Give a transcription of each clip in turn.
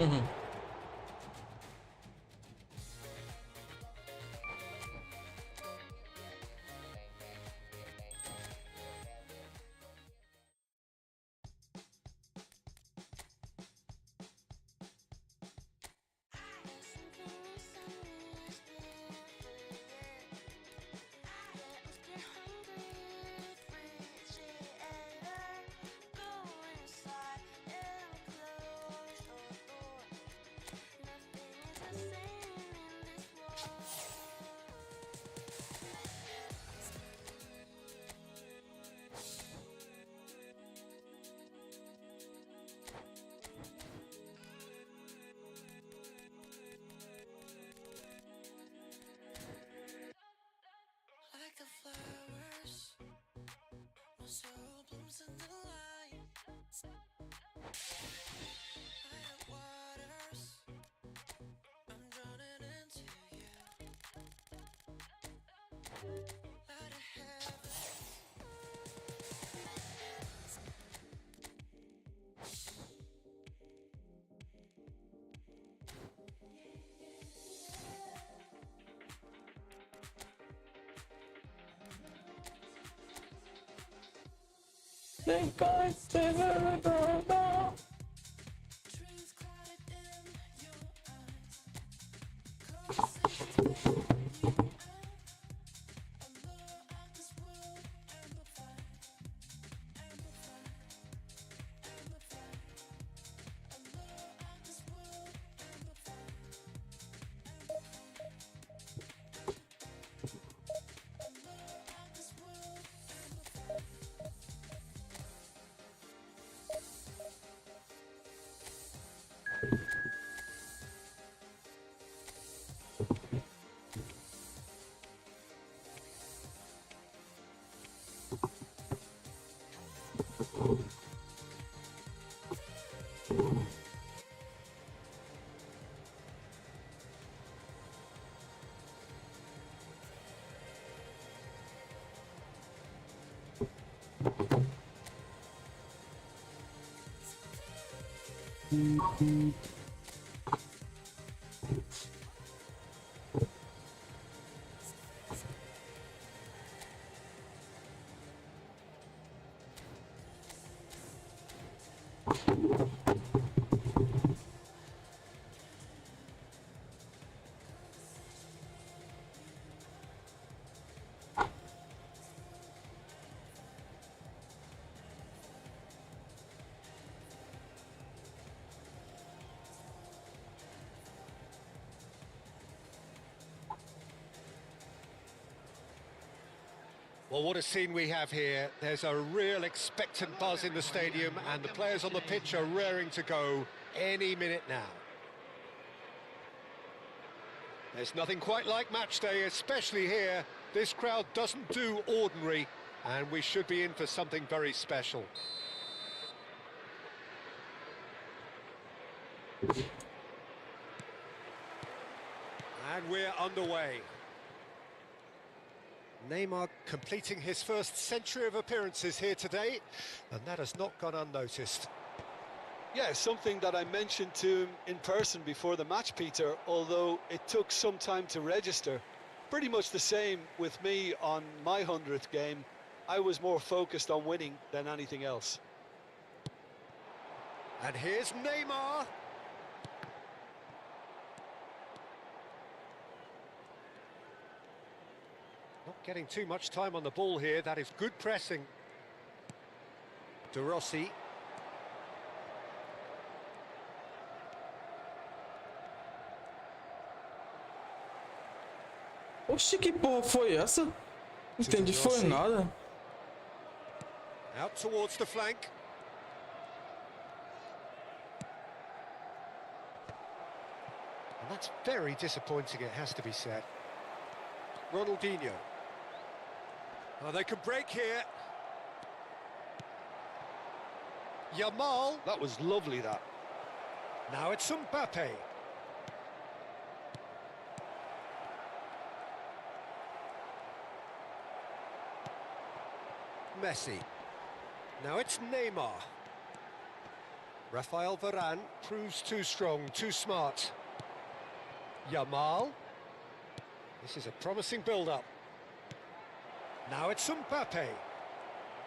Mhm. Like the flowers, my soul blooms in the light. Like the waters, I'm drowning into you. Light of heaven. Think I stay there now. Dreams clouded in your eyes. Conversations fade you out. Allure of this world amplified, amplified, amplified. Allure of this world amplified, amplified. Allure of this world amplified. Well, what a scene we have here. There's a real expectant buzz in the stadium and the players on the pitch are raring to go any minute now. There's nothing quite like match day, especially here. This crowd doesn't do ordinary, and we should be in for something very special. And we're underway. Neymar completing his first century of appearances here today, and that has not gone unnoticed. Yeah, something that I mentioned to him in person before the match, Peter, although it took some time to register. Pretty much the same with me on my 100th game. I was more focused on winning than anything else. And here's Neymar. Not getting too much time on the ball here. That is good pressing. De Rossi. Oxi, que porra foi essa? Não entendi, foi nada. Out towards the flank. And that's very disappointing, it has to be said. Ronaldinho. Oh, they can break here. Yamal. That was lovely, that. Now it's Mbappe. Messi. Now it's Neymar. Rafael Varane proves too strong, too smart. Yamal. This is a promising build-up. Now it's Mbappe.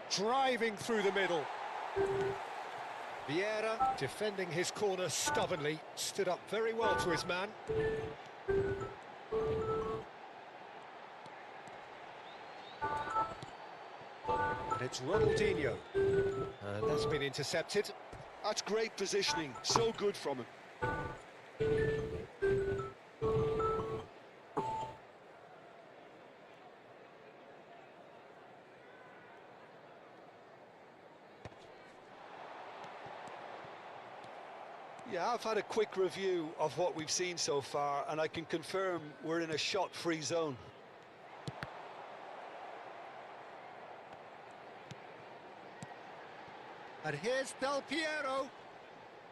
Driving through the middle. Vieira, defending his corner stubbornly, stood up very well to his man. And it's Ronaldinho. And that's been intercepted. That's great positioning, so good from him. Yeah, I've had a quick review of what we've seen so far, and I can confirm we're in a shot-free zone. And here's Del Piero.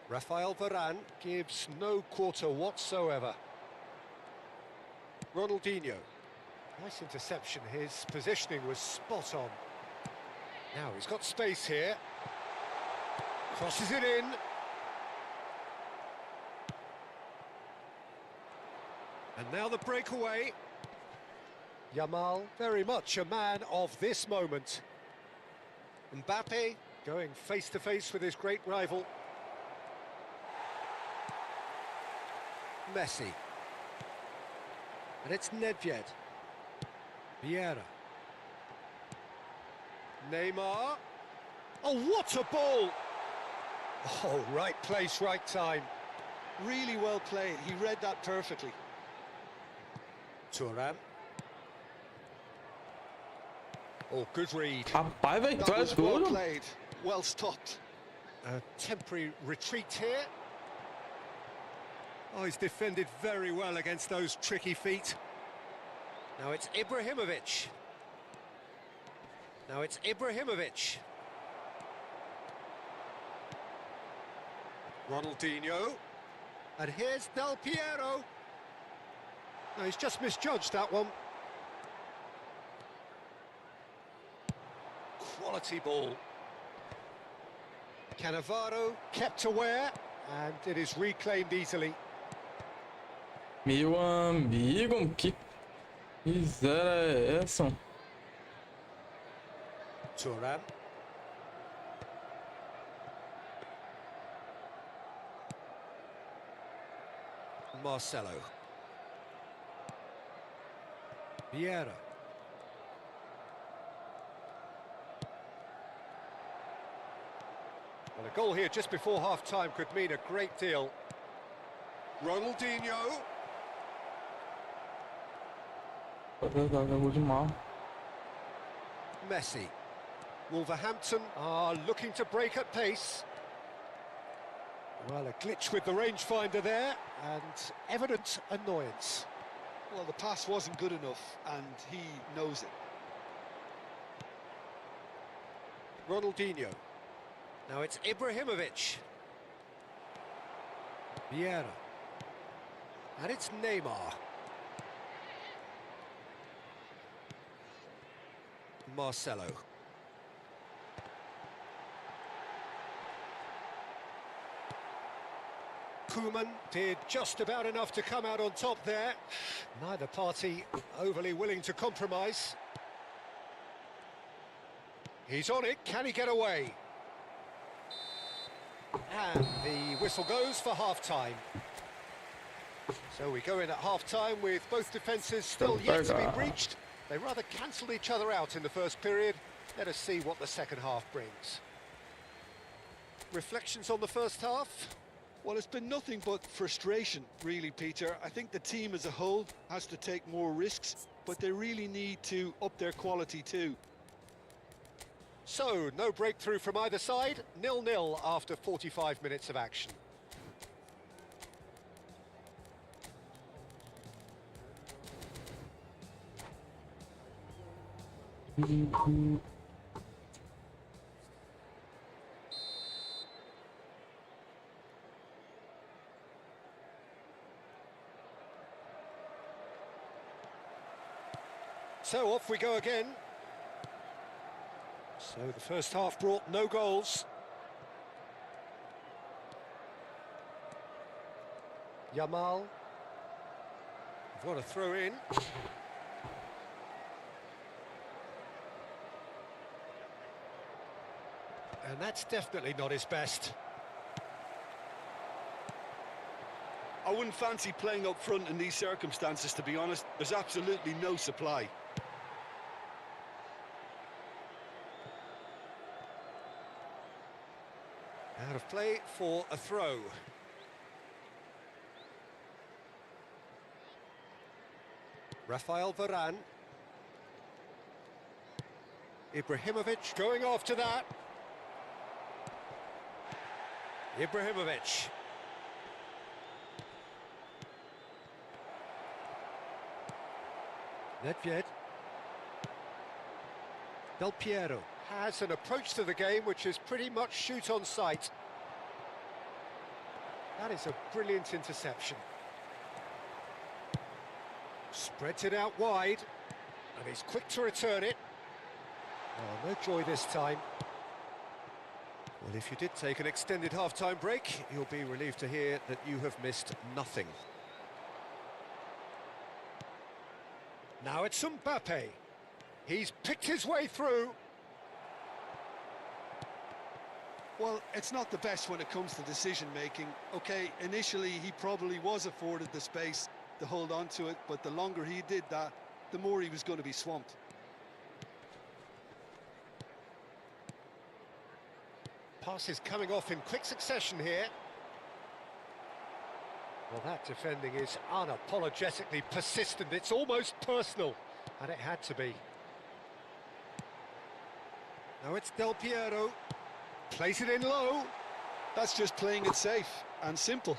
Rafael Varane gives no quarter whatsoever. Ronaldinho. Nice interception. His positioning was spot on. Now he's got space here. Crosses it in. And now the breakaway. Yamal, very much a man of this moment. Mbappe going face-to-face with his great rival. Messi. And it's Nedved. Vieira. Neymar. Oh, what a ball! Oh, right place, right time. Really well played, he read that perfectly. Thuram. Oh, good read. Rapaz, velho, tu That é was well duro. played, well stopped. A temporary retreat here. Oh, he's defended very well against those tricky feet. Now it's Ibrahimovic. Now it's Ibrahimovic. Ronaldinho. And here's Del Piero. No, he's just misjudged that one. Quality ball. Cannavaro kept aware, and it is reclaimed easily. Meu amigo, que miséria é essa? Thuram. Marcelo. Vieira. Well, a goal here just before half-time could mean a great deal. Ronaldinho. Jogou de mal. Messi. Wolverhampton are looking to break at pace. Well, a glitch with the rangefinder there, and evident annoyance. Well, the pass wasn't good enough, and he knows it. Ronaldinho. Now it's Ibrahimovic. Vieira. And it's Neymar. Marcelo. Koeman did just about enough to come out on top there. Neither party overly willing to compromise. He's on it, can he get away? And the whistle goes for half-time. So we go in at half-time with both defences still yet to be breached. They rather cancelled each other out in the first period. Let us see what the second half brings. Reflections on the first half? Well, it's been nothing but frustration, really, Peter. I think the team as a whole has to take more risks, but they really need to up their quality too. So, no breakthrough from either side, 0-0 after 45 minutes of action. So off we go again. So the first half brought no goals. Yamal. What a throw in. And that's definitely not his best. I wouldn't fancy playing up front in these circumstances, to be honest. There's absolutely no supply. Out of play for a throw. Rafael Varane. Ibrahimovic going after that. Ibrahimovic. Nedved. Del Piero has an approach to the game which is pretty much shoot on sight. That is a brilliant interception. Spreads it out wide, and he's quick to return it. Oh, no joy this time. Well, if you did take an extended half-time break, you'll be relieved to hear that you have missed nothing. Now it's Mbappe. He's picked his way through. Well, it's not the best when it comes to decision-making. OK, initially he probably was afforded the space to hold on to it, but the longer he did that, the more he was going to be swamped. Passes coming off in quick succession here. Well, that defending is unapologetically persistent. It's almost personal, and it had to be. Now it's Del Piero. Plays it in low. That's just playing it safe and simple.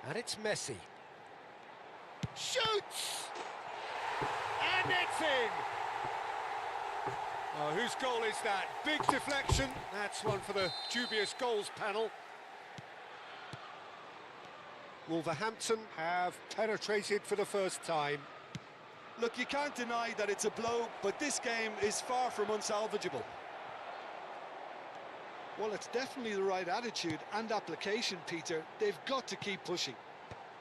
And it's Messi. Shoots! And it's in! Oh, whose goal is that? Big deflection. That's one for the dubious goals panel. Wolverhampton have penetrated for the first time. Look, you can't deny that it's a blow, but this game is far from unsalvageable. Well, it's definitely the right attitude and application, Peter. They've got to keep pushing.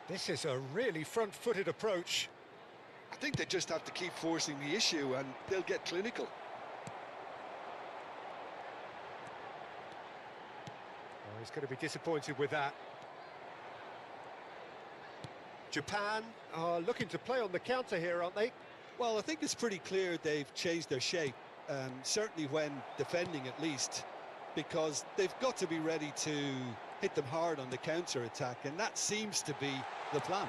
This is a really front-footed approach. I think they just have to keep forcing the issue and they'll get clinical. Oh, he's going to be disappointed with that. Japan are looking to play on the counter here, aren't they? Well, I think it's pretty clear they've changed their shape, certainly when defending at least, because they've got to be ready to hit them hard on the counter-attack, and that seems to be the plan.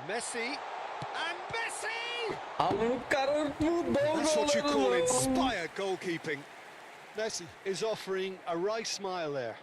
Messi, and Messi! O cara mudou o That's what you call goleiro. inspired goalkeeping. Messi is offering a wry smile there.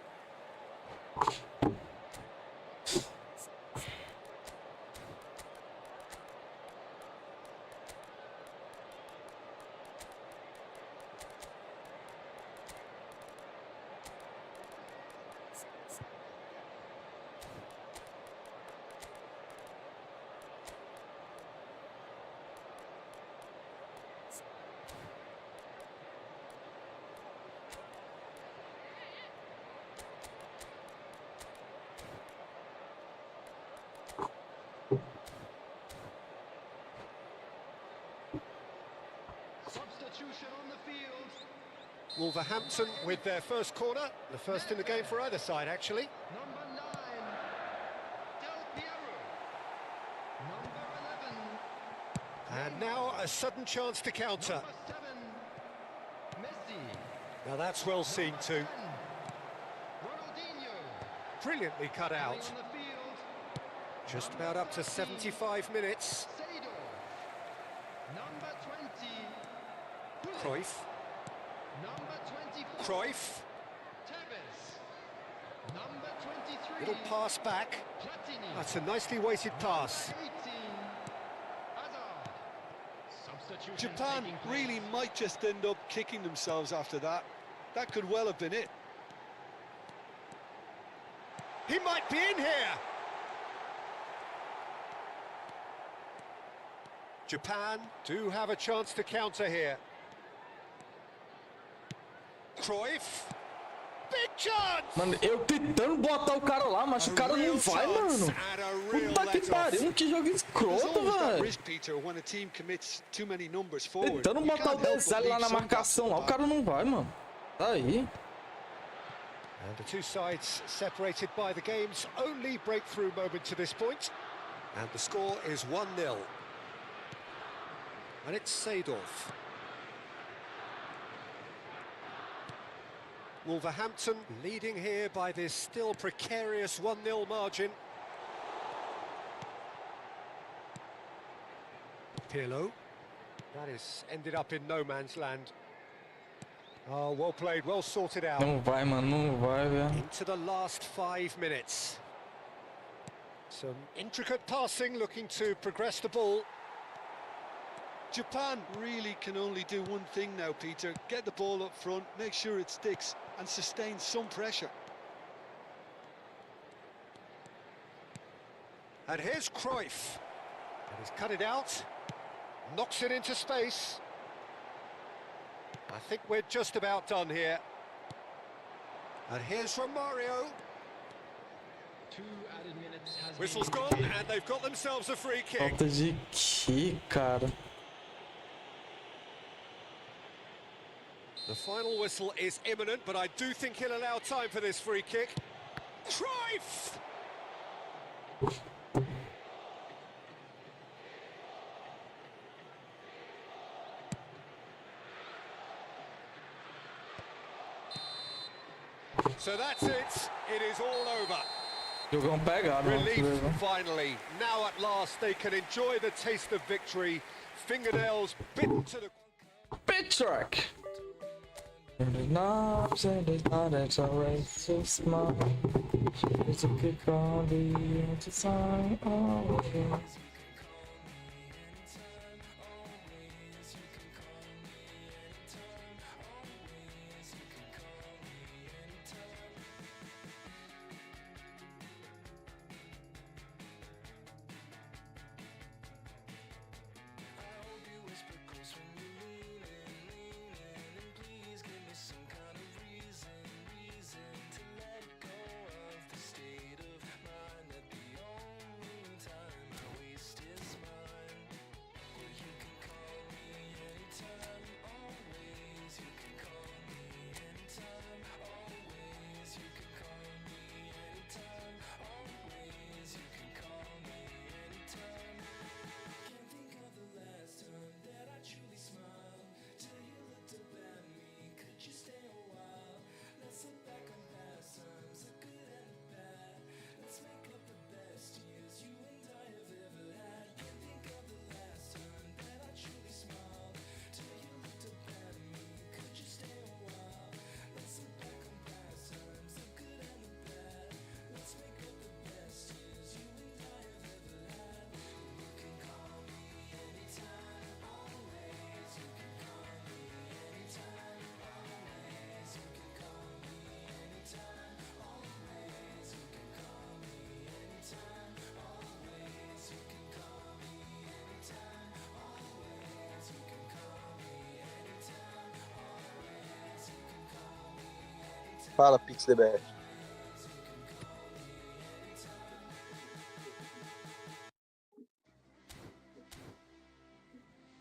Substitution on the field. Wolverhampton with their first corner, the first in the game for either side, actually. Number 9, Del Piero. Number 11, And now a sudden chance to counter. number 7, Messi. Now that's well seen too. 10, Ronaldinho. Brilliantly cut Playing out. on the field, Just about up to 75 minutes. Sado. Number 20, Gullit. Cruyff. Number 24, Cruyff. Tevez. Number 23, Little pass back. Platini. That's a nicely weighted pass. 18, Hazard. Substitution Japan taking place. really might just end up kicking themselves after that. That could well have been it. He might be in here. Japan do have a chance to counter here. Cruyff. Big chance! Mano, eu tentando botar o cara lá, mas o cara não vai, mano. Puta que pariu, que jogo There's escroto, always that velho. risk, Peter, when a team commits too many numbers forward. Tentando You botar o can't help but Dezelli lá leave na some marcação, lá, o gaps cara não vai, mano. Tá aí. And the two sides separated by the game's only breakthrough moment to this point. And the score is 1-0. And it's Seedorf. Wolverhampton leading here by this still precarious 1-0 margin. Pirlo. That is ended up in no man's land. Oh, well played, well sorted out. Não vai, mano, não vai, velho. Into the last 5 minutes. Some intricate passing, looking to progress the ball. Japan really can only do one thing now, Peter. Get the ball up front, make sure it sticks and sustain some pressure. And here's Cruyff. And he's cut it out. Knocks it into space. I think we're just about done here. And here's Romario. 2 added minutes has Whistle's been gone, and they've got themselves a free kick. Falta de que, cara? The final whistle is imminent, but I do think he'll allow time for this free kick. Cruyff! So that's it. It is all over. Jogão pegado, Relief, mano. finally. Now at last they can enjoy the taste of victory. Fingernails bitten to the... Pit track. Knobs and it's not as always so small. It's a kick on the inside. Oh, yeah. Fala, PixDBR.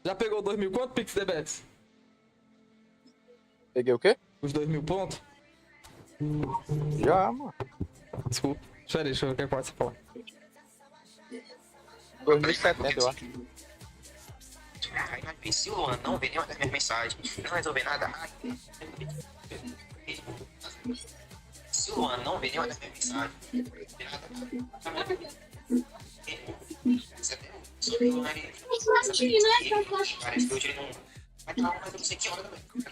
Já pegou 2.000 quanto, PixDBX? Peguei o quê? Os 2.000 pontos? Já, mano. Desculpa. Deixa eu ver o que pode você falar. 2070, eu acho. Ai, se o Luan não vê nenhuma das minhas mensagens, não resolver nada. Se o Luan não vê nenhuma das minhas mensagens, parece que hoje ele não vai estar, mas eu não sei que hora também. Não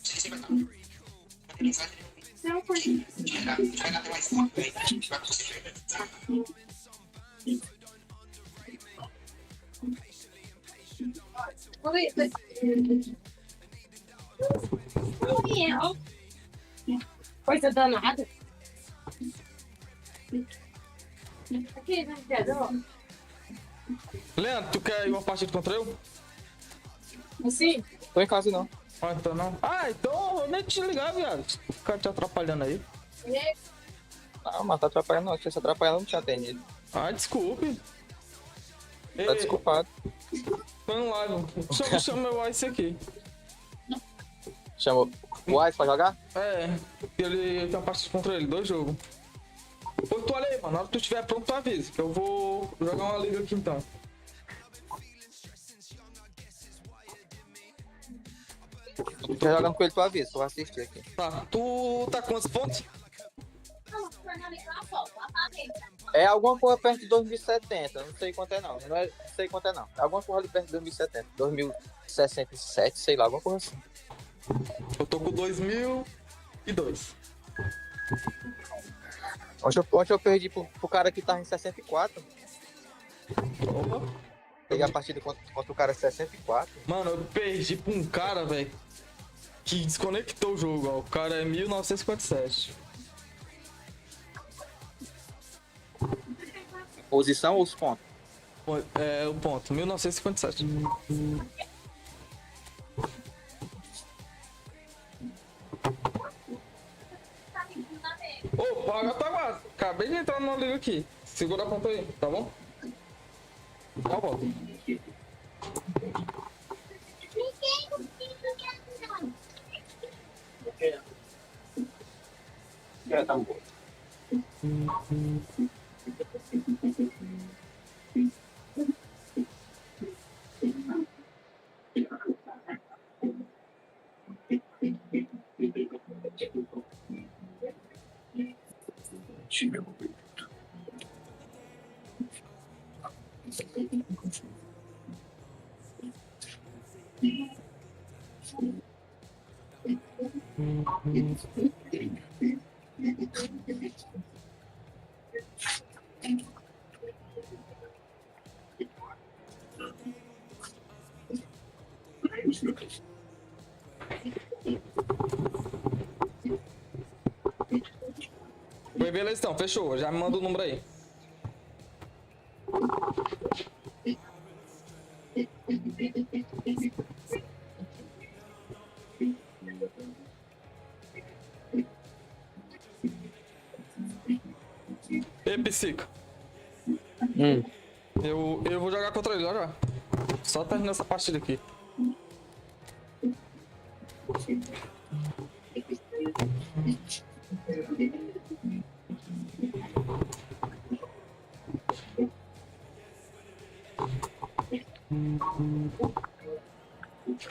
sei se vai estar. Não tem mensagem nenhuma. Vai dar até mais tempo, vai conseguir. Coisa danada. Aqui, né, Leandro, tu quer ir uma partida contra eu? Assim? Tô em casa não. Ah, então não. Ah, então eu vou nem te ligar, viado. Ficar te atrapalhando aí. Não, mas tá atrapalhando não. Se tivesse atrapalhando, não tinha atendido. Ah, desculpe. Tá Ei, desculpado. foi um live. Chama meu Ice aqui. Chamou o Ice pra jogar? É, ele tem uma partida contra ele, 2 jogos. Pô, tu olha aí, mano. Na hora que tu estiver pronto, tu avisa. Que eu vou jogar uma liga aqui então. Tu tá jogando com ele, tu avisa, tu vai assistir aqui. Tá, tu tá com quantos pontos? É alguma coisa perto de 2070, não sei quanto é não. Não sei quanto é não. É alguma coisa ali perto de 2070, 2067, sei lá, alguma coisa assim. Eu tô com 2002. Ontem eu perdi pro cara que tava em 64. Opa. Peguei a partida contra o cara 64. Mano, eu perdi pra um cara, velho, que desconectou o jogo, ó. O cara é 1957. Posição ou os pontos? É o ponto, 1957. Ô, paga tua guarda. Acabei de entrar numa liga aqui. Segura a ponta aí, tá bom? Tá bom. Tá bom. Foi, beleza então, fechou. Já me manda o número aí. Ei, Psico. Eu vou jogar contra ele, ó, já. Só terminar essa partida aqui.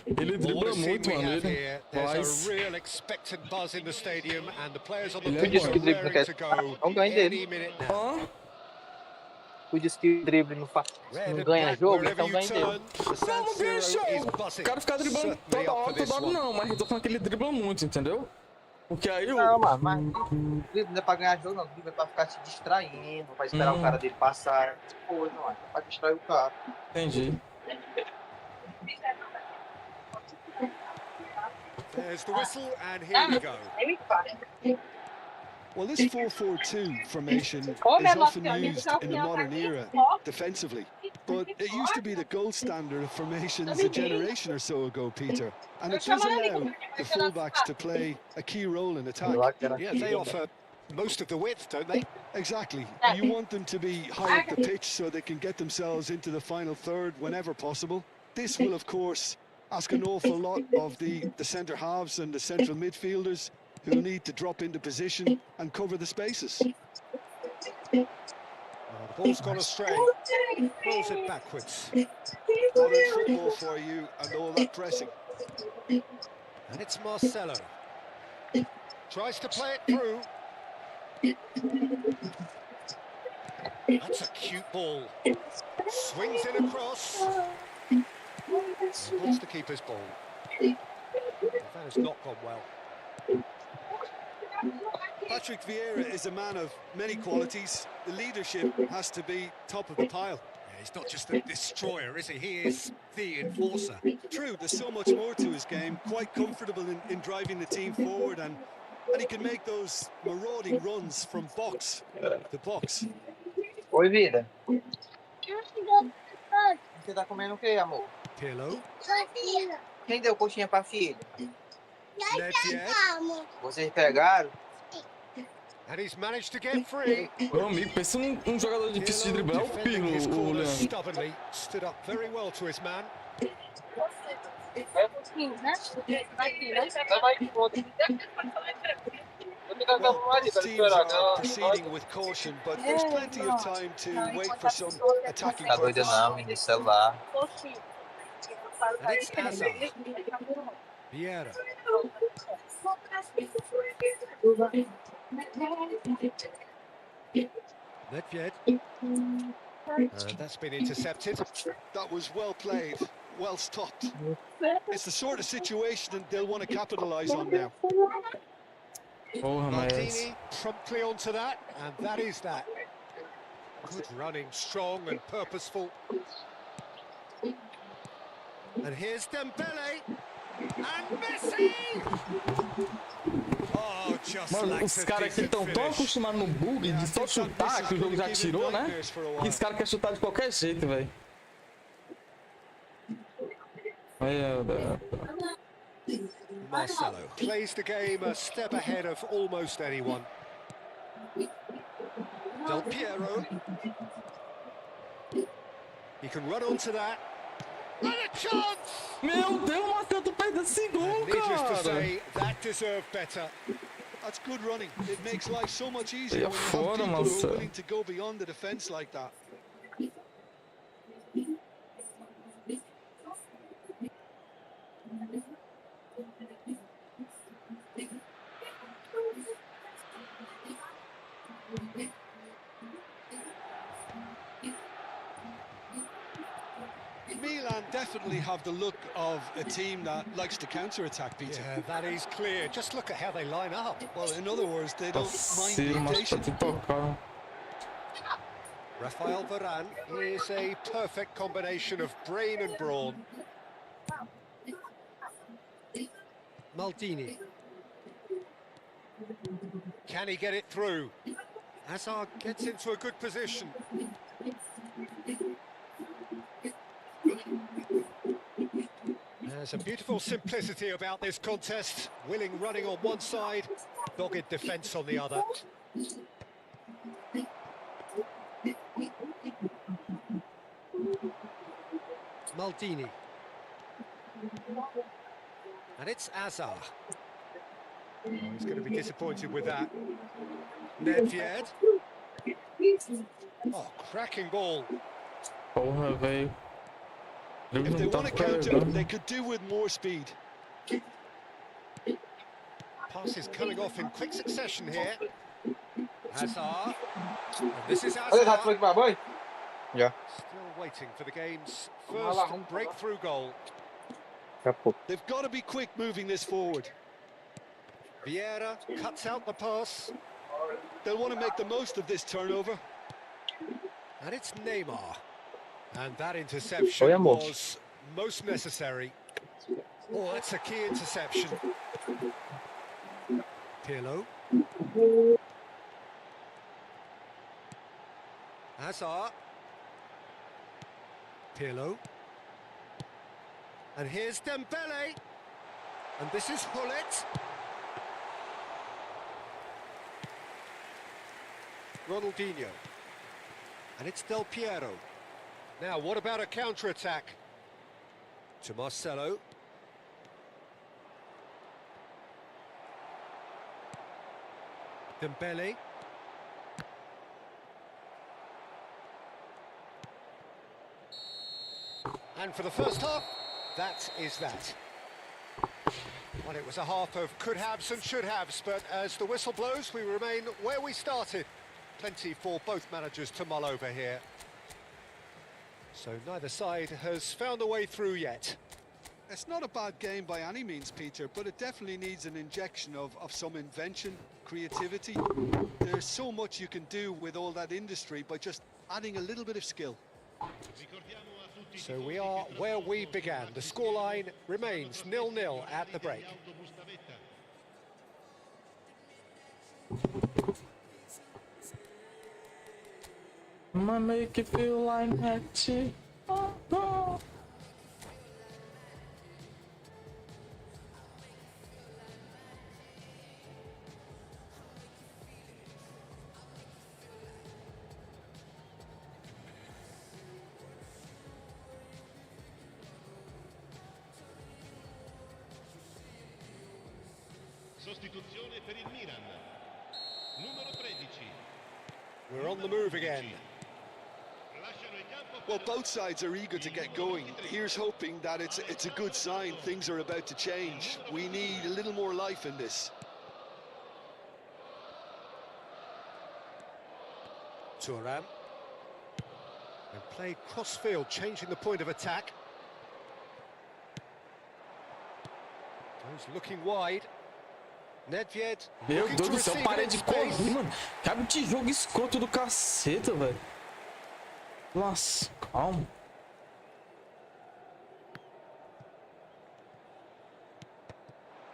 Ele dribla muito, mano. Ele faz. Real expectant buzz in the stadium and the players on the Ele é Tu disse bom. que pitch o are drible não raring quer. to go Não ganha any dele. minute now. Hã? Tu disse que o drible não Red não and ganha black jogo, wherever então you ganha dele. turn. The San Não, Siro bicho! is O buzzing. cara fica driblando Certainly toda up for hora, this toda hora one. não, mas eu tô falando que ele dribla muito, entendeu? Porque aí o. Não, mano, mas drible não é pra ganhar jogo, não. Drible é pra ficar se distraindo, pra esperar o cara dele passar. Pô, não é pra distrair o cara. Entendi. There's the whistle and here we go. Well, this 4-4-2 formation Come is é often Marcelo, used in the modern era defensively, but it used to be the gold standard of formations a generation or so ago, Peter, and it does allow the fullbacks to play a key role in attack. Yeah, they offer most of the width, don't they? Exactly. You want them to be high up the pitch so they can get themselves into the final third whenever possible. This will, of course, ask an awful lot of the centre halves and the central midfielders, who need to drop into position and cover the spaces. Oh, the ball's gone astray. Rolls it backwards. Modern football for you and all that pressing. And it's Marcelo. Tries to play it through. That's a cute ball. Swings it across. What's the keeper's ball? That has not gone well. Patrick Vieira is a man of many qualities. The leadership has to be top of the pile. Yeah, he's not just a destroyer, is he? He is the enforcer. True, there's so much more to his game. Quite comfortable in driving the team forward, and he can make those marauding runs from box to box. Oi, vida. Você tá comendo o quê, amor? Pirlo. Quem deu coxinha pra filha? Nedved. Vocês pegaram? And he's managed to get free. Meu amigo, pensa num jogador difícil de Pirlo driblar, é o defending his Pirlo, o corner Leandro. stubbornly. Stood up very well to his man. É um pouquinho, né? Aqui, né? Tava aí de outro. Well, both teams are proceeding with caution, but there's plenty of time to wait for some attacking Tá doida purpose. não, menino, celular. And it's Hazard. Vieira. Nedved. And that's been intercepted. That was well played, well stopped. It's the sort of situation they'll want to capitalise on now. Porra, mas... Maldini promptly onto that, and that is that. Good running, strong and purposeful. And here's Dembele. And Messi! Oh, just Mano, like os a caras aqui decent estão tão finish. acostumados no bug de só chutar que o jogo já tirou, né? Que os caras querem chutar de qualquer jeito, velho. Meu Deus. Marcelo plays the game a step ahead of almost anyone. Del Piero. He can run onto that. And a chance! Meu Deus, Marcelo, tu perde esse gol, And needless to cara. say, that deserved better. That's good running. It makes life so much easier Yeah, when you have fora, people who Marcelo. are willing to go beyond the defence like that. Milan definitely have the look of a team that likes to counter-attack, Peter. Yeah, that is clear. Just look at how they line up. Well, in other words, they don't mind Sim, being mas pra patient. te tocar. Rafael Varane is a perfect combination of brain and brawn. Maldini. Can he get it through? Hazard gets into a good position. There's a beautiful simplicity about this contest. Willing running on one side, dogged defence on the other. Maldini. And it's Hazard. Oh, he's going to be disappointed with that. Nedved. Oh, cracking ball. Porra, velho. If they want to counter, they could do with more speed. Passes coming off in quick succession here. Hazard. And this is Olha, já foi Hazard. tomar banho? Já. Still waiting for the game's first breakthrough goal. Daqui a pouco. They've got to be quick moving this forward. Vieira cuts out the pass. They'll want to make the most of this turnover. And it's Neymar. And that interception Oi, amor. was most necessary. Oh, that's a key interception. Pirlo. Hazard. Pirlo. And here's Dembele. And this is Hullet. Ronaldinho. And it's Del Piero. Now, what about a counter-attack? To Marcelo. Dembele. And for the first half, that is that. Well, it was a half of could-haves and should-haves, but as the whistle blows, we remain where we started. Plenty for both managers to mull over here. So neither side has found a way through yet. It's not a bad game by any means, Peter, but it definitely needs an injection of some invention, creativity. There's so much you can do with all that industry by just adding a little bit of skill. So we are where we began. The scoreline remains 0-0 at the break. I'ma make you feel like that shit. Oh. Sostituzione per il Milan. Numero 13. We're on the move again. Lasciano il campo Well, per both sides are eager to get going. Here's hoping that it's a good sign. Things are about to change. We need a little more life in this. Thuram. And played cross-field, changing the point of attack. Goes looking wide. Nedved Meu looking Deus to do céu, receive parei it de in space. correr, mano. Cabe de jogo escroto do caceta, velho. Nossa, calma.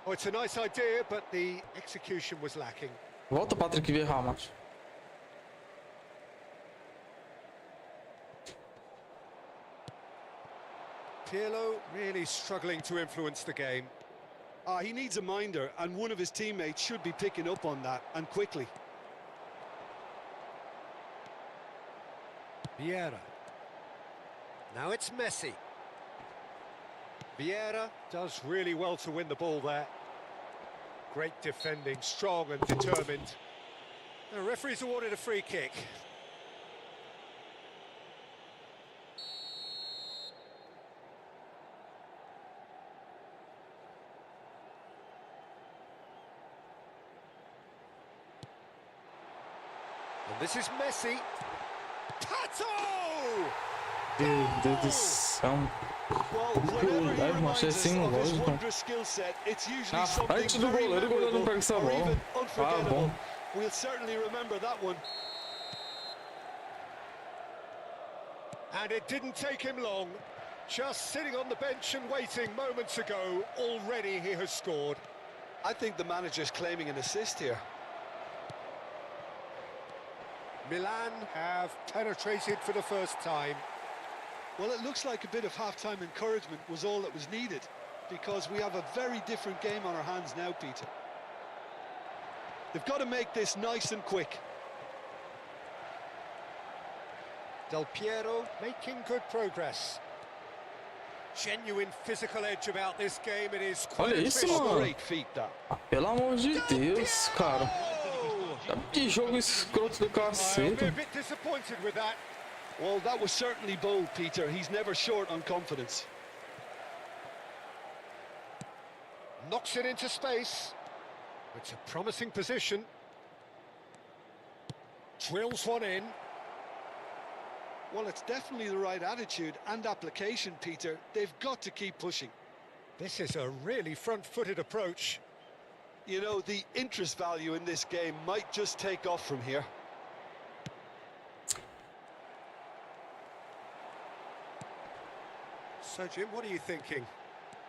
Oh, it's a nice idea, but the execution was lacking. Volta, Patrick Vieira, macho. Pirlo really struggling to influence the game. He needs a minder, and one of his teammates should be picking up on that, and quickly. Vieira. Now it's Messi. Vieira does really well to win the ball there. Great defending, strong and determined. The referee's awarded a free kick. And this is Messi. Pato! Meu Deus do céu. Well, Que whenever he olhar, reminds macho, é us sem of his lógica. wondrous skill set, it's usually Na something frente do very goleiro, o goleiro não memorable pega essa or bola. even Ah, unforgettable. bom. We'll certainly remember that one. And it didn't take him long. Just sitting on the bench and waiting moments ago, already he has scored. I think the manager's claiming an assist here. Milan have penetrated for the first time. Well, it looks like a bit of half-time encouragement was all that was needed, because we have a very different game on our hands now, Peter. They've got to make this nice and quick. Del Piero making good progress. Genuine physical edge about this game. It is quite Olha isso, official. mano. Great feat, that. Pelo amor de Deus, cara. Que jogo escroto do I'll be caceta. a bit disappointed with that. Well, that was certainly bold, Peter. He's never short on confidence. Knocks it into space. It's a promising position. Drills one in. Well, it's definitely the right attitude and application, Peter. They've got to keep pushing. This is a really front-footed approach. You know, the interest value in this game might just take off from here. So, Jim, what are you thinking?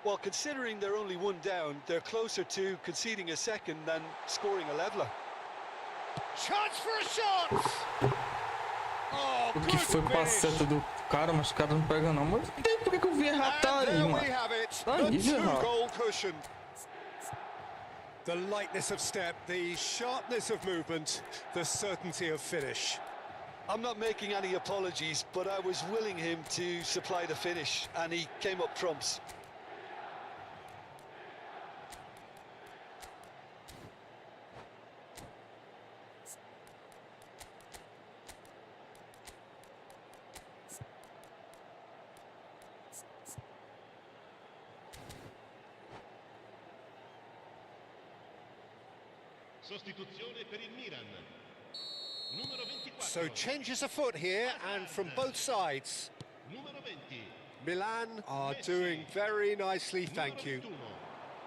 Well, considering they're only one down, they're closer to conceding a second than scoring a leveler. Chance for a shot! Oh, O good que foi finish. paceta do cara, mas o cara não pega não. Mas por que eu vi errar tá And aí, there we mano? have it, Tá the aí, Gerrard. two-goal cushion. The lightness of step, the sharpness of movement, the certainty of finish. I'm not making any apologies, but I was willing him to supply the finish, and he came up trumps. Sostituzione per il Milan. Numero 24. So changes afoot here, and from both sides. Numero 20. Milan are doing very nicely, thank you.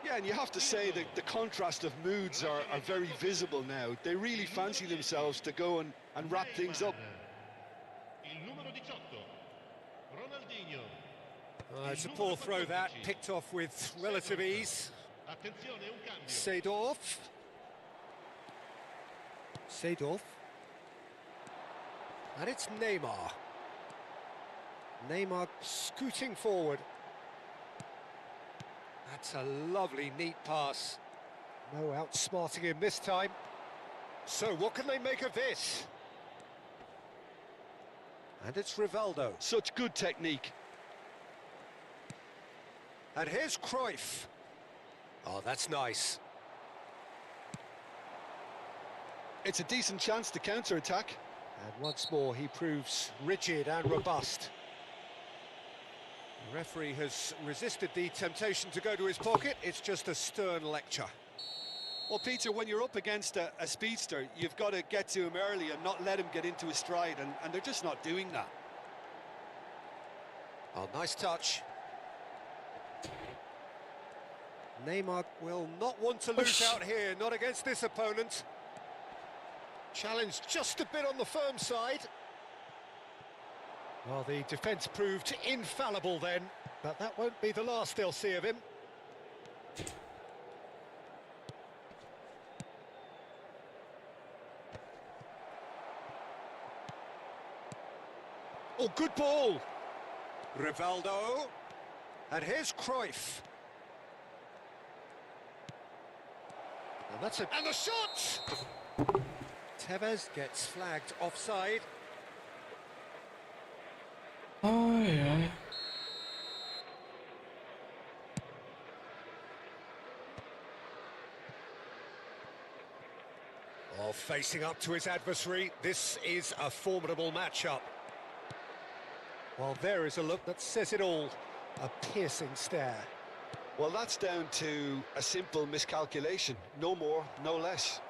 Yeah, and you have to say that the contrast of moods are very visible now. They really fancy themselves to go and wrap things up. Il numero 18. Ronaldinho. It's a poor throw that, picked off with relative ease. Attenzione, un cambio. Seedorf. Seedorf. And it's Neymar. Neymar scooting forward. That's a lovely, neat pass. No outsmarting him this time. So what can they make of this? And it's Rivaldo. Such good technique. And here's Cruyff. Oh, that's nice. it's a decent chance to counter-attack. And once more, he proves rigid and robust. The referee has resisted the temptation to go to his pocket. It's just a stern lecture. Well, Peter, when you're up against a speedster, you've got to get to him early and not let him get into his stride, and they're just not doing that. Oh, nice touch. Neymar will not want to lose out here, not against this opponent. Challenge just a bit on the firm side. Well, the defence proved infallible then, but that won't be the last they'll see of him. Oh, good ball. Rivaldo. And here's Cruyff. And that's it. And the shot! Tevez gets flagged offside. Oh, yeah. Oh, facing up to his adversary, this is a formidable matchup. Well, there is a look that says it all. A piercing stare. Well, that's down to a simple miscalculation. No more, no less.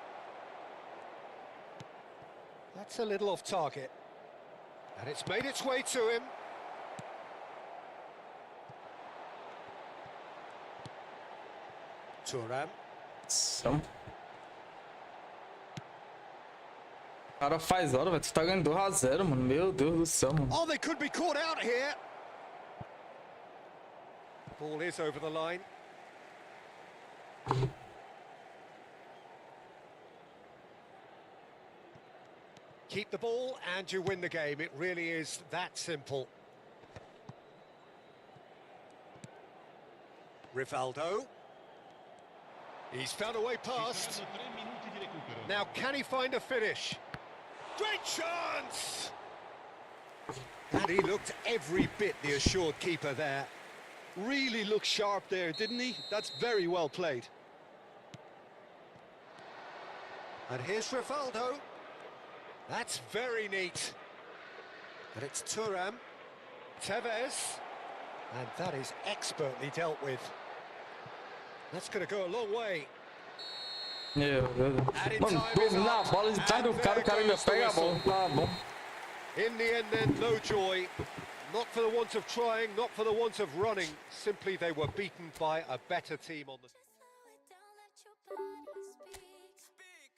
That's a little off target. And it's made its way to him. Thuram. São. O cara faz hora, velho. Tu tá ganhando 2-0, mano. Meu Deus do céu, mano. Oh, they could be caught out here. Ball is over the line. Keep the ball and you win the game. It really is that simple. Rivaldo. He's found a way past. Saranno 3 minuti di recupero. Now, can he find a finish? Great chance! And he looked every bit the assured keeper there. Really looked sharp there, didn't he? That's very well played. And here's Rivaldo. That's very neat. And it's Thuram. Tevez. And that is expertly dealt with. That's going to go a long way. Meu Deus. Mano, dominar a bola de trás do cara, o cara ainda pega a bola. Tá bom. In the end then, no joy. Not for the want of trying, not for the want of running. Simply they were beaten by a better team on the... Slow it down, let your body speak.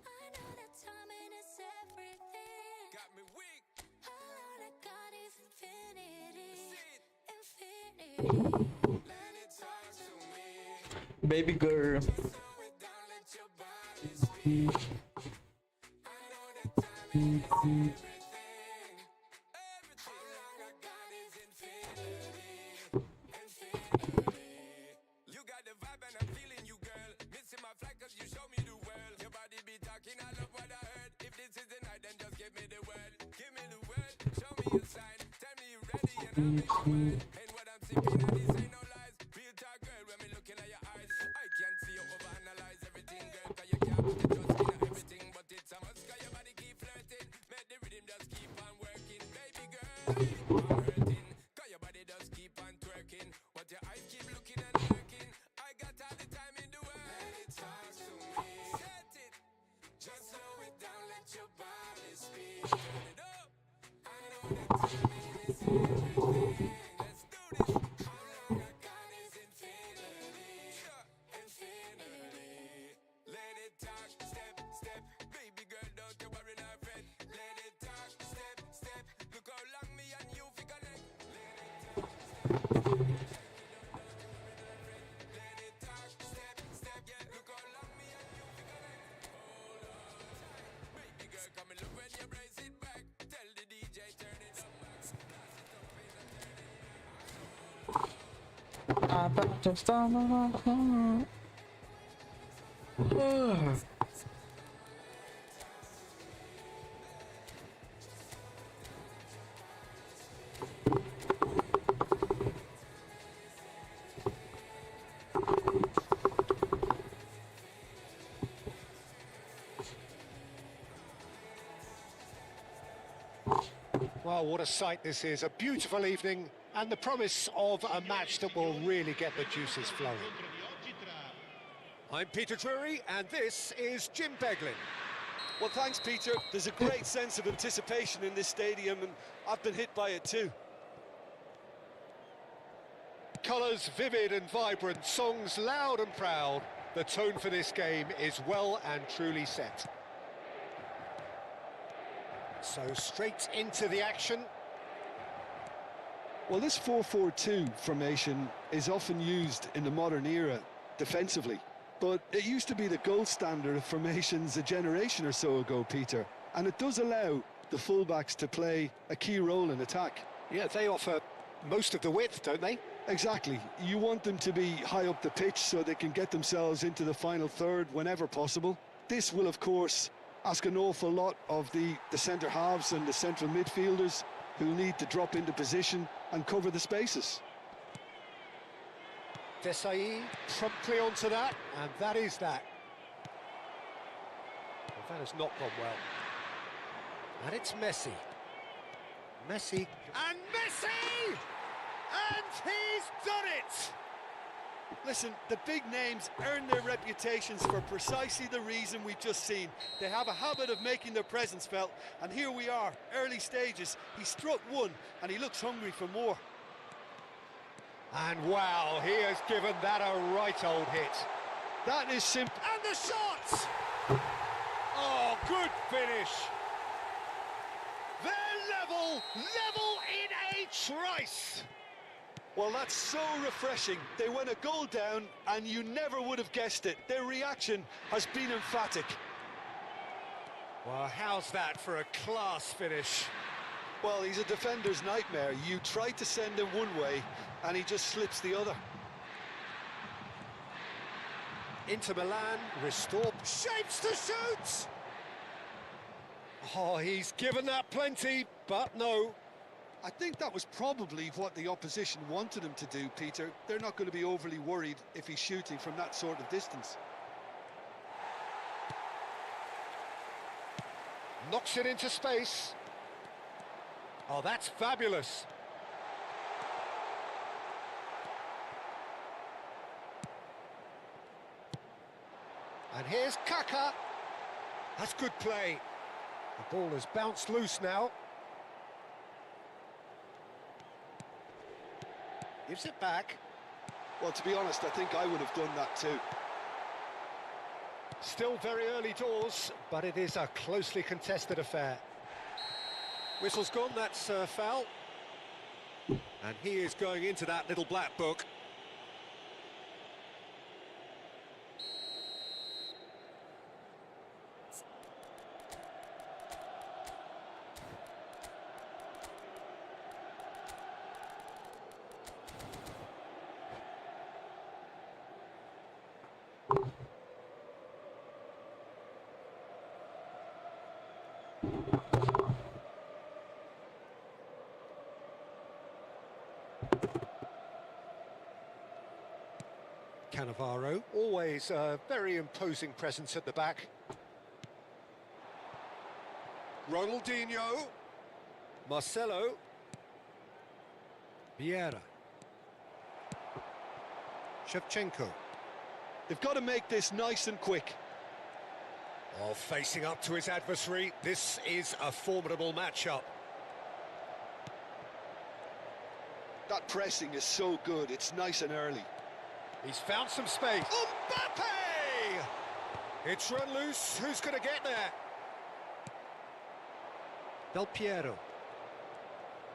I know that timing is everything. Got me weak. All I got is infinity. Infinity. Let it talk to me. Baby girl. Slow it down, let your body speak. I know that timing is everything. All I got is infinity. Infinity. You got the vibe and I'm feeling you, girl. Missing my flight cause you show me the world. Your body be talking, I love what I heard. If this is the night, then just give me the word. Give me the word, show me a sign. Tell me you ready and I'll make you word. And what I'm sipping on this ain't no lies. Real talk, girl, when me looking at your eyes. I can't see you overanalyze everything, girl. Cause you can't put the trust in everything. But it's a must, cause your body keep flirting. Make the rhythm just keep on working. Baby girl, I'm hurting. Cause your body just keep on twerking. But your eyes keep looking and lurking. I got all the time in the world. Let it talk to me. Set it. Just slow it down, let your body speak. Turn it up. I know that timing is everything. Let's do this. All I got is infinity. Infinity. Let it talk, step, step. Baby girl, don't you worry, not fret. Let it talk, step, step. Look how long me and you fi connect. Let it talk, step, step. Yeah, look how long me and you fi connect. Hold on. Baby girl, come and look when you brace it back. Tell the DJ turn it up, max. About to start my heart. Well, what a sight this is. A beautiful evening and the promise of a match that will really get the juices flowing. I'm Peter Drury, and this is Jim Beglin. Well, thanks, Peter. There's a great sense of anticipation in this stadium, and I've been hit by it too. Colours vivid and vibrant, songs loud and proud. The tone for this game is well and truly set. So straight into the action. Well, this 4-4-2 formation is often used in the modern era defensively, but it used to be the gold standard of formations a generation or so ago, Peter, and it does allow the fullbacks to play a key role in attack. Yeah, they offer most of the width, don't they? Exactly. You want them to be high up the pitch so they can get themselves into the final third whenever possible. This will, of course, ask an awful lot of the centre halves and the central midfielders, who need to drop into position and cover the spaces. Desai promptly onto that, and that is that. Well, that has not gone well. And it's Messi. Messi. And Messi! And he's done it! Listen, the big names earn their reputations for precisely the reason we've just seen. They have a habit of making their presence felt, and here we are, early stages. He struck one, and he looks hungry for more. And wow, he has given that a right old hit. That is simple. And the shot! Oh, good finish. They're level in a trice. Well, that's so refreshing. They went a goal down, and you never would have guessed it. Their reaction has been emphatic. Well, how's that for a class finish? Well, he's a defender's nightmare. You try to send him one way, and he just slips the other. Inter Milan, restore, shapes to shoot! Oh, he's given that plenty, but no. I think that was probably what the opposition wanted him to do, Peter. They're not going to be overly worried if he's shooting from that sort of distance. Knocks it into space. Oh, that's fabulous. And here's Kaka. That's good play. The ball has bounced loose now. Gives it back. Well, to be honest, I think I would have done that too. Still very early doors, but it is a closely contested affair. Whistle's gone, that's a foul. And he is going into that little black book. Cannavaro, always a very imposing presence at the back. Ronaldinho, Marcelo, Vieira, Shevchenko. They've got to make this nice and quick. Oh, facing up to his adversary, this is a formidable matchup. That pressing is so good, it's nice and early. He's found some space. Mbappe! It's run loose. Who's going to get there? Del Piero.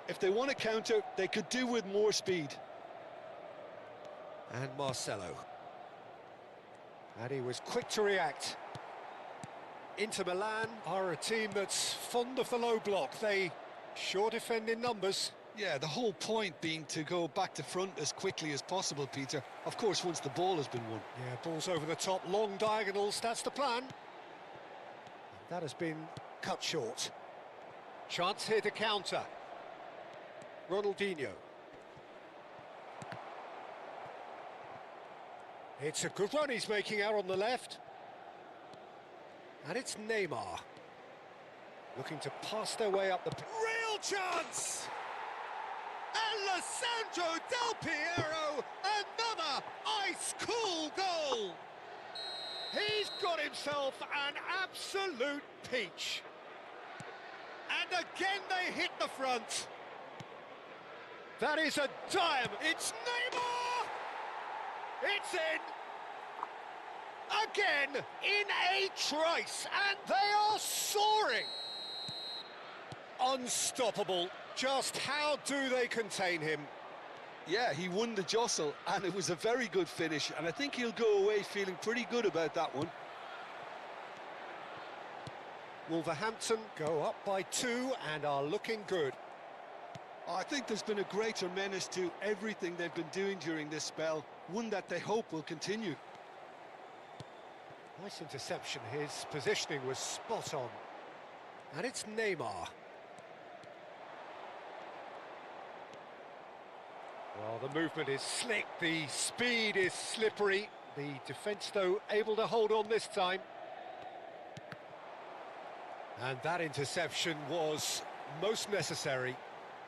If they want to counter, they could do with more speed. And Marcelo. And he was quick to react. Inter Milan are a team that's fond of the low block. They sure defend in numbers. Yeah, the whole point being to go back to front as quickly as possible, Peter. Of course, once the ball has been won. Yeah, ball's over the top, long diagonals, that's the plan. That has been cut short. Chance here to counter. Ronaldinho. It's a good run he's making out on the left. And it's Neymar. Looking to pass their way up the... Real chance! Alessandro Del Piero, another ice-cool goal! He's got himself an absolute peach. And again they hit the front. That is a dime. It's Neymar! It's in! Again, in a trice, and they are soaring! Unstoppable. Just how do they contain him? Yeah, he won the jostle, and it was a very good finish, and I think he'll go away feeling pretty good about that one. Wolverhampton go up by 2 and are looking good. I think there's been a greater menace to everything they've been doing during this spell, one that they hope will continue. Nice interception, his positioning was spot on. And it's Neymar. Well, the movement is slick, the speed is slippery. The defence, though, able to hold on this time. And that interception was most necessary.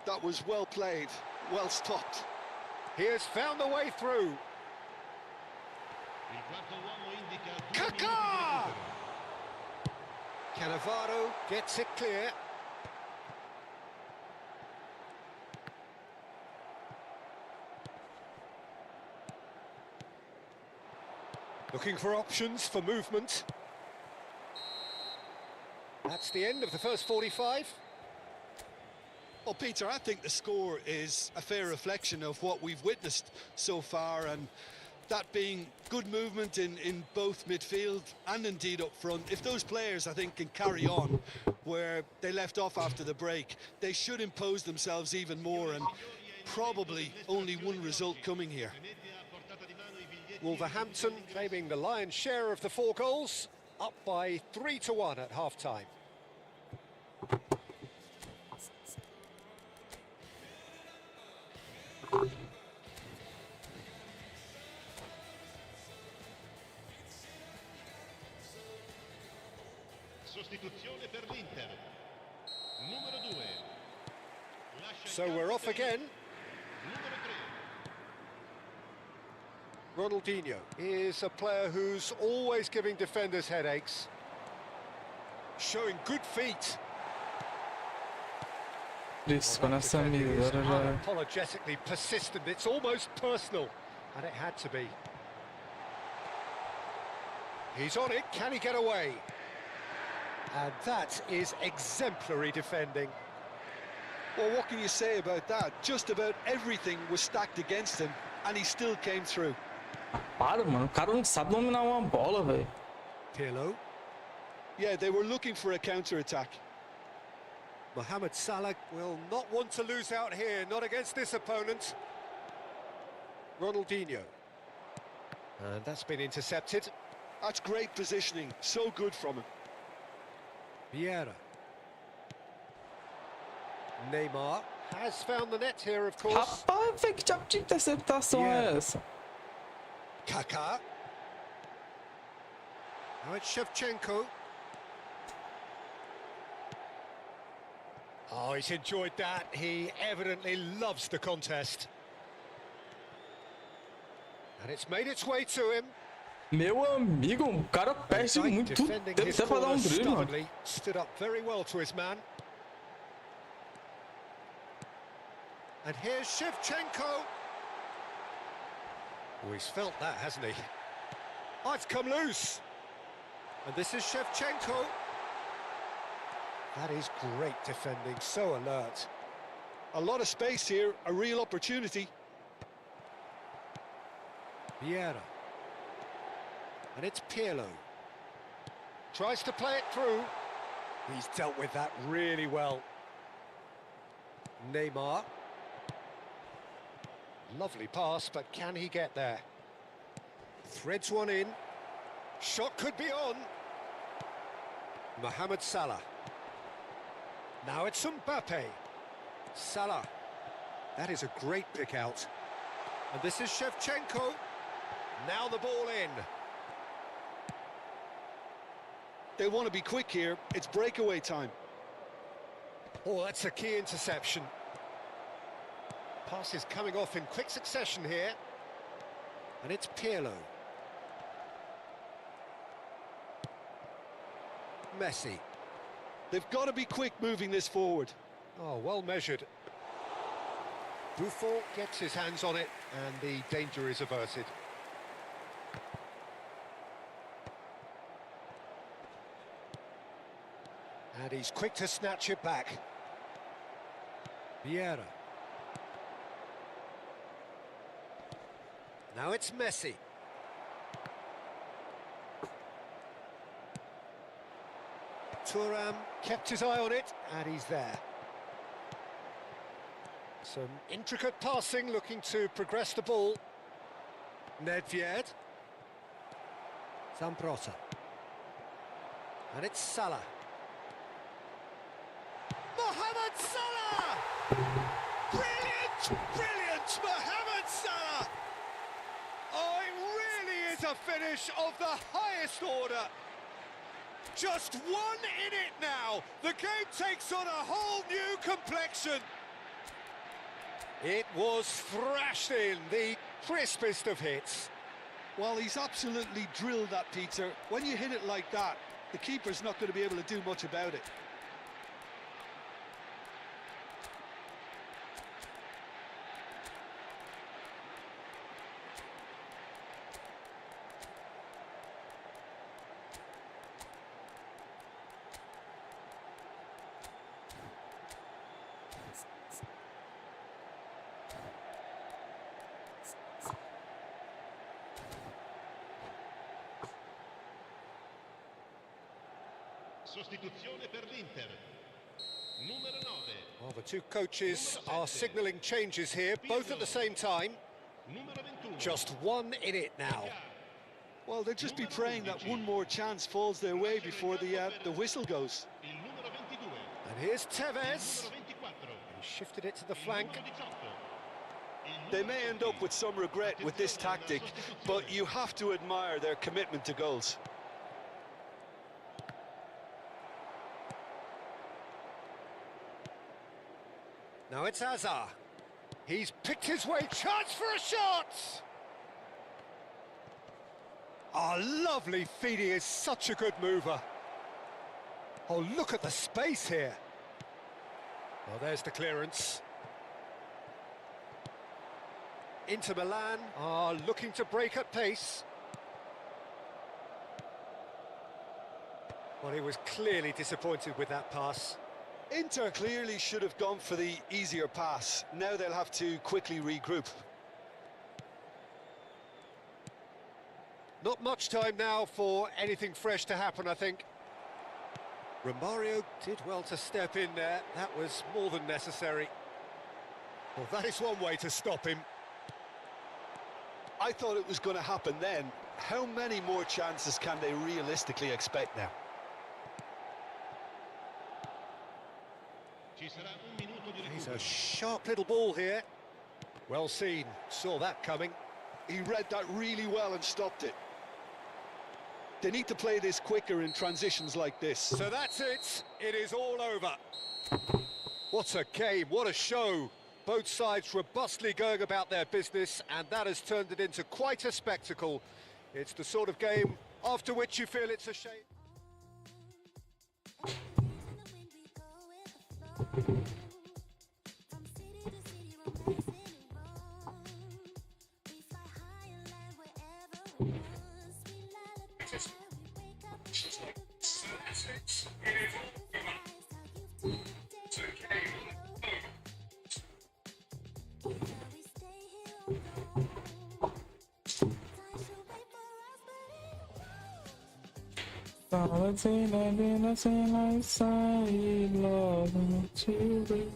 That was well played, well stopped. He has found the way through. Il quarto uomo indica 2 minuti di Kaká! recupero. Cannavaro gets it clear. Looking for options for movement. That's the end of the first 45. Well, Peter, I think the score is a fair reflection of what we've witnessed so far, and that being good movement in both midfield and indeed up front. If those players, I think, can carry on where they left off after the break, they should impose themselves even more, and probably only one result coming here. Wolverhampton claiming the lion's share of the 4 goals, up by 3-1 at half-time. Sostituzione per l'Inter. Numero 2. So we're off again. Numero 3. Ronaldinho is a player who's always giving defenders headaches. Showing good feet. Risk nessa Defending is miseria. unapologetically persistent. It's almost personal, and it had to be. He's on it. Can he get away? And that is exemplary defending. Well, what can you say about that? Just about everything was stacked against him, and he still came through. Para, mano. O cara não sabe dominar uma bola, velho. Pirlo. Yeah, they were looking for a counter-attack. Mohamed Salah will not want to lose out here, not against this opponent. Ronaldinho. And that's been intercepted. That's great positioning, so good from him. Vieira. Neymar has found the net here, of course. Rapaz, velho, que tipo de interceptação é essa? Kaká. Now it's Shevchenko. Oh, he's enjoyed that. He evidently loves the contest. And it's made its way to him. Meu amigo, o cara perde muito Defending tempo his até pra dar corner drible, mano. stubbornly, stood up very well to his man. And here's Shevchenko. Oh, he's felt that, hasn't he? Oh, it's come loose. And this is Shevchenko. That is great defending, so alert. A lot of space here, a real opportunity. Vieira. And it's Pirlo. Tries to play it through. He's dealt with that really well. Neymar. Lovely pass, but can he get there? Threads one in. Shot could be on. Mohamed Salah. Now it's Mbappe. Salah. That is a great pick out. And this is Shevchenko. Now the ball in. They want to be quick here. It's breakaway time. Oh, that's a key interception. Passes coming off in quick succession here. And it's Pirlo. Messi. They've got to be quick moving this forward. Oh, well measured. Buffon gets his hands on it, and the danger is averted. And he's quick to snatch it back. Vieira. Now it's Messi. Thuram kept his eye on it, and he's there. Some intricate passing, looking to progress the ball. Nedved. Zambrota. And it's Salah. Mohamed Salah! Brilliant! Brilliant! Mohamed Salah! Oh, it really is a finish of the highest order. Just one in it now. The game takes on a whole new complexion. It was thrashed in, the crispest of hits. Well, he's absolutely drilled that, Peter. When you hit it like that, the keeper's not going to be able to do much about it. Sostituzione per l'Inter. Numero 9. Well, the two coaches are signalling changes here, both at the same time. Numero 21. Just one in it now. Well, they'll just be praying that one more chance falls their way before the whistle goes. Il numero 22. And here's Il Tevez. numero 24. He shifted it to the flank. Il numero 18. They may end up with some regret with this tactic, but you have to admire their commitment to goals. Now it's Hazard. He's picked his way, chance for a shot! Oh, lovely feed, he is such a good mover. Oh, look at the space here. Well, there's the clearance. Inter Milan are looking to break at pace. Well, he was clearly disappointed with that pass. Inter clearly should have gone for the easier pass. Now they'll have to quickly regroup. Not much time now for anything fresh to happen, I think. Romario did well to step in there. That was more than necessary. Well, that is one way to stop him. I thought it was going to happen then. How many more chances can they realistically expect now? Ci sarà un minuto di He's recupero. a sharp little ball here. Well seen, saw that coming. He read that really well and stopped it. They need to play this quicker in transitions like this. So that's it, it is all over. What a game, what a show. Both sides robustly going about their business, and that has turned it into quite a spectacle. It's the sort of game after which you feel it's a shame. Solitude, I didn't see my side, love me to be.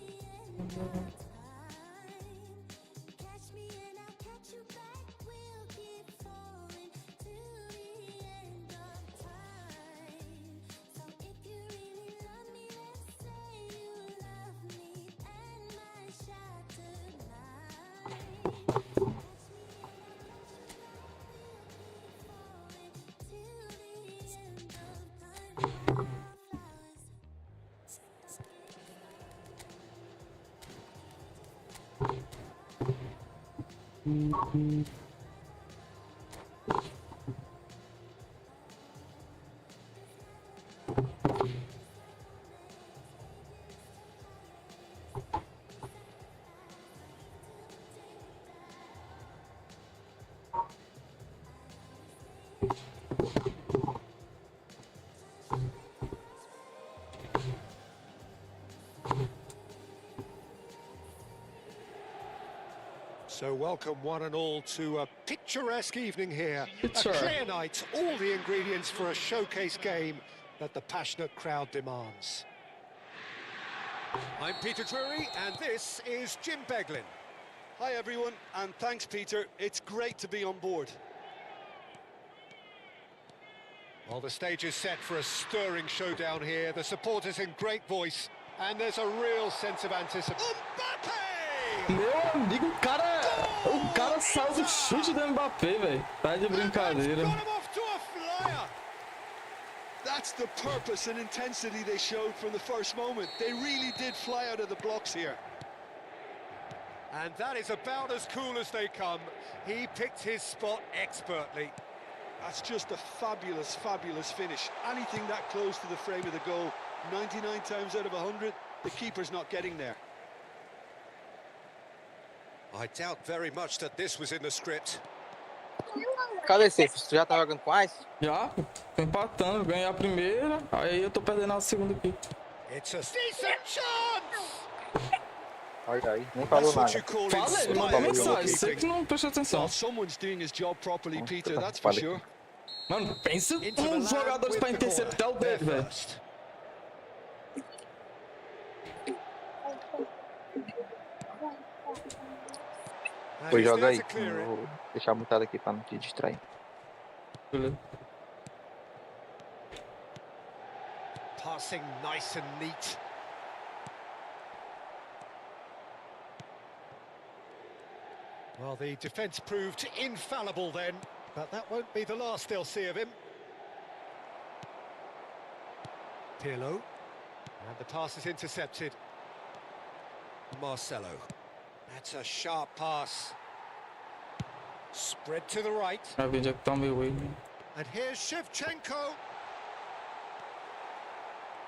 Catch me and I'll catch you back. We'll keep falling to the end of time. So if you really love me, let's say you love me and my shot tonight. Catch me and I'll catch you back. We'll keep falling till the end of time. Flowers. So welcome one and all to a picturesque evening here. Picture. A clear night, all the ingredients for a showcase game that the passionate crowd demands. I'm Peter Drury and this is Jim Beglin. Hi everyone, and thanks Peter. It's great to be on board. Well, the stage is set for a stirring showdown here. The supporters in great voice, and there's a real sense of anticipation. Meu amigo, o cara saiu do chute do Mbappé, velho. Tá de brincadeira. That's the purpose and intensity they showed from the first moment. They really did fly out of the blocks here. And that is about as cool as they come. He picked his spot expertly. That's just a fabulous, fabulous finish. Anything that close to the frame of the goal, 99 times out of 100, the keeper's not getting there. I doubt very much that this was in the script. Cadê você? Tu já tá jogando com Ice? Já, tô empatando, ganhei a primeira, aí eu tô perdendo a segunda aqui. It's a decent chance! Olha aí, nem falou That's what nada. you call Fala, ele mandou mensagem, sei que não prestou atenção. Well, someone's doing his job properly, Peter, that's for sure. Mano, pensa Into the uns lad jogadores with pra the interceptar o corner. dele, There velho. first. And Pois he's joga there aí. to clear it. Vou deixar mutado aqui pra não te distrair. Beleza. Passing nice and neat. Well, the defence proved infallible then, but that won't be the last they'll see of him. Pirlo. And the pass is intercepted. Marcelo. That's a sharp pass. Spread to the right. Pra ver onde é que tá o meu erro. And here's Shevchenko.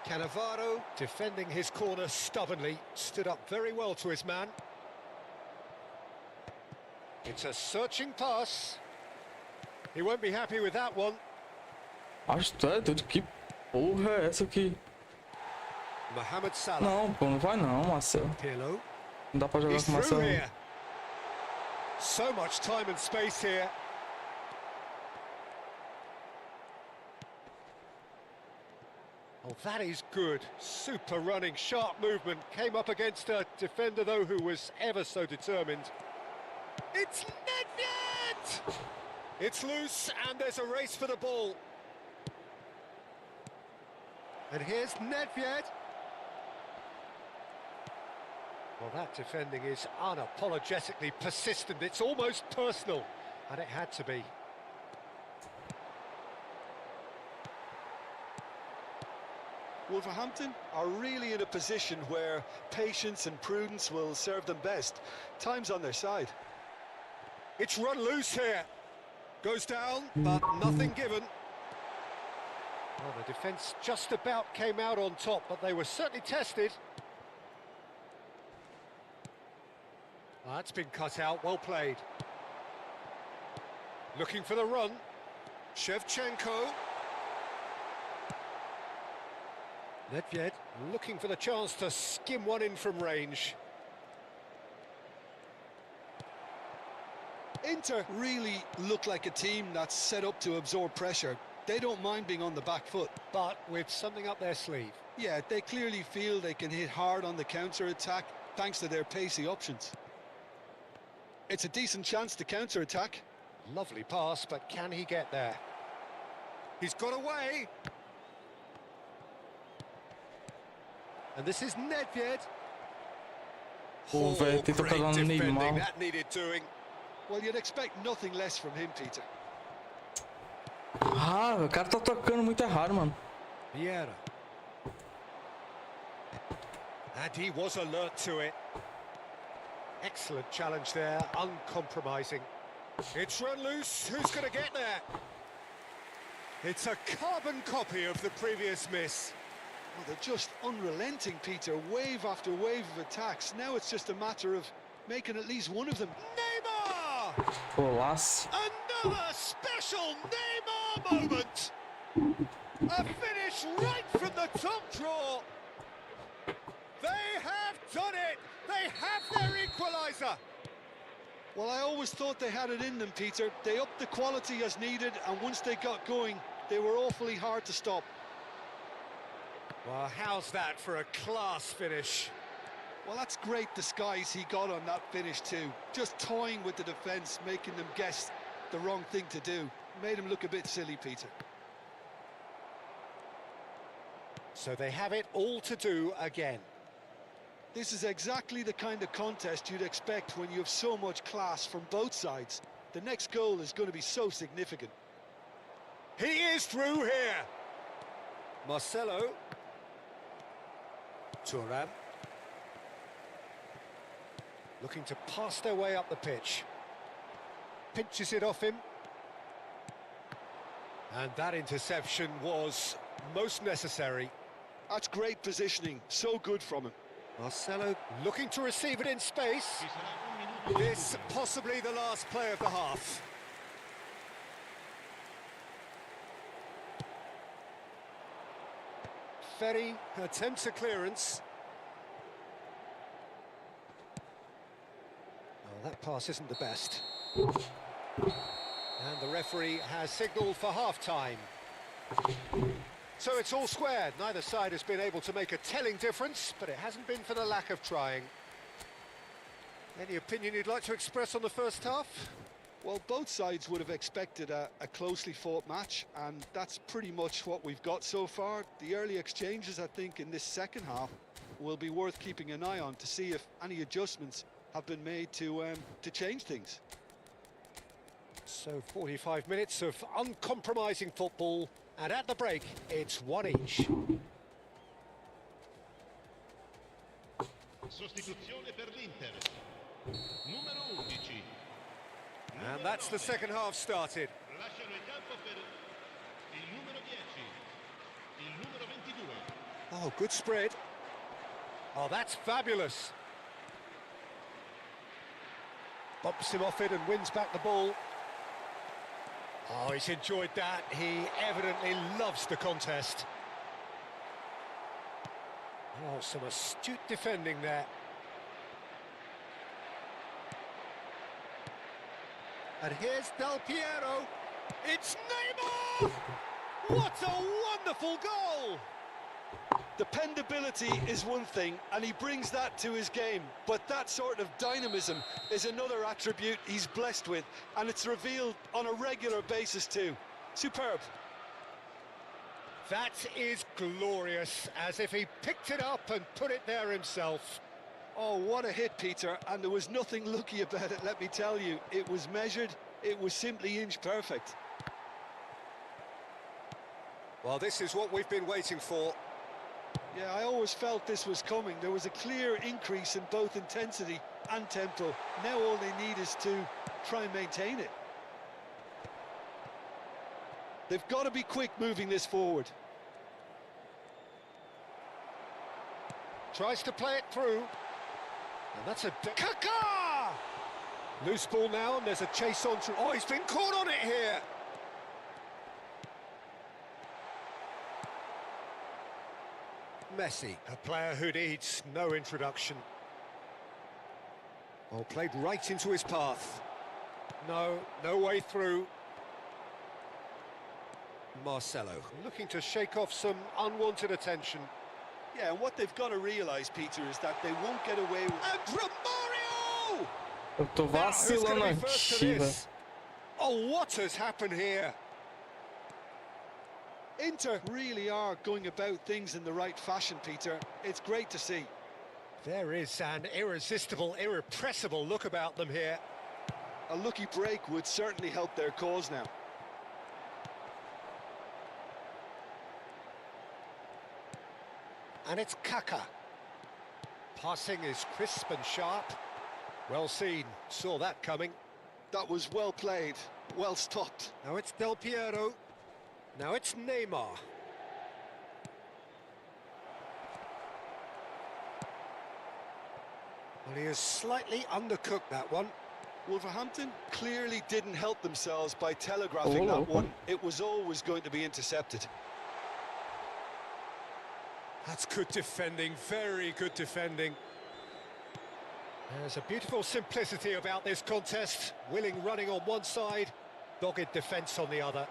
Cannavaro defending his corner stubbornly, stood up very well to his man. It's a searching pass. He won't be happy with that one. Acho que é doido, que porra é essa aqui? Mohamed Salah. Não, pô, não vai não, Marcelo. Pirlo. Não dá pra jogar He's com o through Marcelo. here. So much time and space here. Oh, that is good. Super running, sharp movement. Came up against a defender, though, who was ever so determined. It's Nedved! It's loose, and there's a race for the ball. And here's Nedved. Well, that defending is unapologetically persistent. It's almost personal, and it had to be. Wolverhampton are really in a position where patience and prudence will serve them best. Time's on their side. It's run loose here. Goes down, but nothing given. Well, the defence just about came out on top, but they were certainly tested. Well, that's been cut out, well played. Looking for the run. Shevchenko. Nedved looking for the chance to skim one in from range. Inter really look like a team that's set up to absorb pressure. They don't mind being on the back foot. But with something up their sleeve. Yeah, they clearly feel they can hit hard on the counter-attack thanks to their pacey options. It's a decent chance to counter-attack. Lovely pass, but can he get there? He's got away. And this is Nedved. Pô, velho, tem tocado lá no Neymar. That needed doing. Well, you'd expect nothing less from him, Peter. Ah, o cara tá tocando muito errado, mano. Vieira. And he was alert to it. Excellent challenge there, uncompromising. It's run loose, who's going to get there? It's a carbon copy of the previous miss. Well, they're just unrelenting, Peter. Wave after wave of attacks. Now it's just a matter of making at least one of them. Neymar! Golaço. Another special Neymar moment! A finish right from the top drawer! They have done it! They have their equaliser! Well, I always thought they had it in them, Peter. They upped the quality as needed, and once they got going, they were awfully hard to stop. Well, how's that for a class finish? Well, that's great disguise he got on that finish too. Just toying with the defence, making them guess the wrong thing to do. Made him look a bit silly, Peter. So they have it all to do again. This is exactly the kind of contest you'd expect when you have so much class from both sides. The next goal is going to be so significant. He is through here. Marcelo. Thuram. Looking to pass their way up the pitch. Pinches it off him. And that interception was most necessary. That's great positioning, so good from him. Marcelo looking to receive it in space. This possibly the last play of the half. Ferry attempts a clearance. Oh, that pass isn't the best. And the referee has signalled for half-time. So it's all squared. Neither side has been able to make a telling difference, but it hasn't been for the lack of trying. Any opinion you'd like to express on the first half? Well, both sides would have expected a closely fought match, and that's pretty much what we've got so far. The early exchanges, I think, in this second half will be worth keeping an eye on to see if any adjustments have been made to change things. So 45 minutes of uncompromising football, and at the break, it's one each. Sostituzione per l'Inter. Numero 11. And that's the second half started. Lasciano il campo per il numero 10. Il numero 22. Oh, good spread. Oh, that's fabulous. Bumps him off it and wins back the ball. Oh, he's enjoyed that. He evidently loves the contest. Oh, some astute defending there. And here's Del Piero. It's Neymar! What a wonderful goal! Dependability is one thing, and he brings that to his game, but that sort of dynamism is another attribute he's blessed with, and it's revealed on a regular basis too. Superb. That is glorious, as if he picked it up and put it there himself. Oh, what a hit, Peter, and there was nothing lucky about it, let me tell you. It was measured, it was simply inch perfect. Well, this is what we've been waiting for. Yeah, I always felt this was coming. There was a clear increase in both intensity and tempo. Now all they need is to try and maintain it. They've got to be quick moving this forward. Tries to play it through. And that's a... Kaká! Loose ball now, and there's a chase on through. Oh, he's been caught on it here. Messi, a player who needs no introduction. Oh, played right into his path. No way through. Marcelo, looking to shake off some unwanted attention. Yeah, and what they've got to realise, Peter, is that they won't get away with... And Romario! Eu tô Now, who's vacilando gonna be first to aqui, velho. this? Oh, what has happened here? Inter really are going about things in the right fashion, Peter. It's great to see. There is an irresistible, irrepressible look about them here. A lucky break would certainly help their cause now. And it's Kaká. Passing is crisp and sharp. Well seen, saw that coming. That was well played, well stopped. Now it's Del Piero. Now it's Neymar. Well, he has slightly undercooked that one. Wolverhampton clearly didn't help themselves by telegraphing that one. It was always going to be intercepted. That's good defending, very good defending. There's a beautiful simplicity about this contest. Willing running on one side, dogged defence on the other.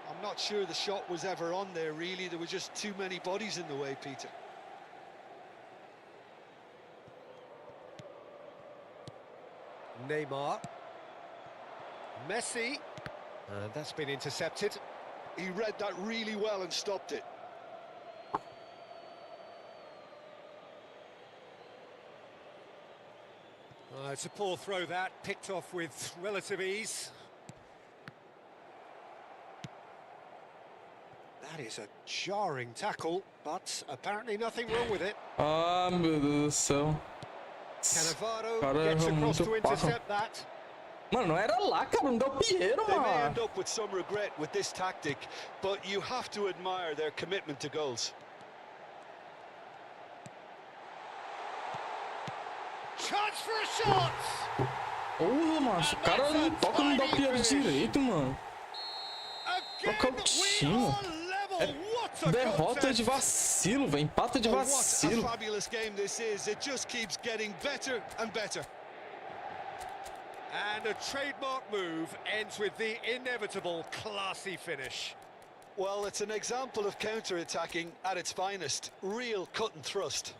I'm not sure the shot was ever on there, really. There were just too many bodies in the way, Peter. Neymar. Messi. And that's been intercepted. He read that really well and stopped it. It's a poor throw that, picked off with relative ease. That is a jarring tackle, but apparently nothing wrong with it. Ah, meu Deus do céu. Cannavaro Cara, gets errou across muito to passo. intercept that. Mano, não era lá, cara, não deu Piero, They may mano. end up with some regret with this tactic, but you have to admire their commitment to goals. Chance for a shot! Porra, macho, o cara não toca no Piero direito, mano. Again, Toca o we time. are level. What a Derrota de contest! vacilo, velho. Empata de Oh, what a vacilo. fabulous game this is. It just keeps getting better and better. And a trademark move ends with the inevitable classy finish. Well, it's an example of counter-attacking at its finest. Real cut and thrust.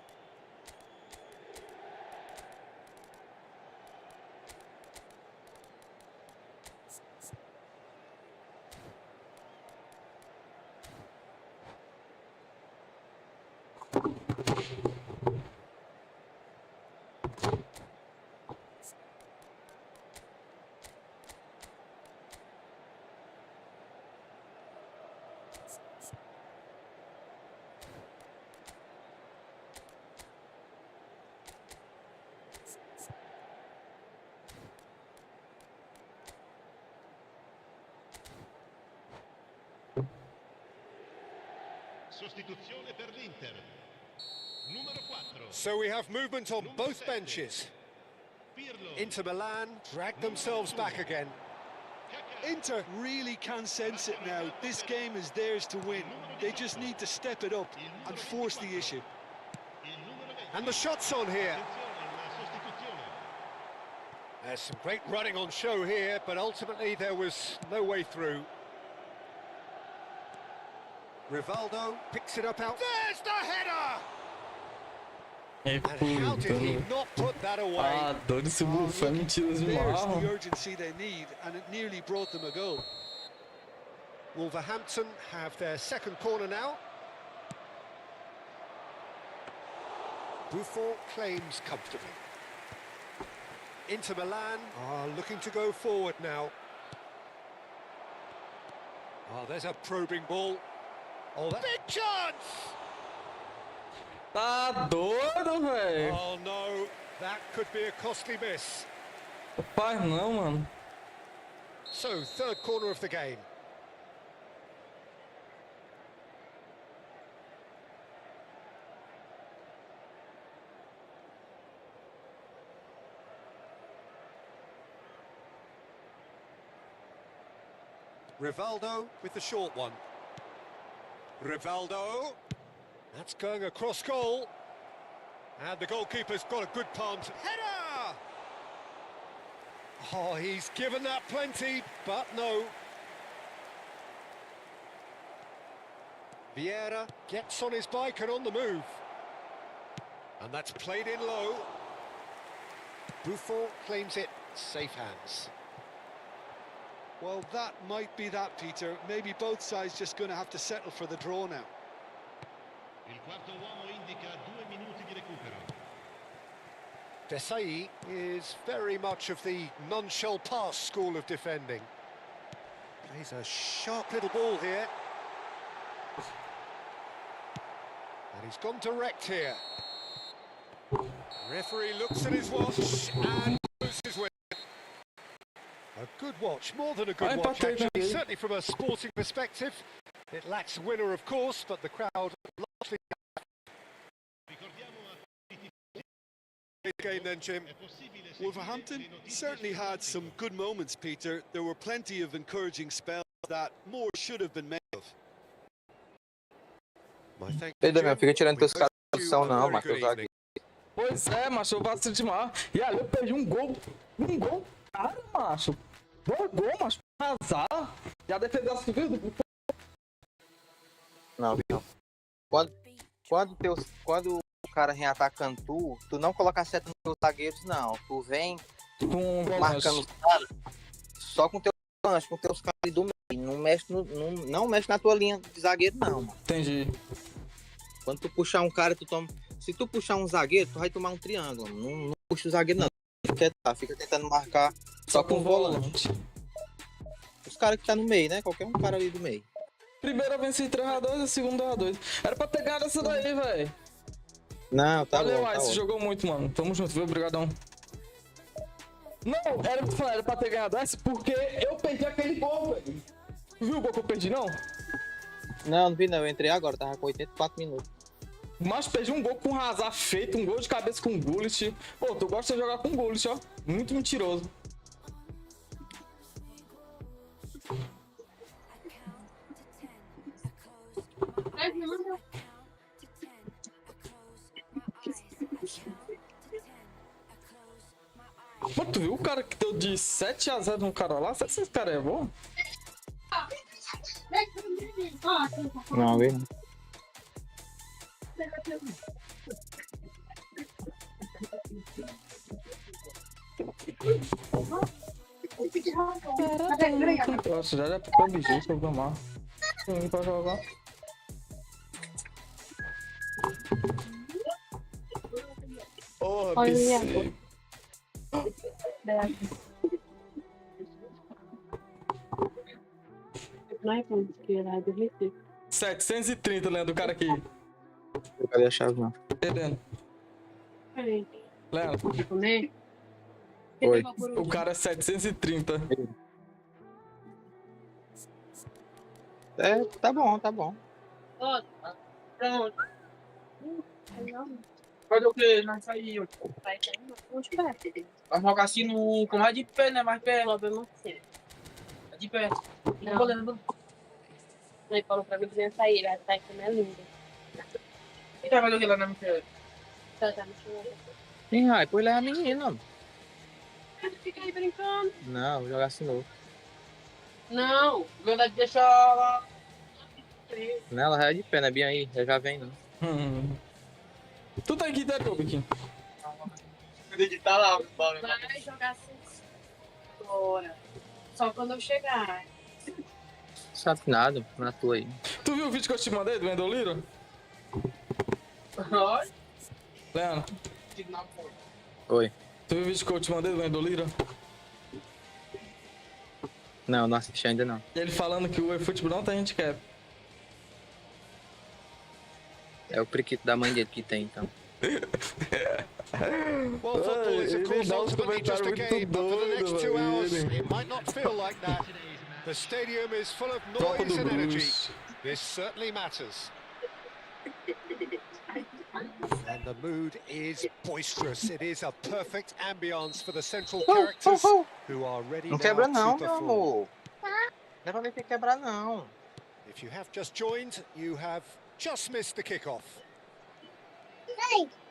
Sostituzione per l'Inter. Numero 4. So we have movement on both benches. Pirlo. Inter Milan drag themselves back again. Inter really can sense it now. This game is theirs to win. They just need to step it up and force the issue. Il numero 20. And the shot's on here. Attenzione, la sostituzione. There's some great running on show here, but ultimately there was no way through. Rivaldo picks it up out. There's the header! É And how did he puta. not put that away? Ah, dor esse bufão mentiras de There's marro. the urgency they need, and it nearly brought them a goal. Wolverhampton have their second corner now. Buffon claims comfortably. Inter Milan are looking to go forward now. Oh, there's a probing ball. Oh, that big chance! Tá doido, velho. Oh no, that could be a costly miss. Rapaz, não, mano. So, third corner of the game. Rivaldo with the short one. Rivaldo. That's going across goal. And the goalkeeper's got a good palm. Header! Oh, he's given that plenty, but no. Vieira gets on his bike and on the move. And that's played in low. Buffon claims it, safe hands. Well, that might be that, Peter. Maybe both sides just going to have to settle for the draw now. Il quarto uomo indica 2 minuti di recupero. Desai is very much of the none-shall pass school of defending. Plays a sharp little ball here. And he's gone direct here. Referee looks at his watch and Good watch, more than a good Ai, watch empatei actually. também. Certainly from a sporting perspective, it lacks a winner, of course, but the crowd largely Ricordiamo a great game then, Jim. è possibile Wolverhampton seguire le notizie certainly sul had some traffico. good moments, Peter. There were plenty of encouraging spells that more should have been made of. My thank you, Entendeu, meu? Jim. Fica tirando We teus wish caras da you posição, a não, very Matheus good evening. Zagueiro. Pois é, macho, eu bastante demais. E ali eu perdi um gol. Um gol, cara, macho. 2 gols, macho. Arrasar. Já defendeu as viu? Não, não. Quando o cara vem atacando tu não coloca a seta nos teus zagueiros, não. Tu vem Com o marcando os caras só com teus lances, com teus caras ali do meio. Não mexe na tua linha de zagueiro, não, mano. Entendi. Quando tu puxar um cara, tu toma. Se tu puxar um zagueiro, tu vai tomar um triângulo. Não puxa o zagueiro, não. Fica tentando marcar só com o volante. Os caras que tá no meio, né? Qualquer um cara ali do meio. Primeiro eu venci 3x2, a segunda 2x2. Era pra ter ganhado essa daí, velho. Não, tá Valeu, bom. Tá Ice, bom. jogou muito, mano. Tamo junto, viu? Obrigadão. Não, era pra ter ganhado essa porque eu perdi aquele gol, velho. Tu viu o gol que eu perdi, não? Não vi não. Eu entrei agora, tava com 84 minutos. Mas perdi um gol com o Hazard feito, um gol de cabeça com o Gullit. Pô, tu gosta de jogar com o Gullit, ó. Muito mentiroso. Pô, tu viu o cara que deu de 7x0 no cara lá? Será que esse cara é bom? Não, vi não. Nossa, já era pra biju, pra gamar. Sim, pra jogar. Porra, PC. Não é como que era derreter. 730, Leandro, do cara aqui. Cadê a chave, não? Entendendo. Peraí. Leandro, Quer comer? Oi. o cara é 730. É, tá bom, tá bom. Ó, pronto. Fazer o quê? Nós saímos. Vai sair, não. De pé. Vai jogar assim no... Com mais de pé, né? Mais pé. Problema seu. É de pé. Não. Ele falou pra mim que ia sair. Vai sair com a minha linda. E tá fazendo o que lá na minha pé? Tá me chamando. Sim, ai, pois leva a menina. Fica aí brincando. Não, vou jogar assim novo. Não. Verdade, deixa ela... Não, ela já é de pé, né? Bem aí, já vem, não. Tu tá aqui, tá, Biquinho? Acreditar lá, vai jogar assim agora. Só quando eu chegar. Sabe nada, na tua aí. Tu viu o vídeo que eu te mandei do Endoliro? Leandro, Oi. tu viu o vídeo que eu te mandei do Endoliro? Não, não assisti ainda não. E ele falando que o eFootball não tem handicap. É o priquito da mãe dele que tem, então. Well, football is of Ele course dá uns ultimately just a comentários game, muito but for the next doidos, 2 hours, velho. it might not feel like that. The stadium is full of Tropa noise do and energy. Bruce. This certainly matters. And the mood is boisterous. It is a perfect ambience for the central characters who are ready Não now quebra to não, meu perform. amor. Não é pra mim ter quebrar não. If you have just joined, you have just missed the kickoff.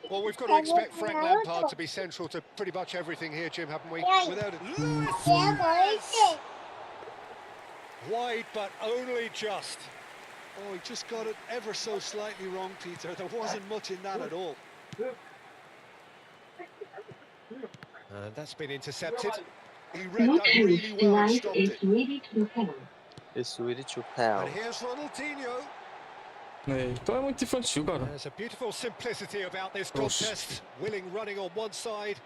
Well, we've got to expect Frank Lampard to be central to pretty much everything here, Jim, haven't we? Without it. Yes! Wide, but only just. Oh, he just got it ever so slightly wrong, Peter. There wasn't much in that at all. And that's been intercepted. He read that really well and stopped it. It's ready to pal. And here's Ronaldinho. Tu é muito infantil, cara. There's a beautiful simplicity about this contest. Willing running on one side,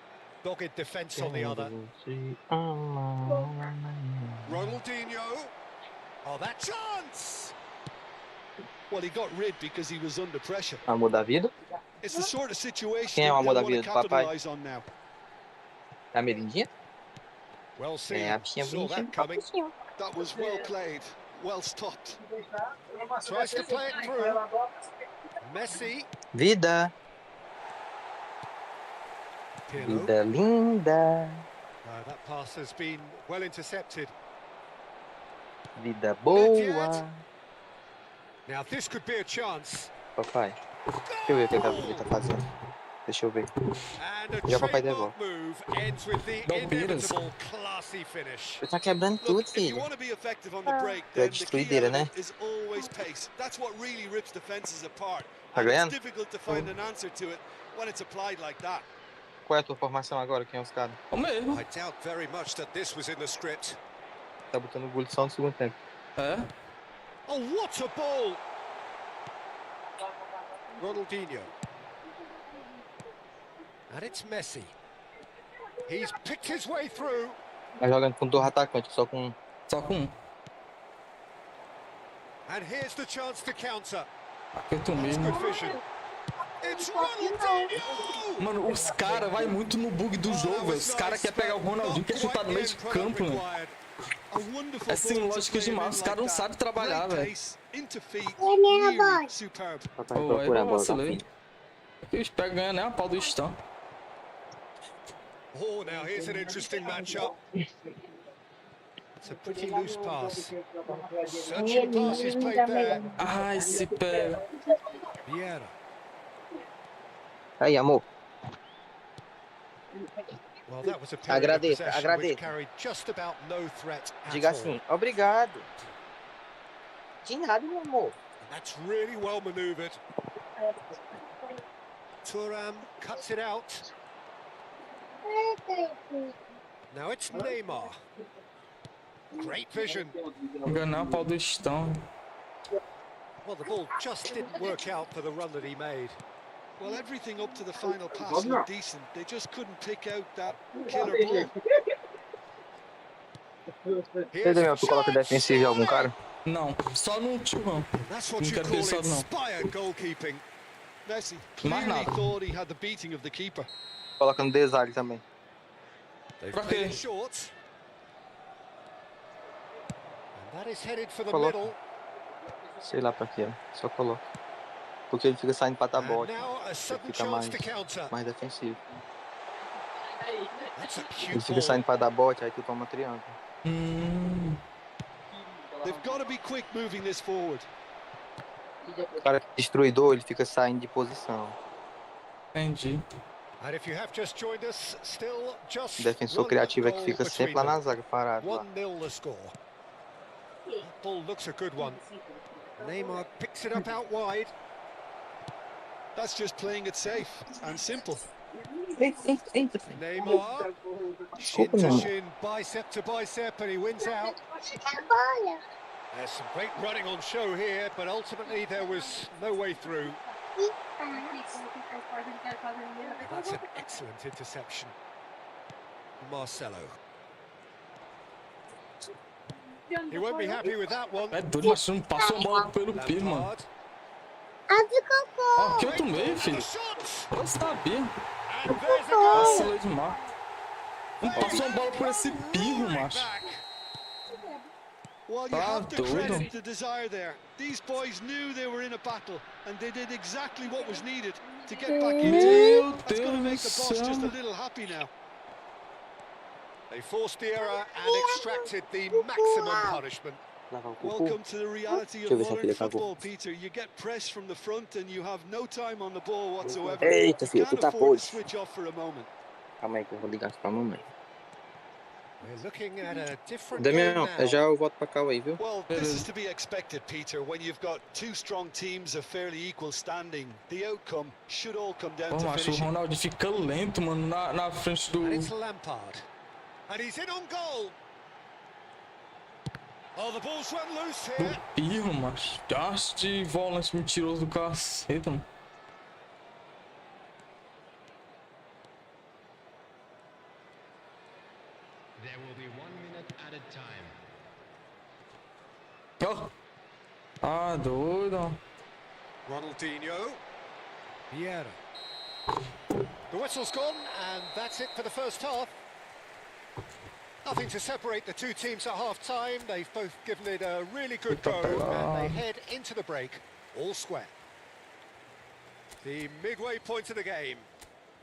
dogged defence on the other. Ronaldinho. Oh, that chance! Well, he got rid because he was under pressure. Amor da vida? It's the sort of situation Quem é o they amor da want to vida do papai? capitalize on now. É a Merindinha? Well seen. É, a bichinha Saw that bonitinha. coming. That was well played, well stopped. Tries to play it through. Messi. Vida. Pirlo. Vida linda. That pass has been well intercepted. Vida boa. Now this could be a chance. Papai, deixa eu ver o que a Vida tá fazendo. Deixa eu ver. And a Já papai trademark devolve. move ends with the Não piras. inevitable classy finish. Ele tá quebrando tudo, Look, if you filho. want to be effective on the break, Tu é then the key destruideira, né? element is always pace. That's what really rips defenses apart. Tá And it's ganhando? difficult to find an answer to it when it's applied like that. Qual é a tua formação agora? Quem é os caras? O mesmo. I doubt very much that this was in the script. Tá botando o gol só no segundo tempo. É. Oh, what a ball! Ronaldinho. And it's Messi. He's picked his way through. Tá jogando com 2 atacantes, só com um. Só com um. And here's the chance to counter. Aperto That's mesmo. good vision. It's Ronaldinho! Mano, os caras vai muito no bug do jogo, velho. Os caras querem pegar o Ronaldinho e quer chutar no meio de campo, mano. É sem lógica demais, os caras não sabem trabalhar, velho. Papai Pô, aí procura a eu bola. vacilei. Eles pegam ganhar nem a pau do Stan. Oh, now here's an interesting matchup. It's a pretty loose pass. Searching pass is played there. Ai, se pega. Vieira. Aí, amor. Well, that was a period of Agradeça, possession which agradeça. carried just about no threat at Diga all. assim, obrigado. De nada, meu amor. That's really well manoeuvred. Thuram cuts it out. Now it's Neymar. Great vision. Enganar a pau do Stan. Well, the ball just didn't work out for the run that he made. Well, everything up to the final pass looked decent. They just couldn't pick out that killer ball. Entendeu, meu? Tu coloca defensivo em algum cara? Não, só no Churrão. That's what Não you quero call ver só não. inspired goalkeeping. Messi Mais clearly nada. thought he had the beating of the keeper. Coloca no design também. They've Pra played quê? it short. And that is headed for the Coloca. middle. Sei lá pra quê. Só coloca. Porque ele fica saindo pra dar And bote. now a Ele sudden fica chance to mais counter. defensivo. That's a Ele cute fica ball. saindo pra dar bote, aí tu toma triângulo. They've got to be quick moving this forward. O cara destruidor, ele fica saindo de posição. Entendi. And if you have just joined us, still just Defensor one criativo é que goal fica between sempre lá na them. zaga, parado lá. 1-0 the score. That ball looks a good one. Neymar picks it up out wide. That's just playing it safe and simple. Neymar, shin Desculpa, to meu. shin, bicep to bicep, and he wins out. There's some great running on show here, but ultimately there was no way through. That's an excellent interception. Marcelo. He won't be happy with that one. É doido, mas não passou a bola pelo pé, mano. Lampard. Ó, que eu tomei, The filho. shot! Eu sabia. And there's a goal! Vacilei demais. Não passou a bola por esse pirro, macho. Well, you Ah, have to doido. credit the desire there. These boys knew they were in a battle, and they did exactly what was needed to get back into Meu it. That's going to make the Deus boss do just a céu. little happy now. They forced the error and extracted the maximum punishment. Lavar o cucu. Welcome to the reality Deixa eu of ver se a modern filha cagou. football, Peter. You get pressed from the front and you have no time on the ball whatsoever. Eita, You filho, tu can't tá afford to podre. switch off for a moment. Calma aí que eu vou ligar pra mamãe. We're looking at a different game Damião, now. já eu volto pra cá aí, viu? Well, this is to be expected, Peter, when you've got two strong teams of fairly equal standing. The outcome should all come down Pô, to macho, o finishing. Ronaldinho fica lento, mano, na frente do... And it's Lampard. And he's in on goal. Oh, the ball's run loose do here. pirro, macho. Acho de volante mentiroso do caceta, mano. There will be 1 minute at a time. Ó. Ah, doido. Ronaldinho. Vieira. The whistle's gone, and that's it for the first half. Nothing to separate the two teams at half-time. They've both given it a really good go, and they head into the break, all square. The midway point of the game.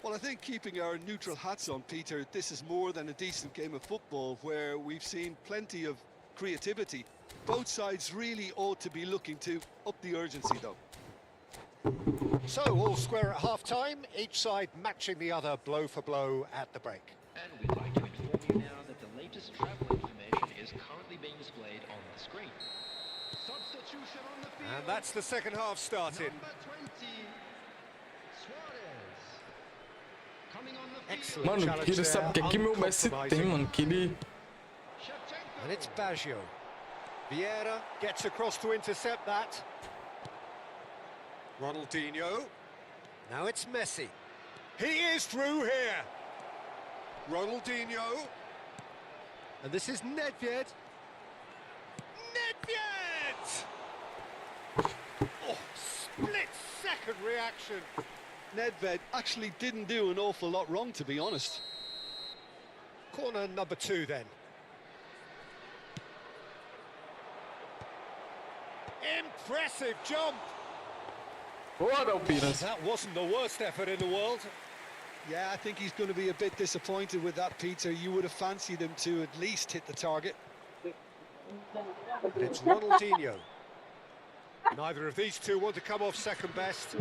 Well, I think keeping our neutral hats on, Peter, this is more than a decent game of football where we've seen plenty of creativity. Both sides really ought to be looking to up the urgency, though. So, all square at half-time, each side matching the other blow for blow at the break. And we'd like to inform you now that the latest travel information is currently being displayed on the screen. Substitution on the field. And that's the second half started. Number 20, Suarez. Coming on the field. Excellent Mano, challenge queria there, saber o que que meu Messi tem, uncompromising. mano. Que ele... Shevchenko. And it's Baggio. Vieira gets across to intercept that. Ronaldinho. Now it's Messi. He is through here. Ronaldinho. And this is Nedved. Nedved! Oh, split-second reaction. Nedved actually didn't do an awful lot wrong, to be honest. Corner number 2 then. Impressive jump. Boa, Dalpiras. That wasn't the worst effort in the world. Yeah, I think he's going to be a bit disappointed with that, Peter. You would have fancied him to at least hit the target. But it's Ronaldinho. Neither of these two want to come off second best.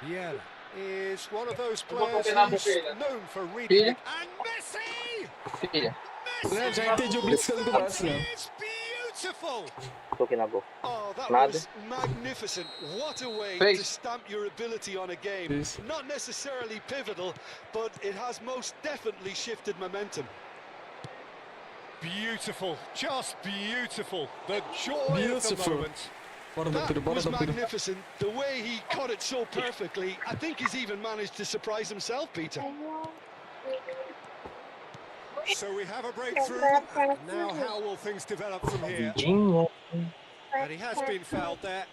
Vieira is one of those players who's known for reading. And Messi! Filha, Né, já entendi o blitzando do Messi, né? It's beautiful! toquei na boca. Oh, that Nada. was magnificent. What a way Face. to stamp your ability on a game. Face. Not necessarily pivotal, but it has most definitely shifted momentum. Beautiful, just beautiful. The joy of the Beautiful. moment. Bora, That Dalpira, bora, was Dalpira. magnificent. The way he cut it so perfectly, I think he's even managed to surprise himself, Peter. So we have a breakthrough. Now how will things develop from here? Dinho. And he has been fouled there.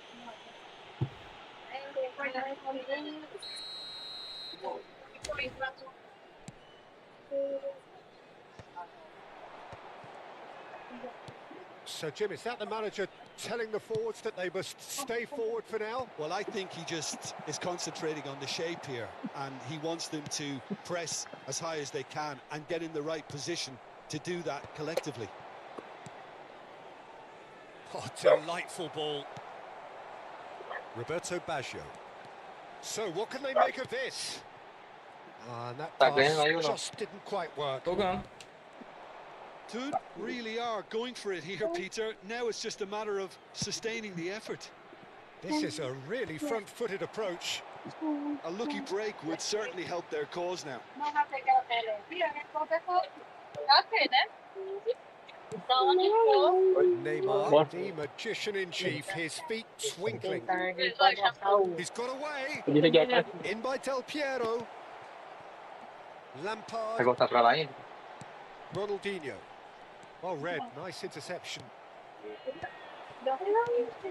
So Jim, is that the manager telling the forwards that they must stay forward for now? Well, I think he just is concentrating on the shape here, and he wants them to press as high as they can and get in the right position to do that collectively. Oh, delightful ball. Roberto Baggio. So what can they make of this? And that Tá ganhando aí ou pass não? just didn't quite work. Tô ganhando. Two really are going for it here, Peter. Now it's just a matter of sustaining the effort. This is a really front-footed approach. A lucky break would certainly help their cause now. Não vai pegar a pele. Qualquer coisa. Ok, né? Então, Neymar, the magician-in-chief, his feet twinkling. He's got away. In by Del Piero. Vai Lampard, voltar pra lá ainda? Ronaldinho. Well read, nice interception.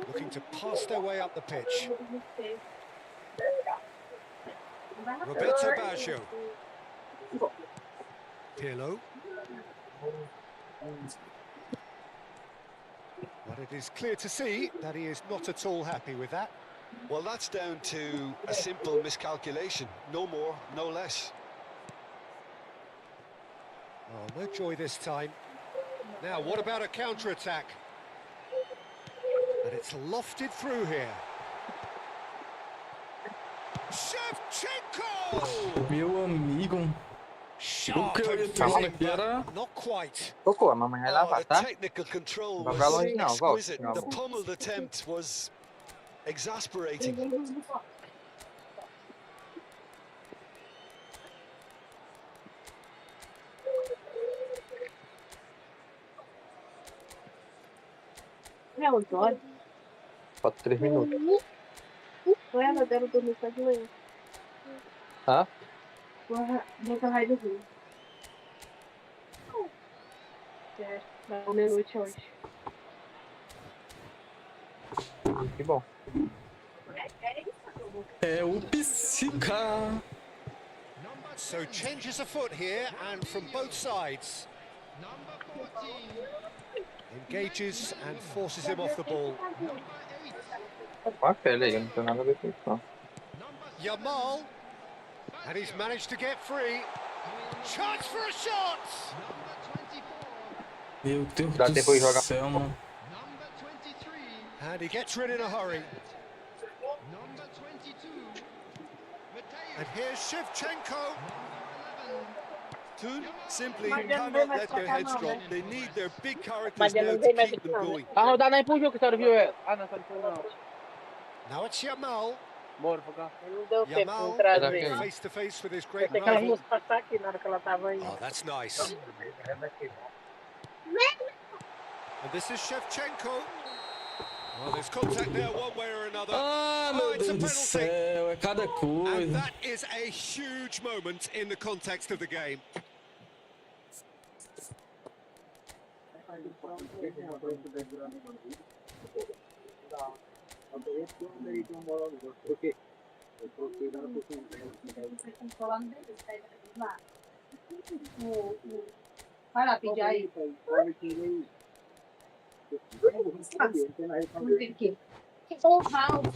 Looking to pass their way up the pitch. Roberto Baggio. Pirlo. But it is clear to see that he is not at all happy with that. Well, that's down to a simple miscalculation. No more, no less. Oh, no joy this time. Now, what about a counter-attack? And it's lofted through here. Shevchenko! Meu amigo. Sharp que eu ia and ter fine, aqui era- but not quite. Tocou, a mamãe vai Oh, lavar, the tá? technical control Vai was pra longe não, volta. exquisite. Meu The amor. pummeled attempt was exasperating. É 8 horas. Falta 3 minutos. Não é, eu quero dormir só de manhã. Tá? Vou pra raio do Rio. É, da meia-noite hoje. Que bom. É o Psica. So changes afoot here, and from both sides. Engages and forces him off the ball. Com a pele aí, não tem nada a ver com isso, não. Yamal. And he's managed to get free. Chance for a shot! Meu Deus Dá tempo de do jogar. céu, mano. And he gets rid in a hurry. And here's Shevchenko. Toon simply Mas já não cannot vem let mais their pra cá, heads não, drop. né? They need their big characters Mas já now não to vem mais keep aqui them não, going. né? A rodada aí pro jogo que a senhora viu ela. Ah, não, a senhora viu não. Now it's Yamal. Bora, pra cá. Não deu tempo de Yamal trazer. face to face with his Eu great sei que ela rival. fosse passar aqui na hora que ela tava aí. Oh, that's nice. And this is Shevchenko. Well, there's contact there one way or another. Ah, Oh, meu it's a Deus do penalty. céu, é cada And coisa. that is a huge moment in the context of the game. Vai lá, pedir aí. Full house.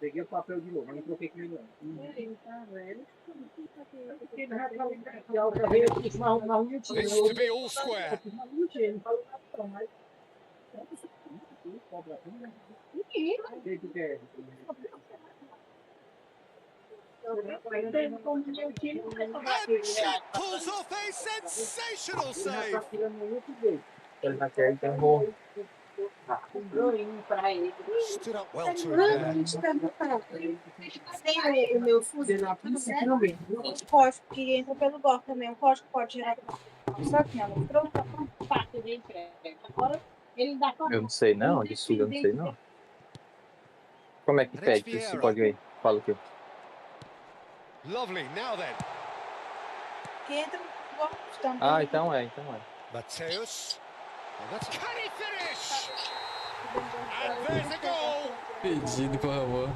Peguei o papel de novo, mas não troquei com ele não. It's to be all square. And she pulls off a sensational save. Ele vai querer, então eu vou. Stood up well to him there. Tem o meu fuzil, o código que entra pelo golpe também, o código pode tirar só aqui, ó, pronto, parte de entrega. Agora ele dá pra... Eu não sei não, de suga eu não sei não. Como é que pede esse código aí? Fala o quê? Lovely. Now then, Que entra no golpe também. Ah, então é. Mateus. And that's can he finish? And there's a goal. Pedido, por favor.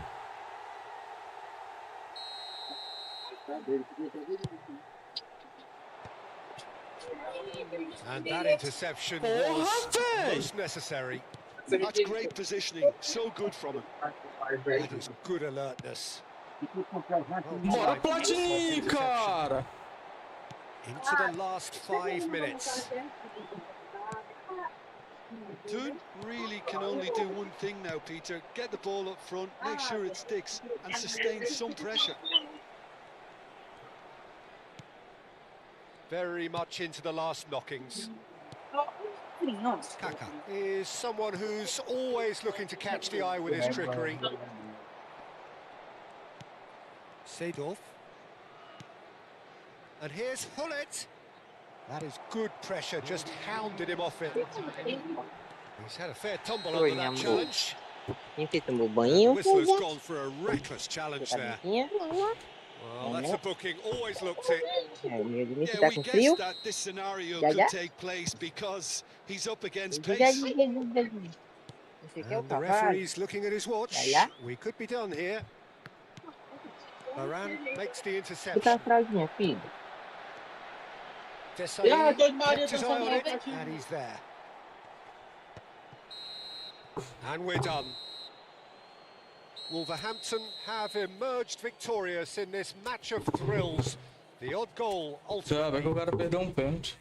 And that interception was most necessary. That's great positioning. So good from him. That is good alertness. Bora, Platini, cara! Into the last 5 minutes. Toon really can only do one thing now, Peter. Get the ball up front, make sure it sticks, and sustain some pressure. Very much into the last knockings. Kaka is someone who's always looking to catch the eye with his trickery. Seedorf. And here's Hullet. That is good pressure, just hounded him off it. He's had a fair tumble under that challenge. The whistler's gone for a reckless challenge there. Well, that's a booking, always looked it. Yeah, we guessed that this scenario could take place because he's up against pace. And the referee's looking at his watch. We could be done here. Moran makes the interception. Desai kept his eye on it, and he's there. And we're done. Wolverhampton have emerged victorious in this match of thrills. The odd goal Já vai que ultimately. o cara perdeu um pênalti.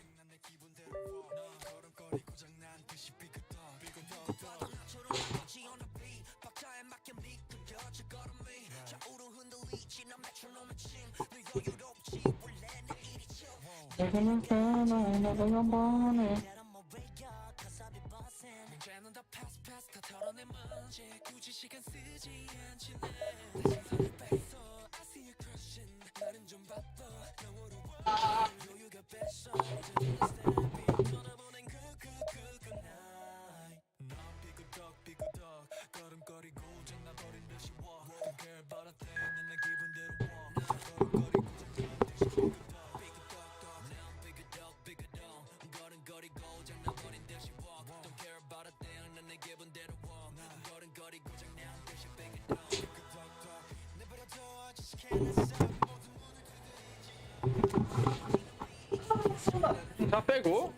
Já pegou.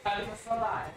Cara, no celular.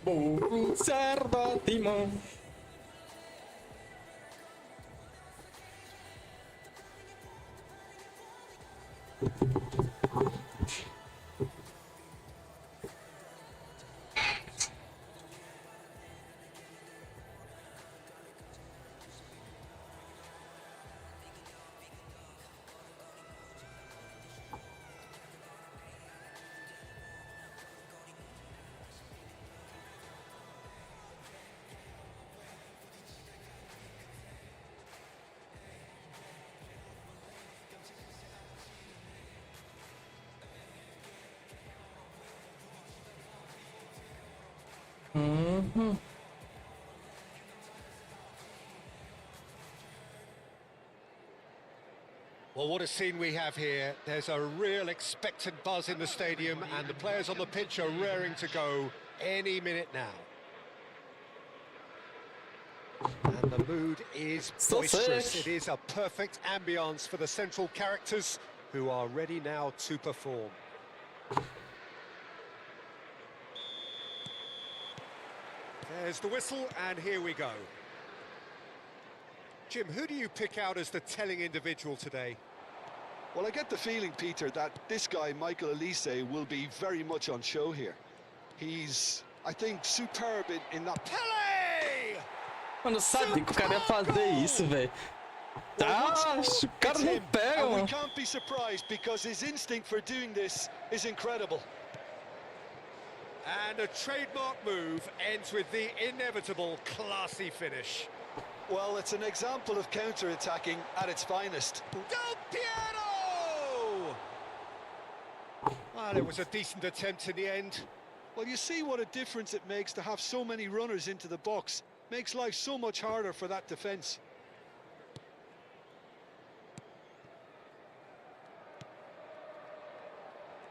Borussia Dortmund. Well, what a scene we have here. There's a real expectant buzz in the stadium, and the players on the pitch are raring to go any minute now. And the mood is So boisterous. sick. It is a perfect ambience for the central characters, who are ready now to perform. There's the whistle, and here we go. Jim, who do you pick out as the telling individual today? Well, I get the feeling, Peter, that this guy, Michael Elise, will be very much on show here. He's, I think, superb in that... Pele! Mano, eu sabia que o cara ia fazer isso, velho. Tá, o cara não pega, And we mano. can't be surprised because his instinct for doing this is incredible. And a trademark move ends with the inevitable classy finish. Well, it's an example of counter-attacking at its finest. Del Piero! Well, it was a decent attempt in the end. Well, you see what a difference it makes to have so many runners into the box. Makes life so much harder for that defence.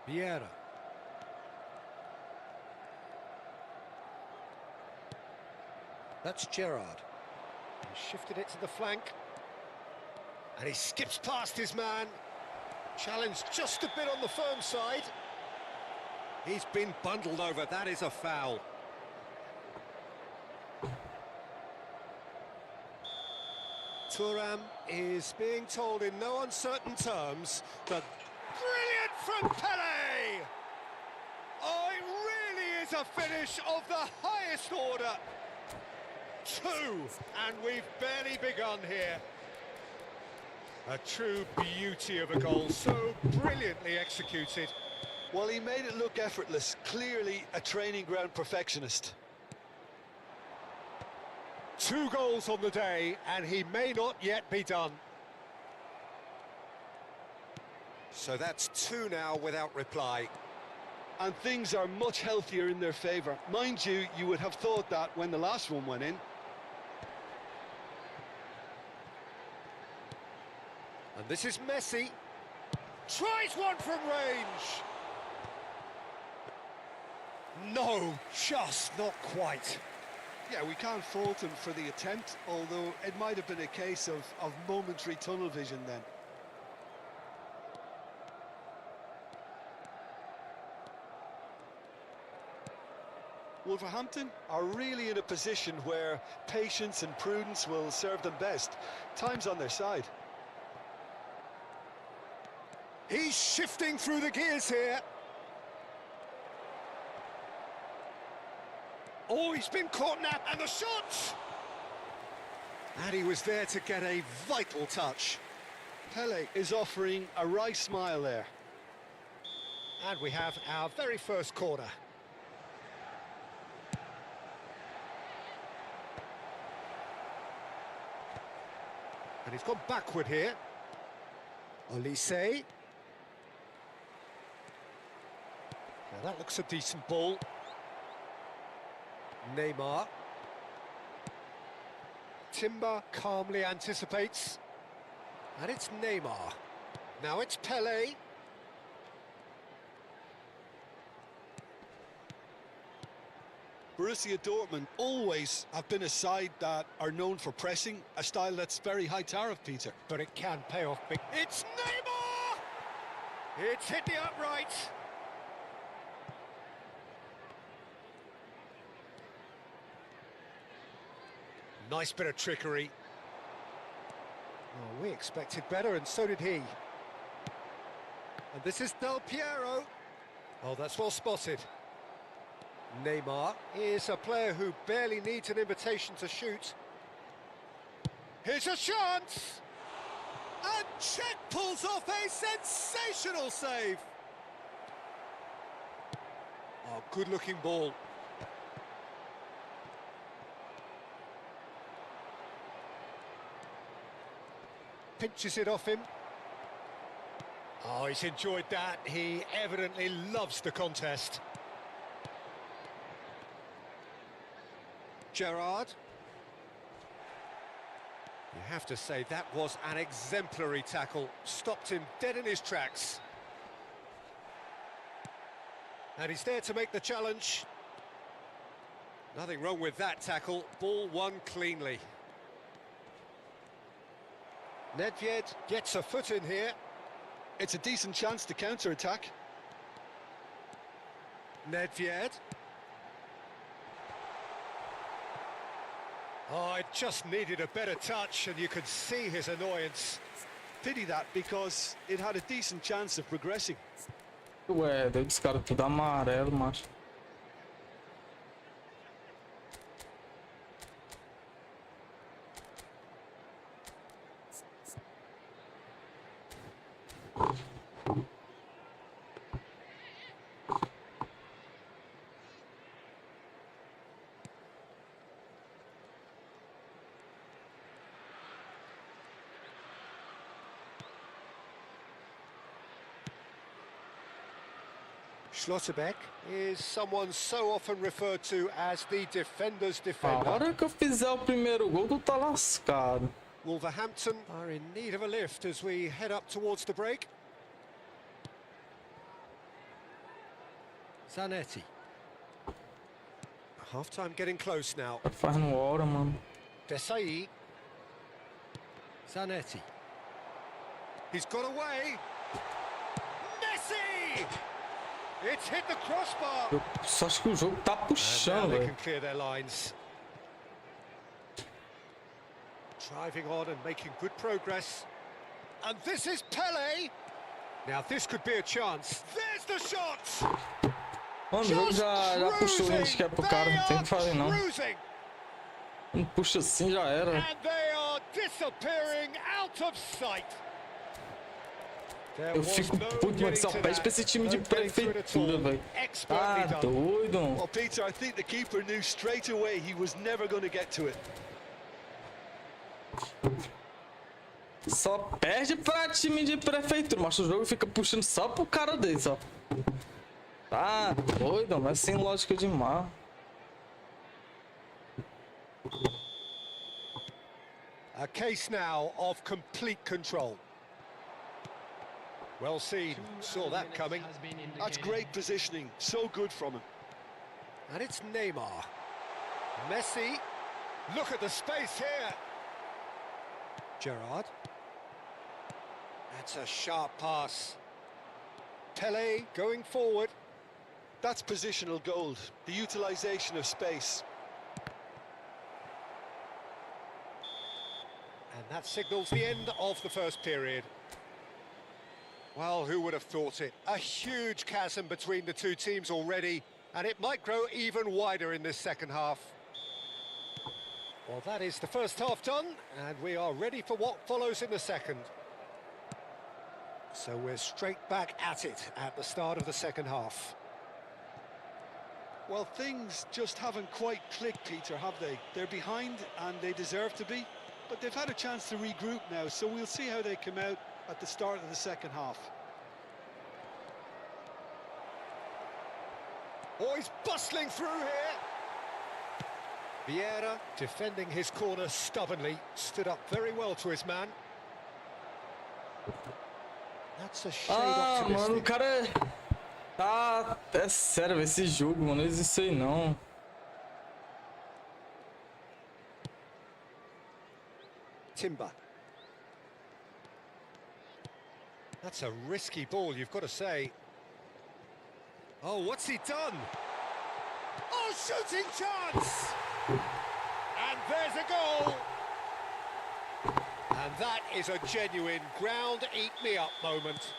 Vieira. That's Gerrard. He shifted it to the flank. And he skips past his man. Challenged just a bit on the firm side. He's been bundled over. That is a foul. Thuram is being told in no uncertain terms that... Brilliant from Pele! Oh, it really is a finish of the highest order. 2, and we've barely begun here. A true beauty of a goal, so brilliantly executed. Well, he made it look effortless. Clearly a training ground perfectionist. 2 goals on the day, and he may not yet be done. So that's 2 now without reply. And things are much healthier in their favour. Mind you, you would have thought that when the last one went in. And this is Messi. Tries one from range. No, just not quite. Yeah, we can't fault him for the attempt, although it might have been a case of momentary tunnel vision then. Wolverhampton are really in a position where patience and prudence will serve them best. Time's on their side. He's shifting through the gears here. Oh, he's been caught now, and the shot! And he was there to get a vital touch. Pele is offering a wry smile there. And we have our very first corner. And he's gone backward here. Olise. Now that looks a decent ball. Neymar. Timber calmly anticipates. And it's Neymar. Now it's Pele. Borussia Dortmund always have been a side that are known for pressing, a style that's very high tariff, Peter. But it can pay off big. It's Neymar! It's hit the upright. Nice bit of trickery. Oh, we expected better, and so did he. And this is Del Piero. Oh, that's well spotted. Neymar is a player who barely needs an invitation to shoot. Here's a chance! And Czech pulls off a sensational save. Oh, good-looking ball. Pinches it off him. Oh, he's enjoyed that. He evidently loves the contest. Gerrard. You have to say that was an exemplary tackle. Stopped him dead in his tracks. And he's there to make the challenge. Nothing wrong with that tackle. Ball won cleanly. Nedved gets a foot in here. It's a decent chance to counter-attack. Nedved. Oh, it just needed a better touch, and you could see his annoyance. Pity that, because it had a decent chance of progressing. Ué, deu descara tudo amarelo, macho. Schlotterbeck is someone so often referred to as the defender's A defender. hora que eu fizer o primeiro gol, tu tá lascado. Wolverhampton are in need of a lift as we head up towards the break. Zanetti. Half-time getting close now. Tá fazendo hora, mano. Desai. Zanetti. He's got away. Messi! It's hit the crossbar. Eu só acho que o jogo tá And now puxando, they velho. can clear their lines. Driving on and making good progress. And this is Pele. Now this could be a chance. There's the shot. Mano, o jogo já puxou o que é pro cara, não tem o que fazer não. Cruising. Não puxa assim, já era. And they are disappearing out of sight. Eu fico puto, mano, só pede pra esse time de prefeitura, velho. Tá doido? Well, Peter, I think the keeper knew straight away he was never going to get to it. Só perde pra time de prefeitura, mas o jogo fica puxando só pro cara desse, ó. Tá doido, mas sem lógica demais. A case now of complete control. Well seen, saw that coming. That's great positioning, so good from him. And it's Neymar. Messi. Look at the space here. Gerrard. That's a sharp pass. Pele going forward. That's positional gold, the utilisation of space. And that signals the end of the first period. Well, who would have thought it? A huge chasm between the two teams already, and it might grow even wider in this second half. Well, that is the first half done, and we are ready for what follows in the second. So we're straight back at it at the start of the second half. Well, things just haven't quite clicked, Peter, have they? They're behind, and they deserve to be, but they've had a chance to regroup now, so we'll see how they come out at the start of the second half. Oh, he's bustling through here. Vieira, defending his corner stubbornly, stood up very well to his man. That's a shade Ah, mano, o optimistic. cara é sério, esse jogo, mano, não existe aí não. Timber. That's a risky ball, you've got to say. Oh, what's he done? Oh, shooting chance! And there's a goal! And that is a genuine ground-eat-me-up moment.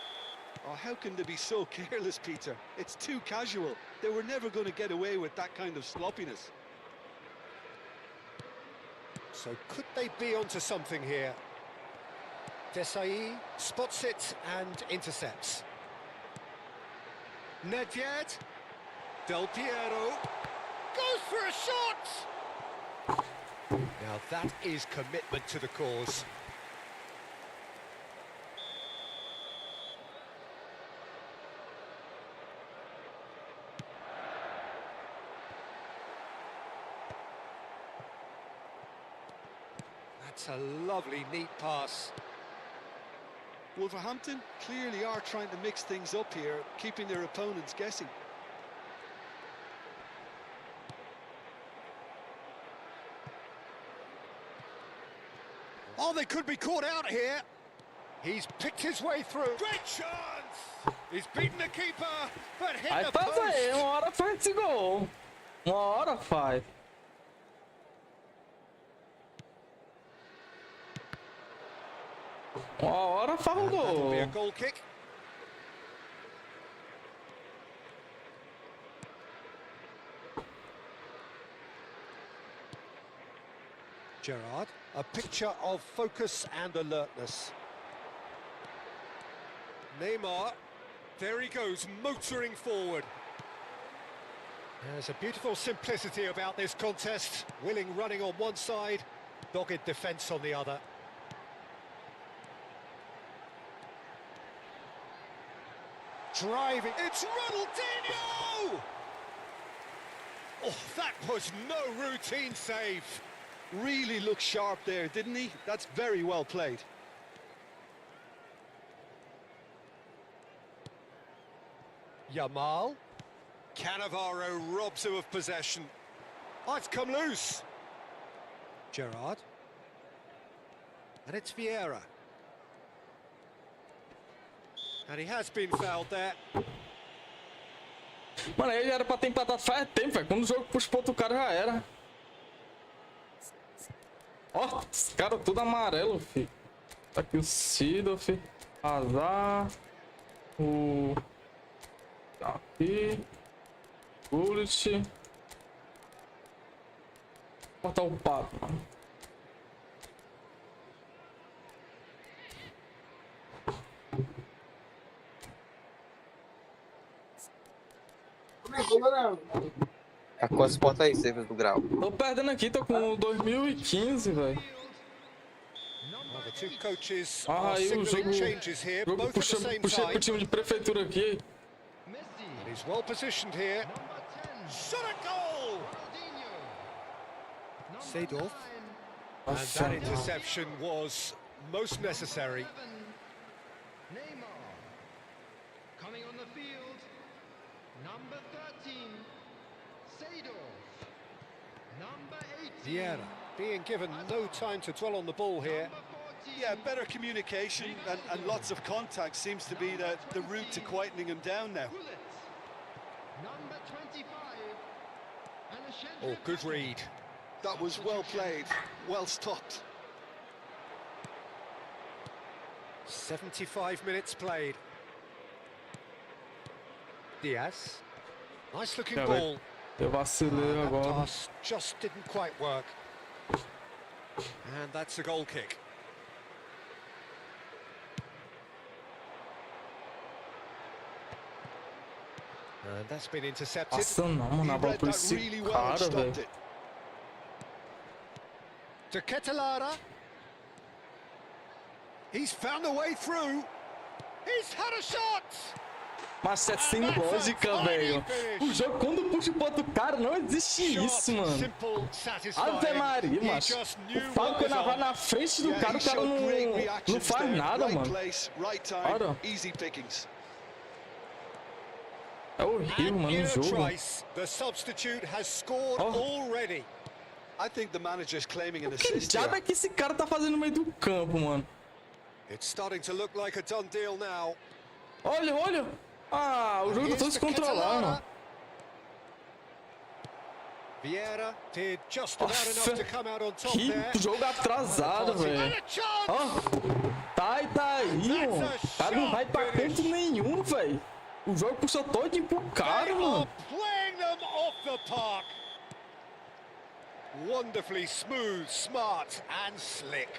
Oh, how can they be so careless, Peter? It's too casual. They were never going to get away with that kind of sloppiness. So could they be onto something here? Desai spots it and intercepts. Nedved. Del Piero. Goes for a shot! Now that is commitment to the cause. That's a lovely, neat pass. Wolverhampton clearly are trying to mix things up here, keeping their opponents guessing. Oh, they could be caught out here. He's picked his way through. Great chance! He's beaten the keeper, but hit Aí the faz aí, post. uma hora faz esse gol. Uma hora faz. Uma hora faz o And that'll be a gol. goal kick. Gerrard, a picture of focus and alertness. Neymar, there he goes, motoring forward. There's a beautiful simplicity about this contest. Willing running on one side, dogged defence on the other. Driving, it's Ronaldinho! Oh, that was no routine save. Really looked sharp there, didn't he? That's very well played. Yamal. Cannavaro robs him of possession. Oh, it's come loose. Gerrard. And it's Vieira. And he has been fouled there. Mano, aí já era pra ter empatado faz tempo, velho. Quando o jogo puxa pro outro cara já era. Ó, os caras tudo amarelo, fi. Tá aqui o Sidorf, Azar, o... Tá aqui, Gullit. Vou botar o papo, mano. Tá quantos pontos aí, Cerveja do Grau? Tô perdendo aqui, tô com 2015, velho. Well, the two coaches Ah, are aí o signalling jogo, changes here, jogo both at the puxei same pro time. time de prefeitura aqui. And he's well positioned here. Shot a goal! Seedorf. And that interception was most necessary. Neymar. Coming on the field, number 13, Seedorf. Number 18. Vieira being given no time to dwell on the ball here. Yeah, better communication and lots of contact seems to be the route to quietening him down now. Number 25. Oh, good read. That was well played, well stopped. 75 minutes played. Diaz. Nice looking Yeah, ball. Eu vacilei That agora. pass just didn't quite work. And that's a goal kick. And that's been intercepted. Nossa, não, mano. He A bola read por that esse really well cara, and stopped velho. it. To Ketelara. He's found a way through. He's had a shot. Mas é sem lógica, velho. O jogo, quando puxa pro outro cara, não existe isso, mano. Simple, Ave satisfying. Maria, He macho. just O knew Fábio, what quando was vai on. na frente do Yeah, cara, he o cara showed great não reactions faz there. nada, Right mano. place, right time, Olha. easy pickings. É horrível, And mano, in o a jogo. trice, the substitute has scored Oh. already. I think the manager's claiming an Que assist diabo here. é que esse cara tá fazendo no meio do campo, mano? It's starting to look like a done deal now. Olha, olha. Ah, o jogo tá todo Here's se to controlar, mano. Vieira did just about enough Nossa, to come out on top que there. jogo atrasado, And velho. a chance! Ó, tá e tá aí, mano. O cara não vai pra canto nenhum, velho. O jogo puxou todinho pro cara, They are mano. playing them off the park. Wonderfully smooth, smart and slick.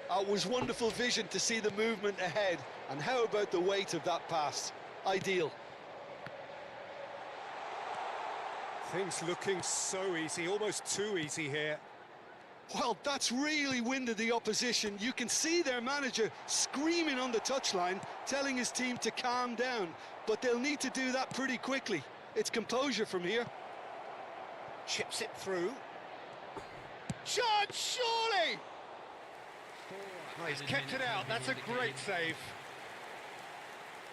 It was wonderful vision to see the movement ahead. And how about the weight of that pass? Ideal. Things looking so easy, almost too easy here. Well, that's really winded the opposition. You can see their manager screaming on the touchline, telling his team to calm down. But they'll need to do that pretty quickly. It's composure from here. Chips it through. Chance, surely! Oh, he's kept it out, that's a great save.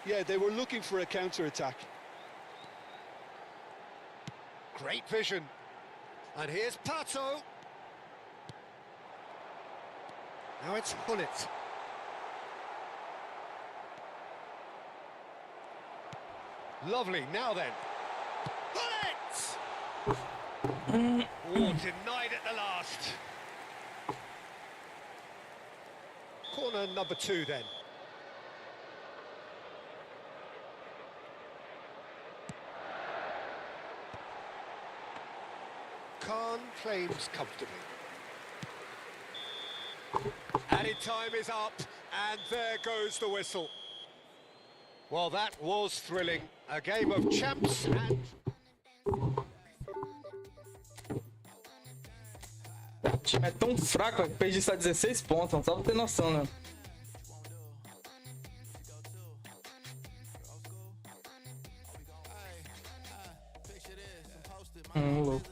Yeah, they were looking for a counter-attack. Great vision. And here's Pato. Now it's Hullet. Lovely, now then. Hullet! Oh, denied at the last. Corner number 2 then. Khan claims comfortably. Added time is up, and there goes the whistle. Well, that was thrilling. A game of champs and... O time é tão fraco que perdi só 16 pontos, não só pra ter noção, né? Louco.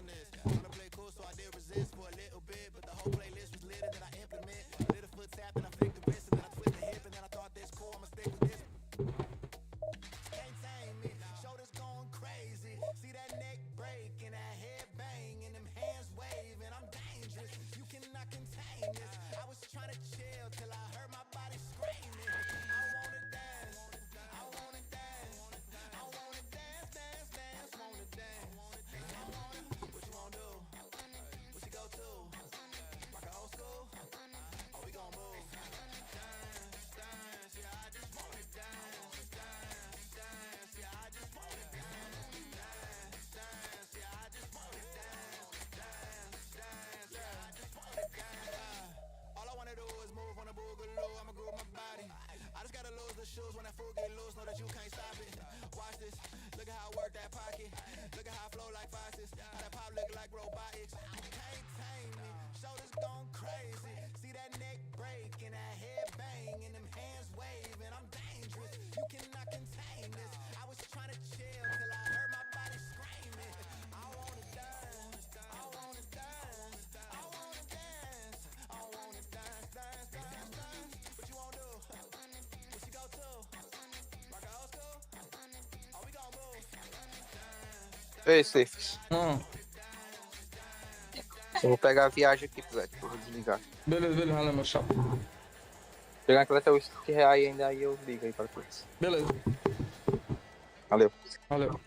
Ei, Safes. Eu vou pegar a viagem aqui, Pivete. Eu vou desligar. Beleza, beleza, valeu, meu chapa. Pegar aquela até o stick real e ainda aí eu ligo aí pra todos. Beleza, Valeu. valeu.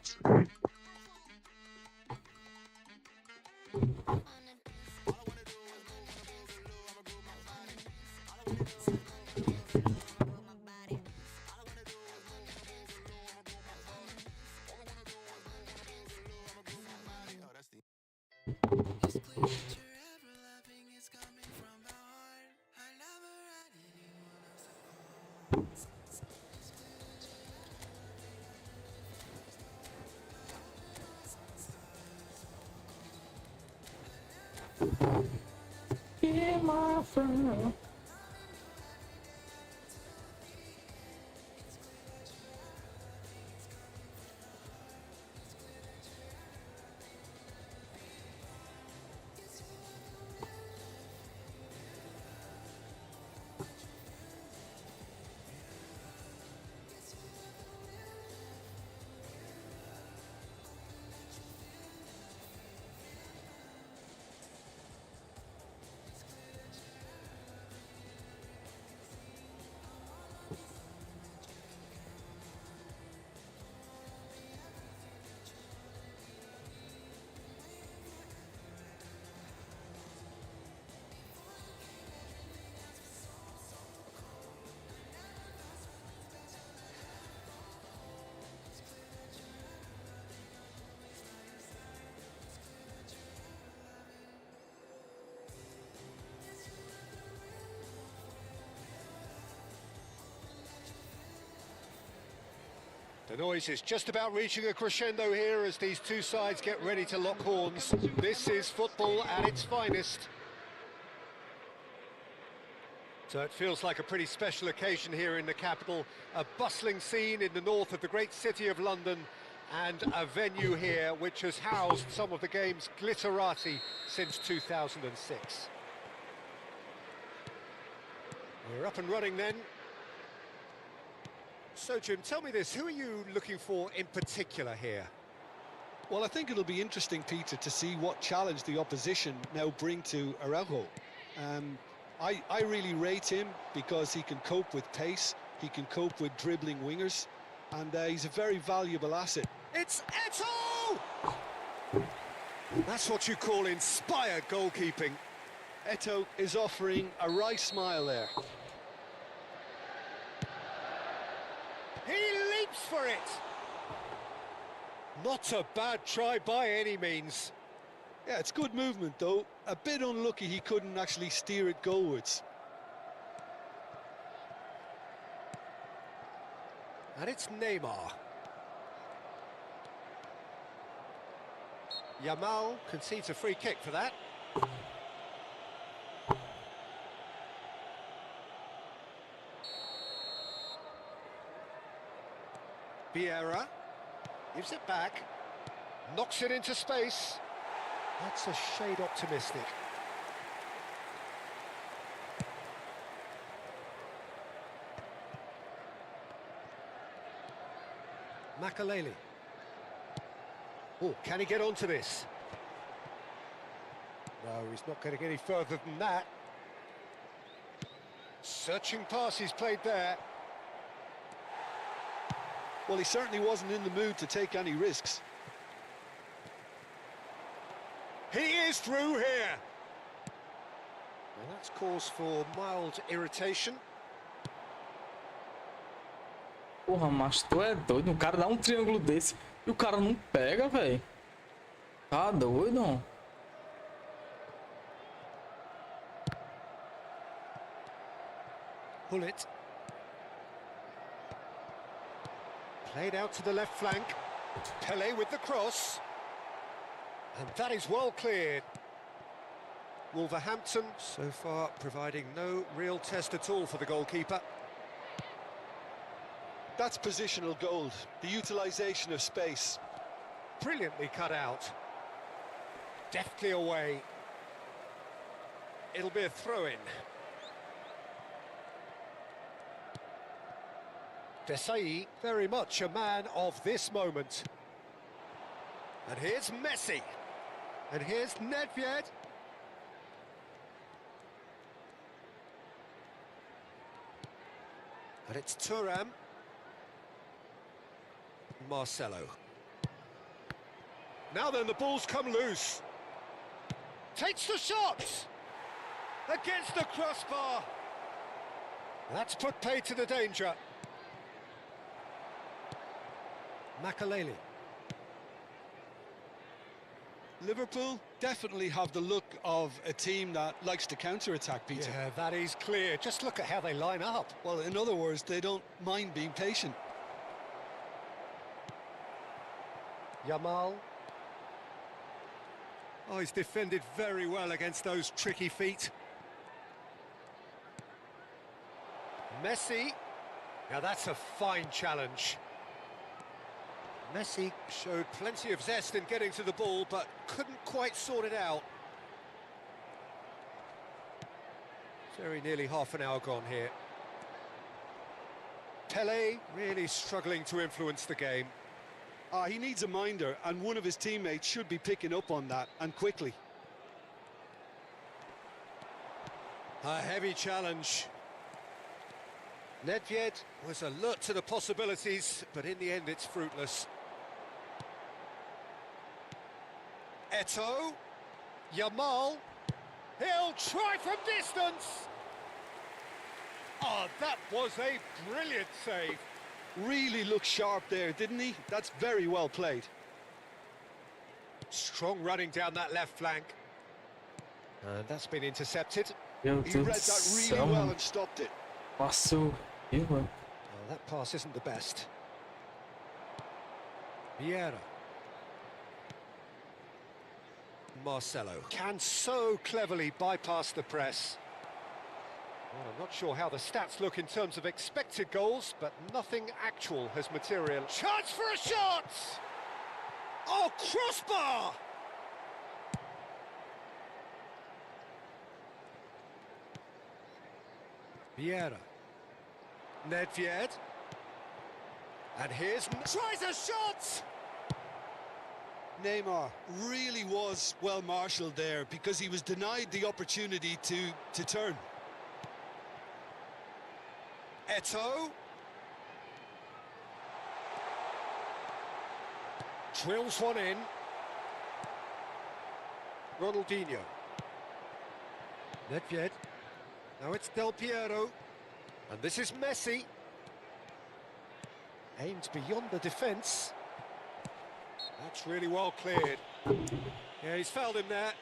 Be my friend. The noise is just about reaching a crescendo here as these two sides get ready to lock horns. This is football at its finest. So it feels like a pretty special occasion here in the capital, a bustling scene in the north of the great city of London, and a venue here which has housed some of the game's glitterati since 2006. We're up and running then. So, Jim, tell me this, who are you looking for in particular here? Well, I think it'll be interesting, Peter, to see what challenge the opposition now bring to Araujo. I really rate him because he can cope with pace, he can cope with dribbling wingers, and he's a very valuable asset. It's Eto'o! That's what you call inspired goalkeeping. Eto'o is offering a wry smile there. He leaps for it! Not a bad try by any means. Yeah, it's good movement, though. A bit unlucky he couldn't actually steer it goalwards. And it's Neymar. Yamal concedes a free kick for that. Vieira gives it back, knocks it into space. That's a shade optimistic. Makaleli. Oh, can he get onto this? No, he's not going to get any further than that. Searching pass he's played there. Well, he certainly wasn't in the mood to take any risks. He is through here. Well, that's cause for mild irritation. Porra, mas tu é doido. O cara dá um triângulo desse e o cara não pega, velho. Tá doido? Pull it. Played out to the left flank. Pele with the cross. And that is well cleared. Wolverhampton so far providing no real test at all for the goalkeeper. That's positional gold, the utilisation of space. Brilliantly cut out. Deftly away. It'll be a throw-in. Desai, very much a man of this moment. And here's Messi. And here's Nedved. And it's Thuram. Marcelo. Now then, the ball's come loose. Takes the shot! Against the crossbar. That's put pay to the danger. Makaleli. Liverpool definitely have the look of a team that likes to counter-attack, Peter. Yeah, that is clear. Just look at how they line up. Well, in other words, they don't mind being patient. Yamal. Oh, he's defended very well against those tricky feet. Messi. Now that's a fine challenge. Messi showed plenty of zest in getting to the ball, but couldn't quite sort it out. Very nearly half an hour gone here. Pele really struggling to influence the game. He needs a minder, and one of his teammates should be picking up on that, and quickly. A heavy challenge. Nedved was alert to the possibilities, but in the end it's fruitless. Eto'o. Yamal. He'll try from distance. Oh, that was a brilliant save. Really looked sharp there, didn't he? That's very well played. Strong running down that left flank. And that's been intercepted. Meu He Deus read do that céu, really well mano. and stopped it. Passou. Ih, mano. Well, that pass isn't the best. Vieira. Marcelo can so cleverly bypass the press. Well, I'm not sure how the stats look in terms of expected goals, but nothing actual has material. Chance for a shot! Oh, crossbar! Vieira. Nedved. And here's... tries a shot! Neymar really was well marshalled there because he was denied the opportunity to turn. Eto'o. Drills one in. Ronaldinho. Nedved. Now it's Del Piero. And this is Messi. Aimed beyond the defence. That's really well cleared. Yeah, he's fouled him there.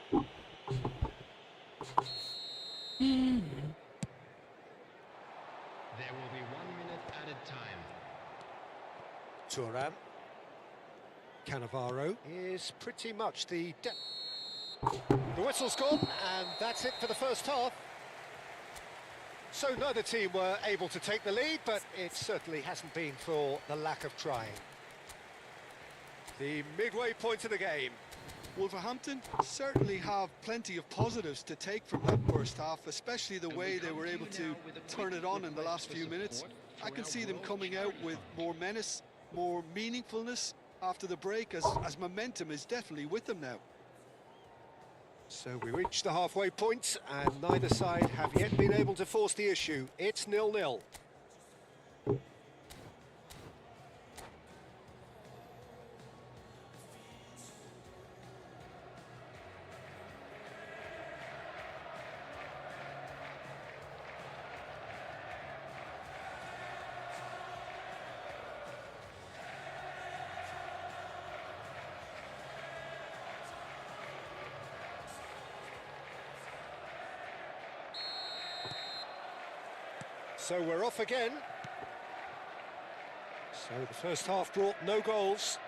There will be 1 minute added time. Thuram. Cannavaro is pretty much the whistle's gone, and that's it for the first half. So neither team were able to take the lead, but it certainly hasn't been for the lack of trying. The midway point of the game. Wolverhampton certainly have plenty of positives to take from that first half, especially the way they were able to turn it on in the last few minutes. I can see them coming out with more menace, more meaningfulness after the break, as momentum is definitely with them now. So we reach the halfway point, and neither side have yet been able to force the issue. It's 0-0. So we're off again. So the first half brought no goals.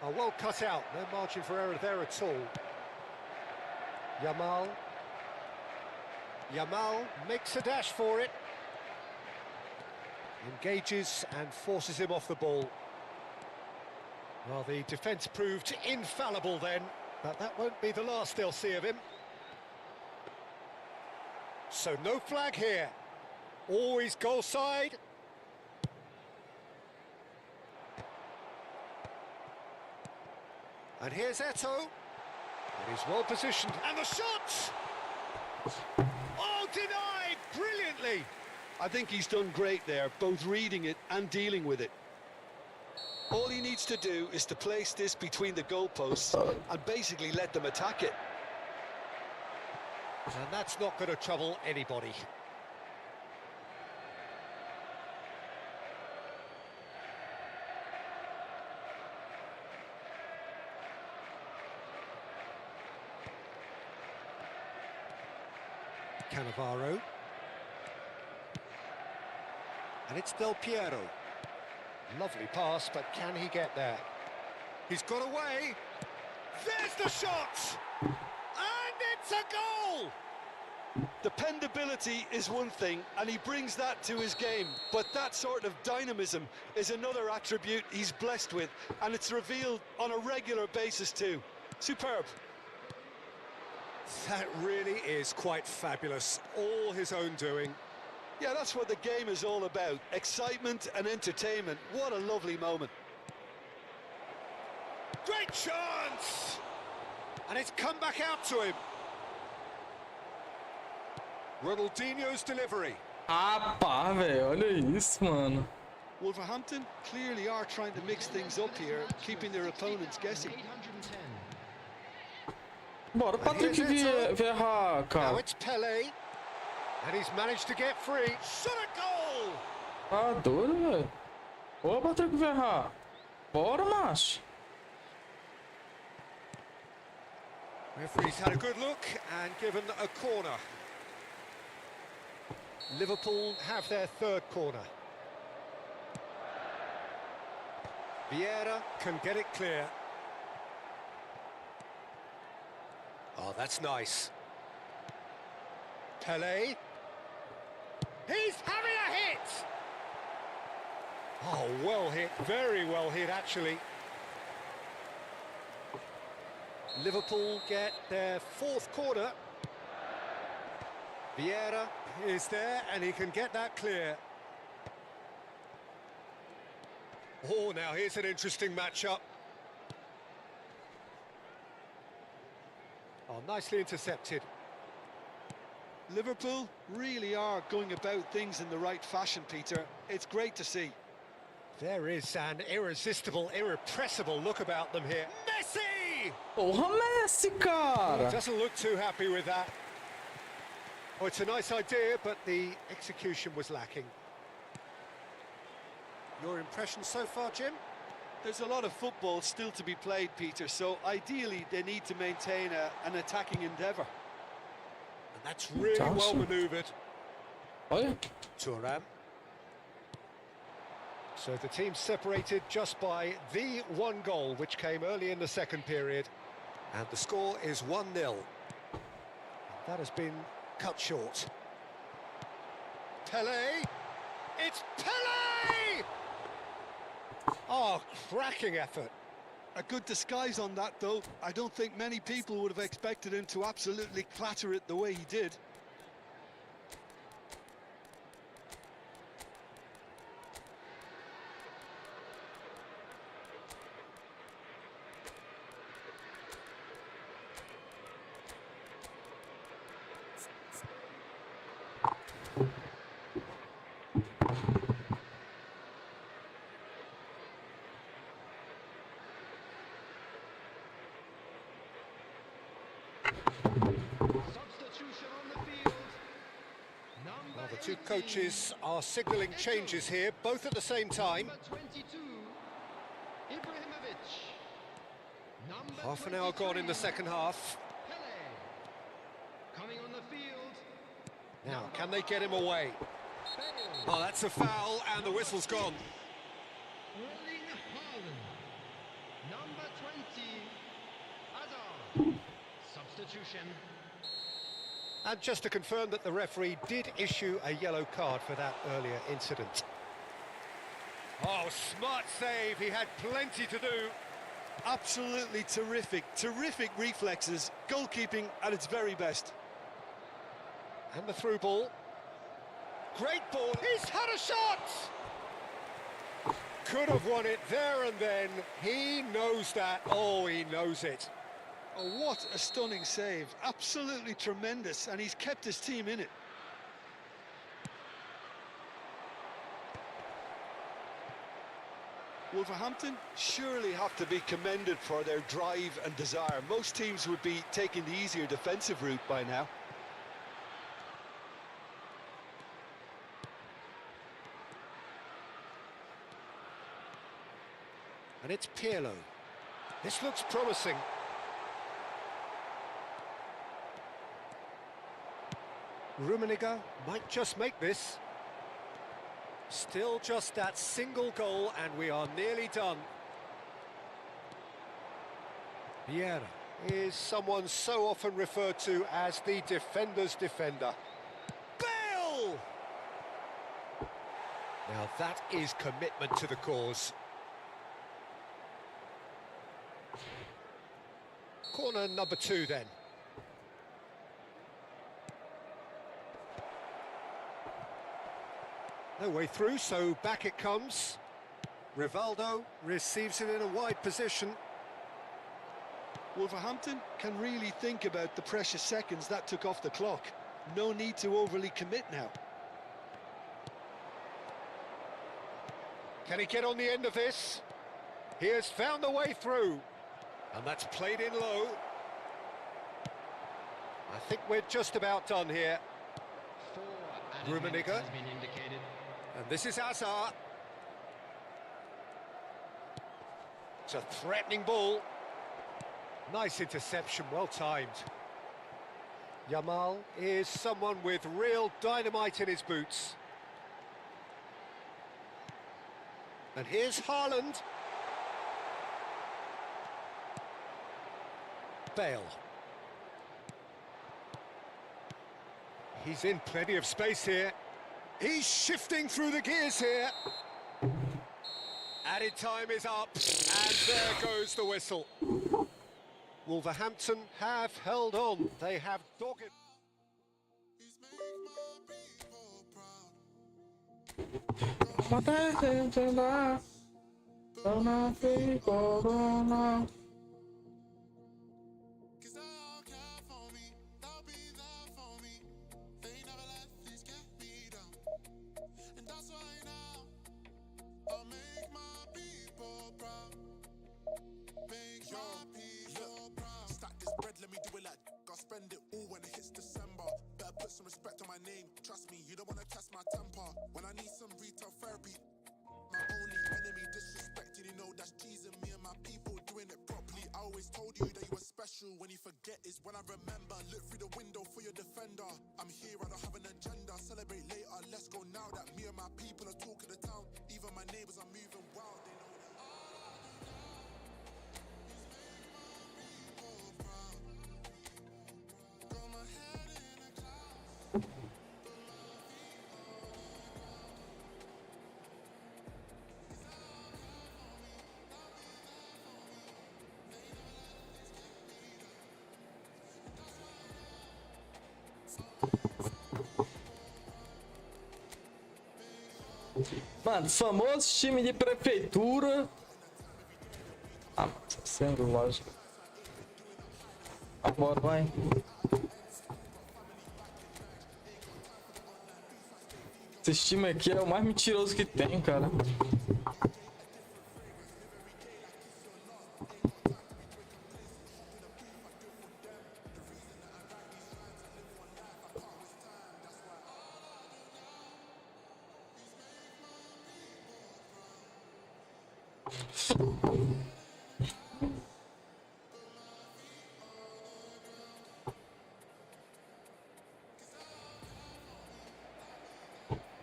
Oh, well cut out, no margin for error there at all. Yamal makes a dash for it. Engages and forces him off the ball. Well, the defence proved infallible then, but that won't be the last they'll see of him. So no flag here. Always goal side. And here's Eto'o. And he's well positioned. And the shot! Oh, denied brilliantly. I think he's done great there, both reading it and dealing with it. All he needs to do is to place this between the goalposts and basically let them attack it. And that's not going to trouble anybody. Cannavaro. And it's Del Piero. Lovely pass, but can he get there? He's got away. There's the shot! And it's a goal! Dependability is one thing, and he brings that to his game, but that sort of dynamism is another attribute he's blessed with, and it's revealed on a regular basis too. Superb. That really is quite fabulous. All his own doing. Yeah, that's what the game is all about. Excitement and entertainment. What a lovely moment. Great chance! And it's come back out to him. Ronaldinho's delivery. Rapaz, velho, olha isso, mano. Wolverhampton clearly are trying to mix things up here, keeping their opponents guessing. 810. Bora, Patrick Vieira, Now cara. it's Pele. And he's managed to get free. Shot a goal! Tá doido, velho. Ô, Patrick Vieira. Bora, macho. Referee's had a good look and given a corner. Liverpool have their third corner. Vieira can get it clear. Oh, that's nice. Pele. He's having a hit! Oh, well hit, very well hit actually. Liverpool get their fourth corner. Vieira is there and he can get that clear. Oh, now here's an interesting matchup. Oh, nicely intercepted. Liverpool really are going about things in the right fashion, Peter. It's great to see. There is an irresistible, irrepressible look about them here. Messi! Porra, Messi, cara. Doesn't look too happy with that. Oh, it's a nice idea, but the execution was lacking. Your impression so far, Jim? There's a lot of football still to be played, Peter, so ideally they need to maintain an attacking endeavour. And that's really well Awesome. manoeuvred. Olha. Thuram. So the team separated just by the one goal, which came early in the second period. And the score is 1-0. That has been cut short. Pele! It's Pele! Oh, cracking effort. A good disguise on that, though. I don't think many people would have expected him to absolutely clatter it the way he did. Substitution on the field. Well, the two coaches are signalling changes here, both at the same time. Number 22, Ibrahimovic. Number Half an hour gone in the second half. Pele. Coming on the field. Now, can they get him away? Bale. Oh, that's a foul, and the whistle's gone. Erling Haaland. Number 20, Hazard. Substitution. And just to confirm that the referee did issue a yellow card for that earlier incident. Oh, smart save. He had plenty to do. Absolutely terrific. Terrific reflexes. Goalkeeping at its very best. And the through ball. Great ball. He's had a shot! Could have won it there and then. He knows that. Oh, he knows it. Oh, what a stunning save. Absolutely tremendous, and he's kept his team in it. Wolverhampton surely have to be commended for their drive and desire. Most teams would be taking the easier defensive route by now. And it's Pirlo. This looks promising. Rummenigge might just make this. Still just that single goal and we are nearly done. Vieira is someone so often referred to as the defender's defender. Bale! Now that is commitment to the cause. Corner number 2 then. No way through, so back it comes. Rivaldo receives it in a wide position. Wolverhampton can really think about the precious seconds that took off the clock. No need to overly commit now. Can he get on the end of this? He has found the way through. And that's played in low. I think we're just about done here. Rummenigge. Has been indicated. And this is Hazard. It's a threatening ball. Nice interception, well timed. Yamal is someone with real dynamite in his boots. And here's Haaland. Bale. He's in plenty of space here. He's shifting through the gears here. Added time is up, and there goes the whistle. Wolverhampton have held on. They have dogged. Let me do it like I'll spend it all when it hits December. Better put some respect on my name. Trust me, you don't wanna test my temper. When I need some retail therapy, my only enemy disrespecting, you know that's G's and me and my people doing it properly. I always told you that you were special. When you forget is when I remember. Look through the window for your defender. I'm here, I don't have an agenda. Celebrate later, let's go now that me and my people are talking the town. Even my neighbors are moving wild, they know that. Mano, famoso time de prefeitura. Ah, sendo lógico. Bora, vai. Esse time aqui é o mais mentiroso que tem, cara.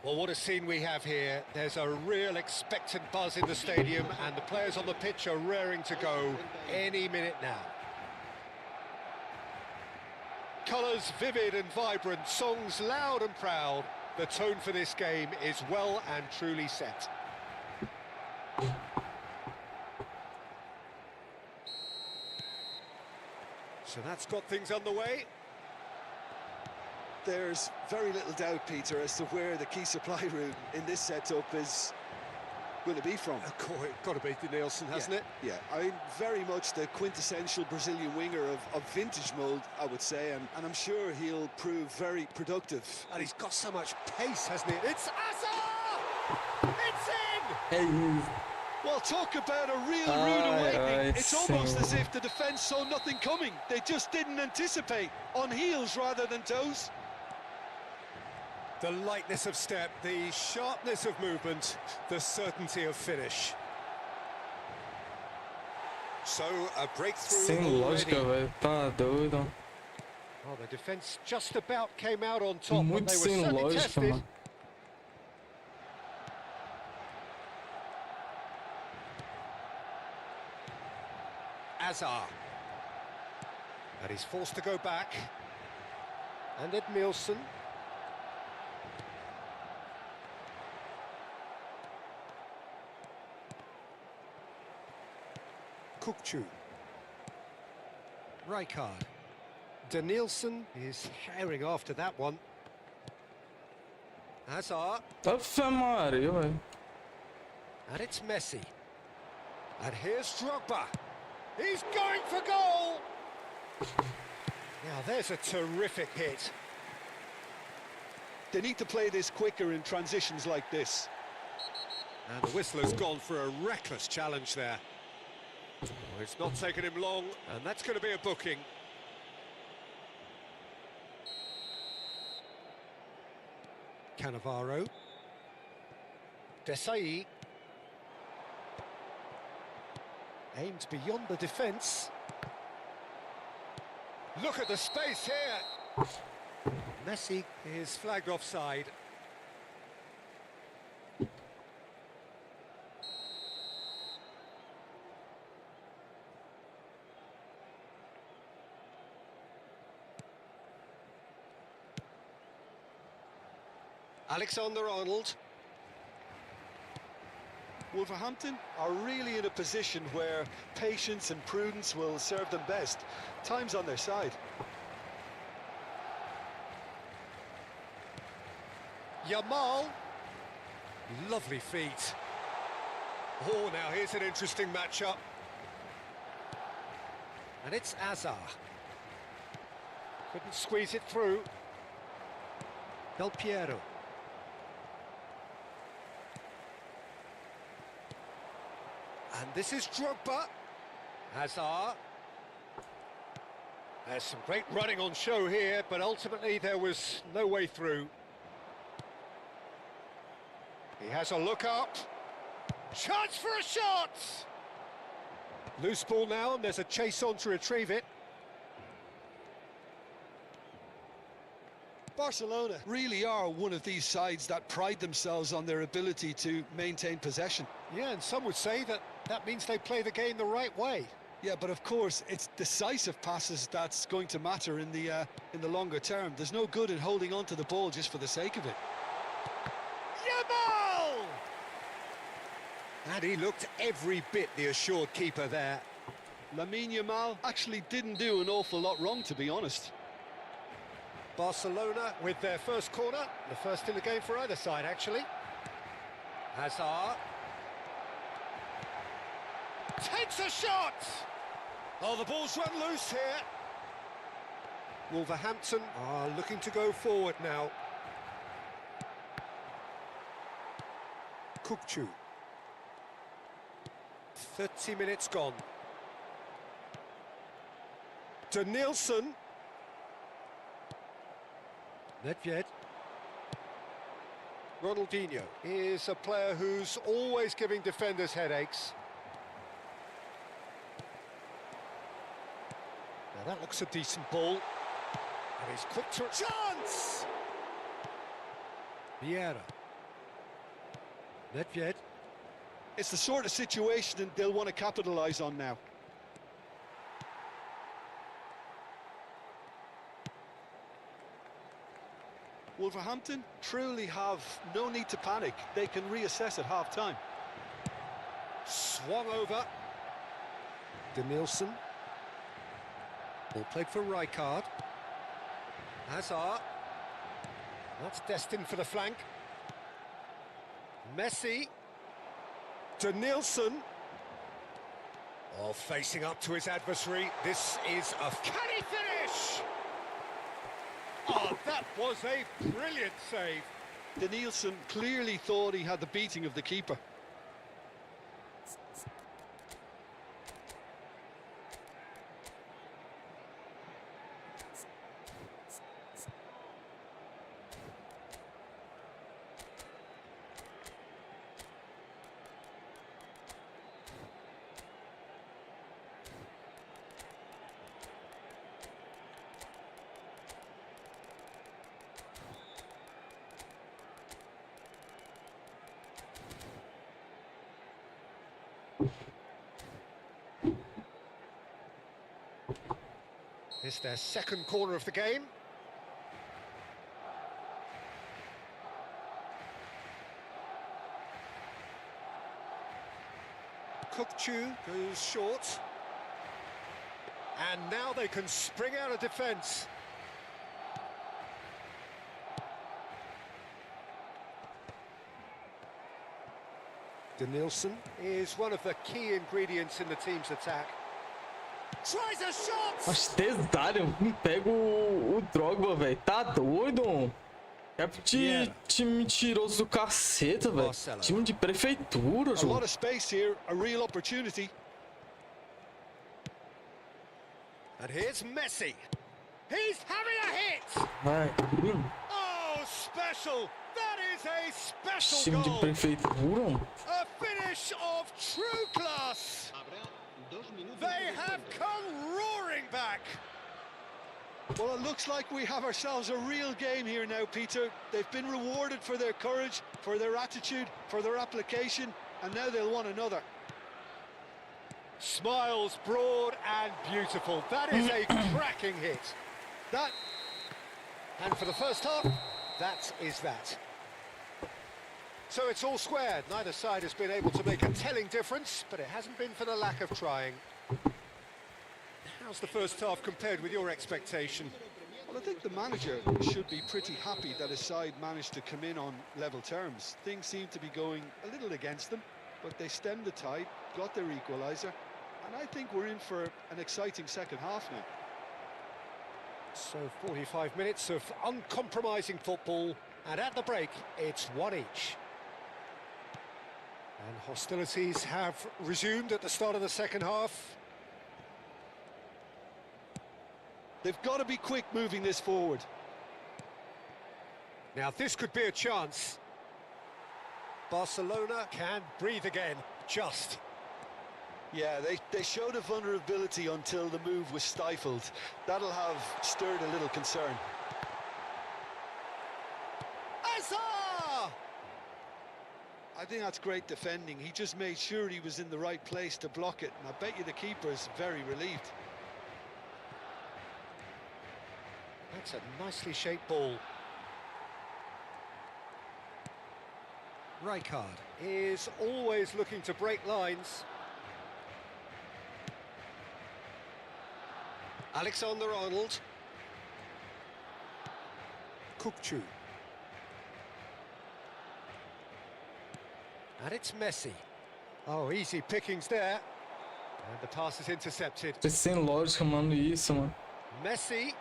Well, what a scene we have here. There's a real expectant buzz in the stadium and the players on the pitch are raring to go any minute now. Colours vivid and vibrant, songs loud and proud. The tone for this game is well and truly set. So that's got things underway. There's very little doubt, Peter, as to where the key supply route in this setup is going to be from. Of course, it's got to be the Nielsen, hasn't it? Yeah, I'm very much the quintessential Brazilian winger of vintage mould, I would say, and I'm sure he'll prove very productive. And he's got so much pace, hasn't he? It's Hazard! It's in! Hey. Well, talk about a real rude awakening. It's almost as if the defence saw nothing coming. They just didn't anticipate. On heels rather than toes. The lightness of step, the sharpness of movement, the certainty of finish. So, a breakthrough Sem lógica, already. velho. Tá doido. Oh, the defence just about came out on top, but Muito they were sem certainly lógica, tested. mano. Azar. And he's forced to go back. And Ed Nielsen. Kukçu. Rijkaard. Danielson is herring after that one. Hazard. Ave Maria, velho. And it's Messi. And here's Drogba. He's going for goal! Now there's a terrific hit. They need to play this quicker in transitions like this. And the whistler's gone for a reckless challenge there. Well, it's not taken him long, and that's going to be a booking. Cannavaro. Desai. Aimed beyond the defence. Look at the space here. Messi is flagged offside. Alexander-Arnold. Wolverhampton are really in a position where patience and prudence will serve them best. Time's on their side. Yamal. Lovely feet. Oh, now here's an interesting matchup. And it's Azar. Couldn't squeeze it through. Del Piero. And this is Drogba. Hazard. There's some great running on show here, but ultimately there was no way through. He has a look up. Chance for a shot! Loose ball now, and there's a chase on to retrieve it. Barcelona really are one of these sides that pride themselves on their ability to maintain possession. Yeah, and some would say that that means they play the game the right way. Yeah, but of course, it's decisive passes that's going to matter in the longer term. There's no good in holding on to the ball just for the sake of it. Yamal! And he looked every bit the assured keeper there. Lamine Yamal actually didn't do an awful lot wrong, to be honest. Barcelona with their first corner, the first in the game for either side, actually. Hazard. Takes a shot! Oh, the ball's run loose here. Wolverhampton are looking to go forward now. Kukçu. 30 minutes gone. Danielson. Nedved. Ronaldinho is a player who's always giving defenders headaches. Now that looks a decent ball. And he's quick to... Chance! Vieira. Nedved. It's the sort of situation that they'll want to capitalise on now. Wolverhampton truly have no need to panic. They can reassess at half-time. Swung over. Danielson. Ball played for Rijkaard. Hazard. That's destined for the flank. Messi. Danielson. Oh, facing up to his adversary. This is a... Can he finish? Oh, that was a brilliant save. Danielson clearly thought he had the beating of the keeper. It's their second corner of the game. Kukçu goes short. And now they can spring out of defence. Denilson is one of the key ingredients in the team's attack. Tries a shot! Mas detalhe, pega o Drogba, velho. Tá doido? É time mentiroso do caceta, velho. Time de prefeitura, A João. lot of space here, a real opportunity. And here's Messi. He's having a hit! Vai. Oh, special! That is a special Time de goal! prefeitura. A finish of true class! They have come roaring back! Well, it looks like we have ourselves a real game here now, Peter. They've been rewarded for their courage, for their attitude, for their application, and now they'll want another. Smiles broad and beautiful. That is a cracking hit. That, and for the first half, that is that. So it's all squared. Neither side has been able to make a telling difference, but it hasn't been for the lack of trying. How's the first half compared with your expectation? Well, I think the manager should be pretty happy that his side managed to come in on level terms. Things seem to be going a little against them, but they stemmed the tide, got their equaliser, and I think we're in for an exciting second half now. So 45 minutes of uncompromising football, and at the break, it's one each. And hostilities have resumed at the start of the second half. They've got to be quick moving this forward. Now this could be a chance. Barcelona can breathe again, just. Yeah, they showed a vulnerability until the move was stifled. That'll have stirred a little concern. Azar! I think that's great defending. He just made sure he was in the right place to block it, and I bet you the keeper's very relieved. That's a nicely shaped ball. Rijkaard is always looking to break lines. Alexander-Arnold. Kukçu. And it's Messi. Oh, easy pickings there. And the pass is intercepted. Sem lógica, mano, isso, mano. Messi.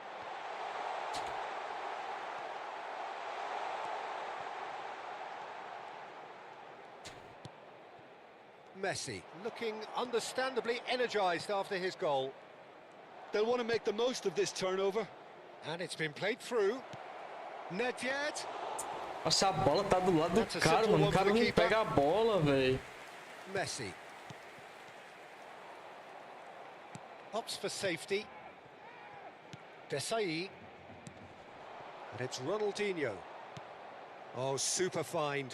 Messi looking understandably energised after his goal. They'll want to make the most of this turnover. And it's been played through. Nedved. Nossa, a bola tá do lado do cara, mano. O cara não pega a bola, velho. Messi. Opts for safety. Desai. And it's Ronaldinho. Oh, super find.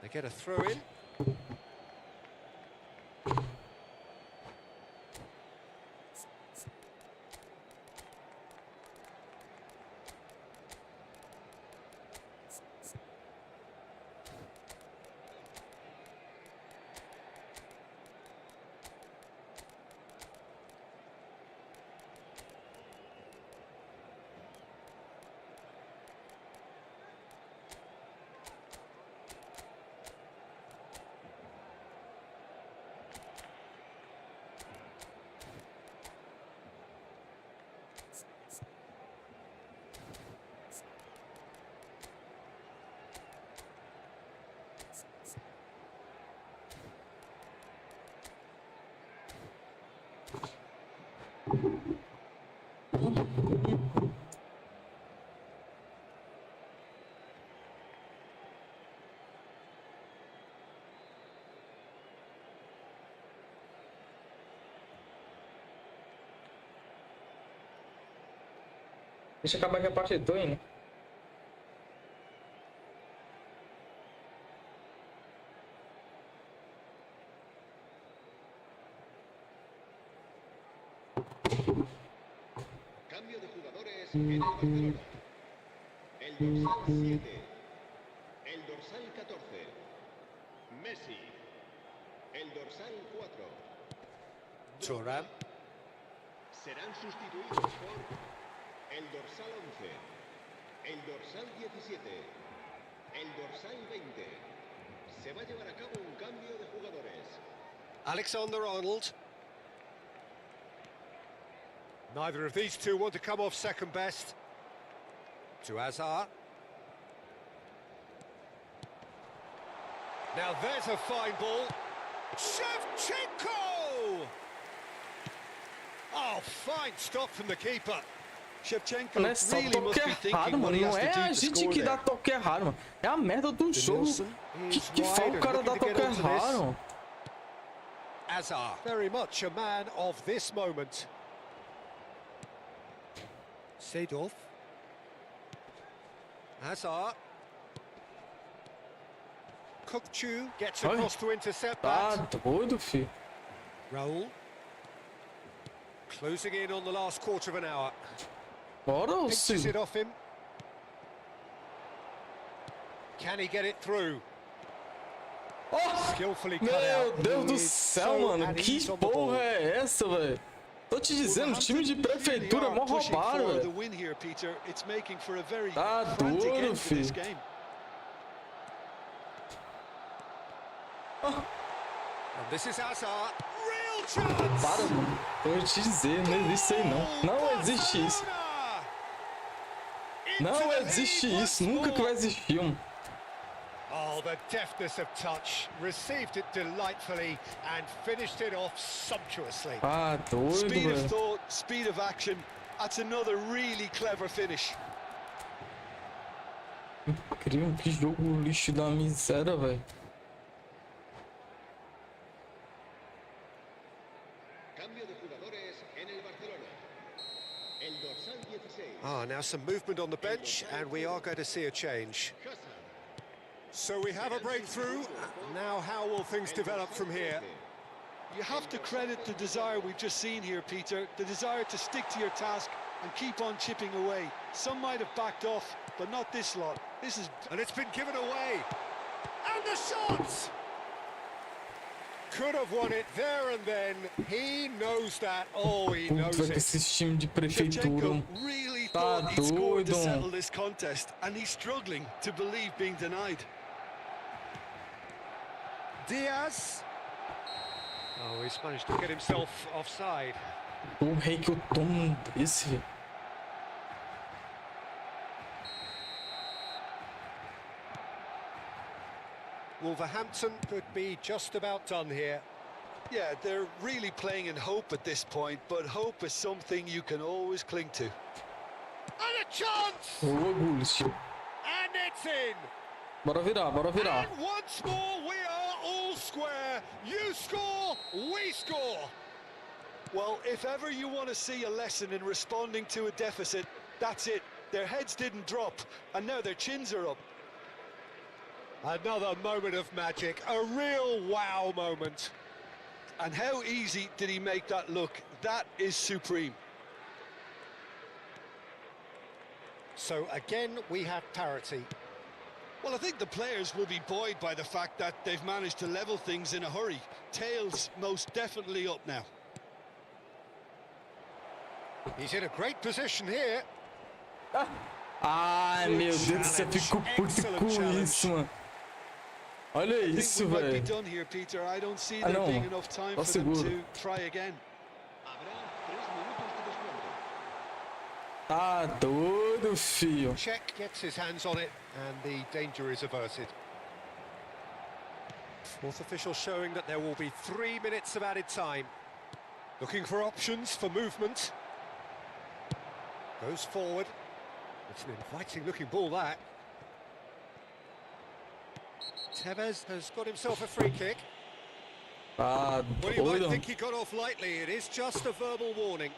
They get a throw in. Deixa eu acabar aqui a parte 2, né? de jugadores en el Barcelona. El dorsal 7. El dorsal 14. Messi. El dorsal 4. Thuram. Serán sustituidos por el dorsal 11. El dorsal 17. El dorsal 20. Se va a llevar a cabo un cambio de jugadores. Alexander-Arnold. Neither of these two want to come off second best. To Hazard. Now there's a fine ball. Shevchenko! Oh, fine stop from the keeper. Shevchenko Não é só really toque must be thinking errado, what mano. he Não has to é do a to gente score que dá there. toque errado, mano. É a merda do jogo. Que faz o cara dar toque errado? Hazard, very much a man of this moment. Seedorf. Hazard. Kukçu gets Oi. across to intercept Tá that. doido, filho. Raul. Closing in on the last quarter of an hour. Bora, ô Pinches Cid. it off him. Can he get it through? Oh, Skillfully cut meu out. Deus He do is céu, so mano. at Que ease on the ball. porra é essa, velho? Tô te dizendo, time de prefeitura é mó roubado, the velho. win here, Peter. It's making for a very Tá frantic doido, end to this filho. game. And this is Hazard. Real chance. Para, mano. Tô te dizendo, não existe isso aí, não. Não existe isso. Não existe isso. Nunca que vai existir, mano. Oh, the deftness of touch. Received it delightfully and finished it off sumptuously. Ah, doido, Speed of velho. thought, speed of action. That's another really clever finish. Incrível, que jogo lixo da miséria, velho. Cambio de jugadores en el Barcelona. El dorsal 16. Ah, now some movement on the bench, and we are going to see a change. Hazard. So we have a breakthrough. Now how will things develop from here? You have to credit the desire we've just seen here, Peter. The desire to stick to your task and keep on chipping away. Some might have backed off, but not this lot. This is... And it's been given away. And the shot! Could have won it there and then. He knows that. Oh, he knows Puta, que it. esses times de prefeitura. Shevchenko really Tá thought he'd scored to doido. settle this contest, and he's struggling to believe being denied. Diaz. Oh, he's managed to get himself offside. O rei que eu tomo desse, velho. Wolverhampton could be just about done here. Yeah, they're really playing in hope at this point, but hope is something you can always cling to. And a chance! Boa, Gulis. And it's in! Bora virar, bora virar. And once more we are all square. You score, we score. Well, if ever you want to see a lesson in responding to a deficit, that's it. Their heads didn't drop, and now their chins are up. Another moment of magic, a real wow moment. And how easy did he make that look? That is supreme. So again, we have parity. Well, I think the players will be buoyed by the fact that they've managed to level things in a hurry. Tails most definitely up now. He's in a great position here. Ai, meu Deus do céu, fico puto com isso, mano. Olha I isso, think we might be velho. done here, Peter. I don't see Ah, there não. being enough time Tá for them seguro. to try again. Habrá 3 minutos de descuento. Tá doido, filho. Czech gets his hands on it and the danger is averted. Fourth official showing that there will be 3 minutes of added time. Looking for options for movement. Goes forward. It's an inviting looking ball, that. Tevez has got himself a free kick. Tá Well, you might doido. think he got off lightly. It is just a verbal warning.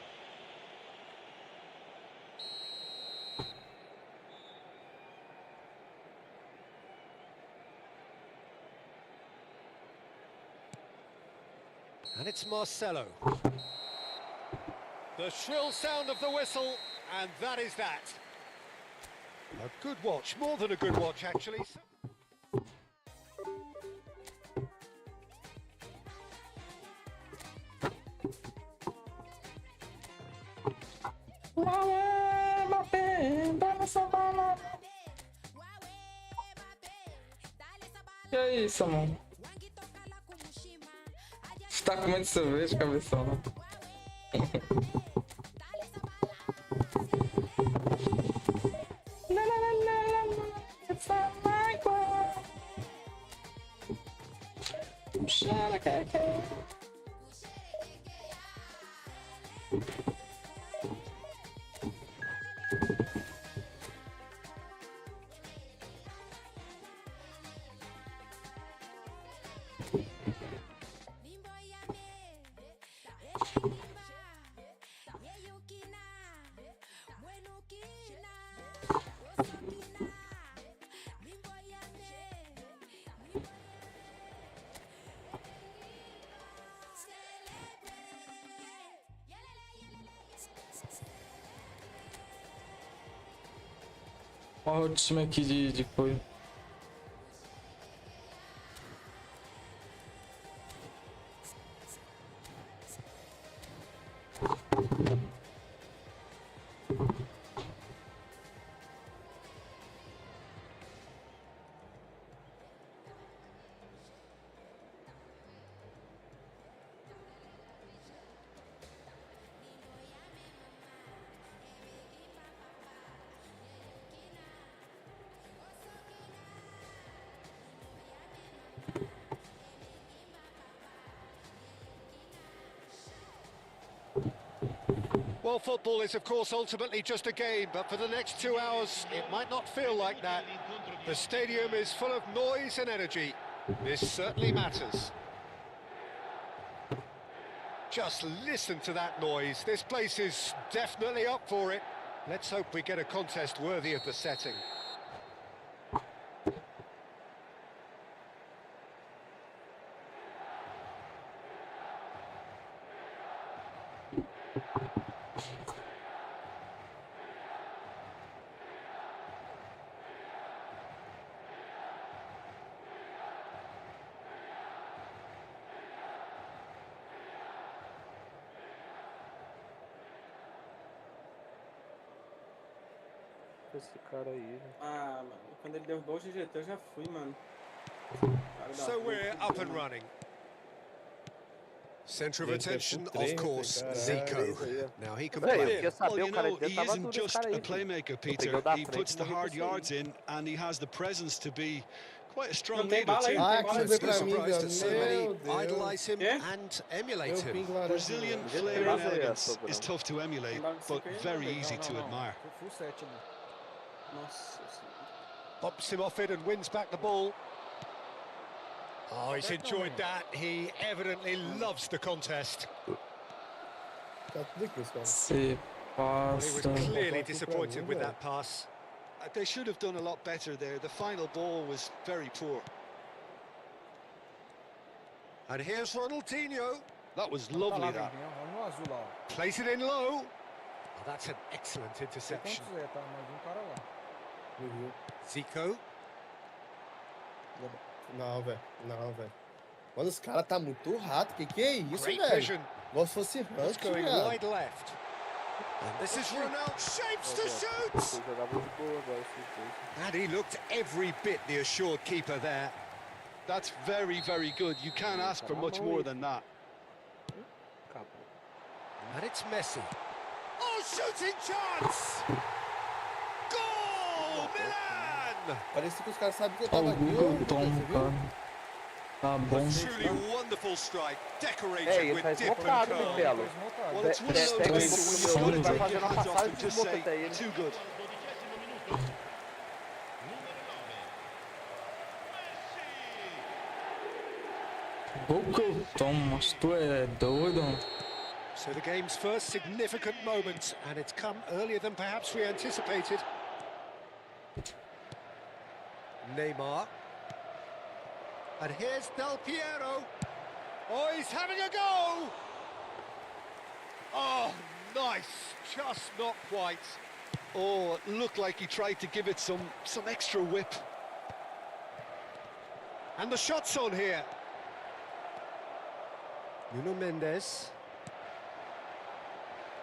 And it's Marcelo. The shrill sound of the whistle. And that is that. A good watch, more than a good watch, actually. Que é isso, mano? Você tá comendo sorvete, cabeção, né? Olha o time aqui de coisa. Well, football is, of course, ultimately just a game, but for the next 2 hours, it might not feel like that. The stadium is full of noise and energy. This certainly matters. Just listen to that noise. This place is definitely up for it. Let's hope we get a contest worthy of the setting. Esse cara aí, né? Ah, mano, quando ele derrubou o GGT eu já fui, mano. So we're up and running. Centre of attention, of course, Zico. Now he can play. Well, you know, he isn't just a playmaker, Peter. He puts the hard yards in, and he has the presence to be quite a strong leader too. I'm still surprised that so many idolise him and emulate him. Brazilian flair and elegance is tough to emulate, but very easy to admire. Bumps him off it and wins back the ball. Oh, he's enjoyed that. He evidently loves the contest. Se Well, he was passa. clearly disappointed with that pass. They should have done a lot better there. The final ball was very poor. And here's Ronaldinho. That was lovely, that. Plays it in low. Oh, that's an excellent interception. Zico. Não, velho. Não, velho. Mano, os caras tá muito rato. Que é isso, Great velho? vision. Igual se fosse It's rank, going velho. wide left. And this is Ronaldo. Shapes to shoot. And he looked every bit the assured keeper there. That's very, very good. You can't ask for much more than that. And it's Messi. Oh, shooting chance! Goal! Milan! Parecia que os caras sabem que eu Olha tava o aqui. Google Ó, Tom, você viu? cara. Tá bom. Truly wonderful strike, decorated Ei, ele with tá dip and esmocado, curl. Belo. Well, it's one of those Pega things esse when jogo, you've ele got vai to fazer take uma your hands off passagem and de just boca say, até ele. too good. Google Tom, mas tu é doido? So the game's first significant moment, and it's come earlier than perhaps we anticipated. Neymar. And here's Del Piero. Oh, he's having a go! Oh, nice, just not quite. Oh, it looked like he tried to give it some extra whip. And the shot's on here. Nuno Mendes.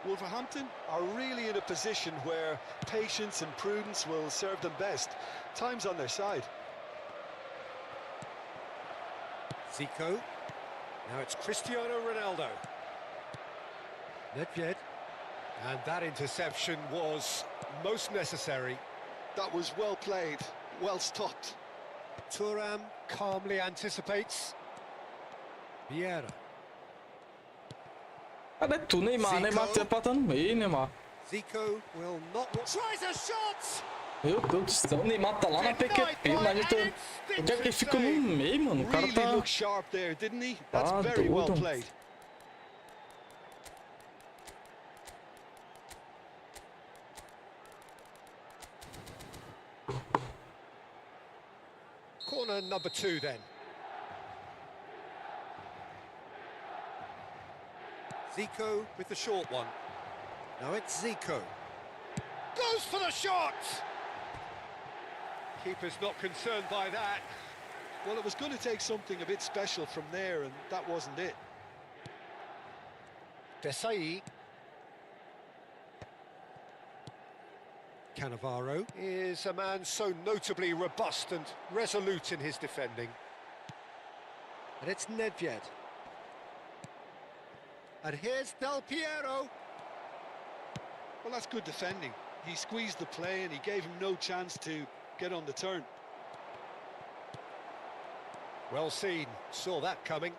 Wolverhampton are really in a position where patience and prudence will serve them best. Time's on their side. Zico. Now it's Cristiano Ronaldo. Nedved. And that interception was most necessary. That was well played, well stopped. Thuram calmly anticipates. Vieira. Cadê tu, Neymar? Neymar tem a pata no meio, Neymar. Zico will not... Tries a shot! Meu Deus do céu, o Neymar tá lá na PQP, mas eu quero que ele fica no meio, mano. O cara Really tá... looked sharp there, didn't he? That's Ah, very well doido. played. Corner number 2 then. Zico with the short one. Now it's Zico. Goes for the shot! Keeper's not concerned by that. Well, it was going to take something a bit special from there, and that wasn't it. Desai. Cannavaro is a man so notably robust and resolute in his defending. And it's Nedved. And here's Del Piero. Well, that's good defending. He squeezed the play and he gave him no chance to get on the turn. Well seen, saw that coming.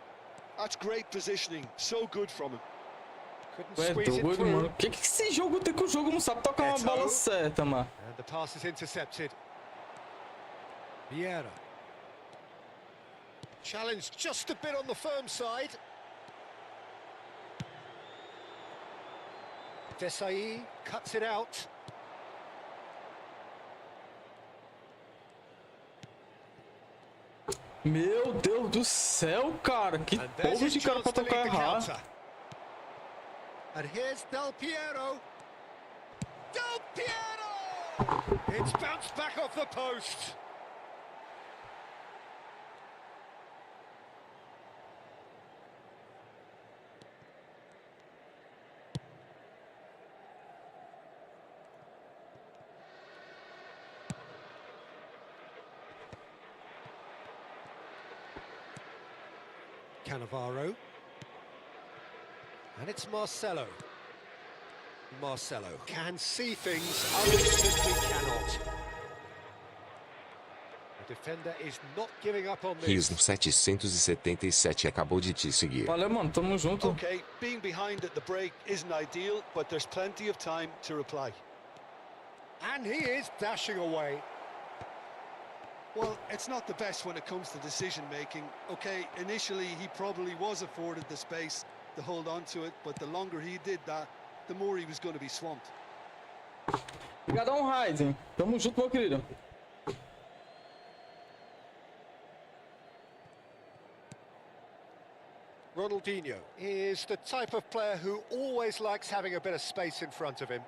That's great positioning, so good from him. Couldn't Tu é squeeze it doido, through. mano. Que esse jogo tem que o jogo não sabe tocar uma bola certa, mano? And the pass is intercepted. Vieira. Challenge just a bit on the firm side. Desai cuts it out. Meu Deus do céu, cara. Que And there's povo his de cara chance pra to tocar lead the errado. counter. And here's Del Piero. Del Piero! It's bounced back off the post. Cannavaro. And it's Marcelo. Marcelo can see things others simply cannot. The defender is not giving up on Riz this. 777 acabou de te seguir. Valeu, mano. Tamo junto. Okay, being behind at the break isn't ideal, but there's plenty of time to reply. And he is dashing away. Well, it's not the best when it comes to decision-making. Okay, initially he probably was afforded the space to hold on to it, but the longer he did that, the more he was going to be swamped. Obrigadão, Ryzen. Tamo junto, meu querido. Ronaldinho is the type of player who always likes having a bit of space in front of him.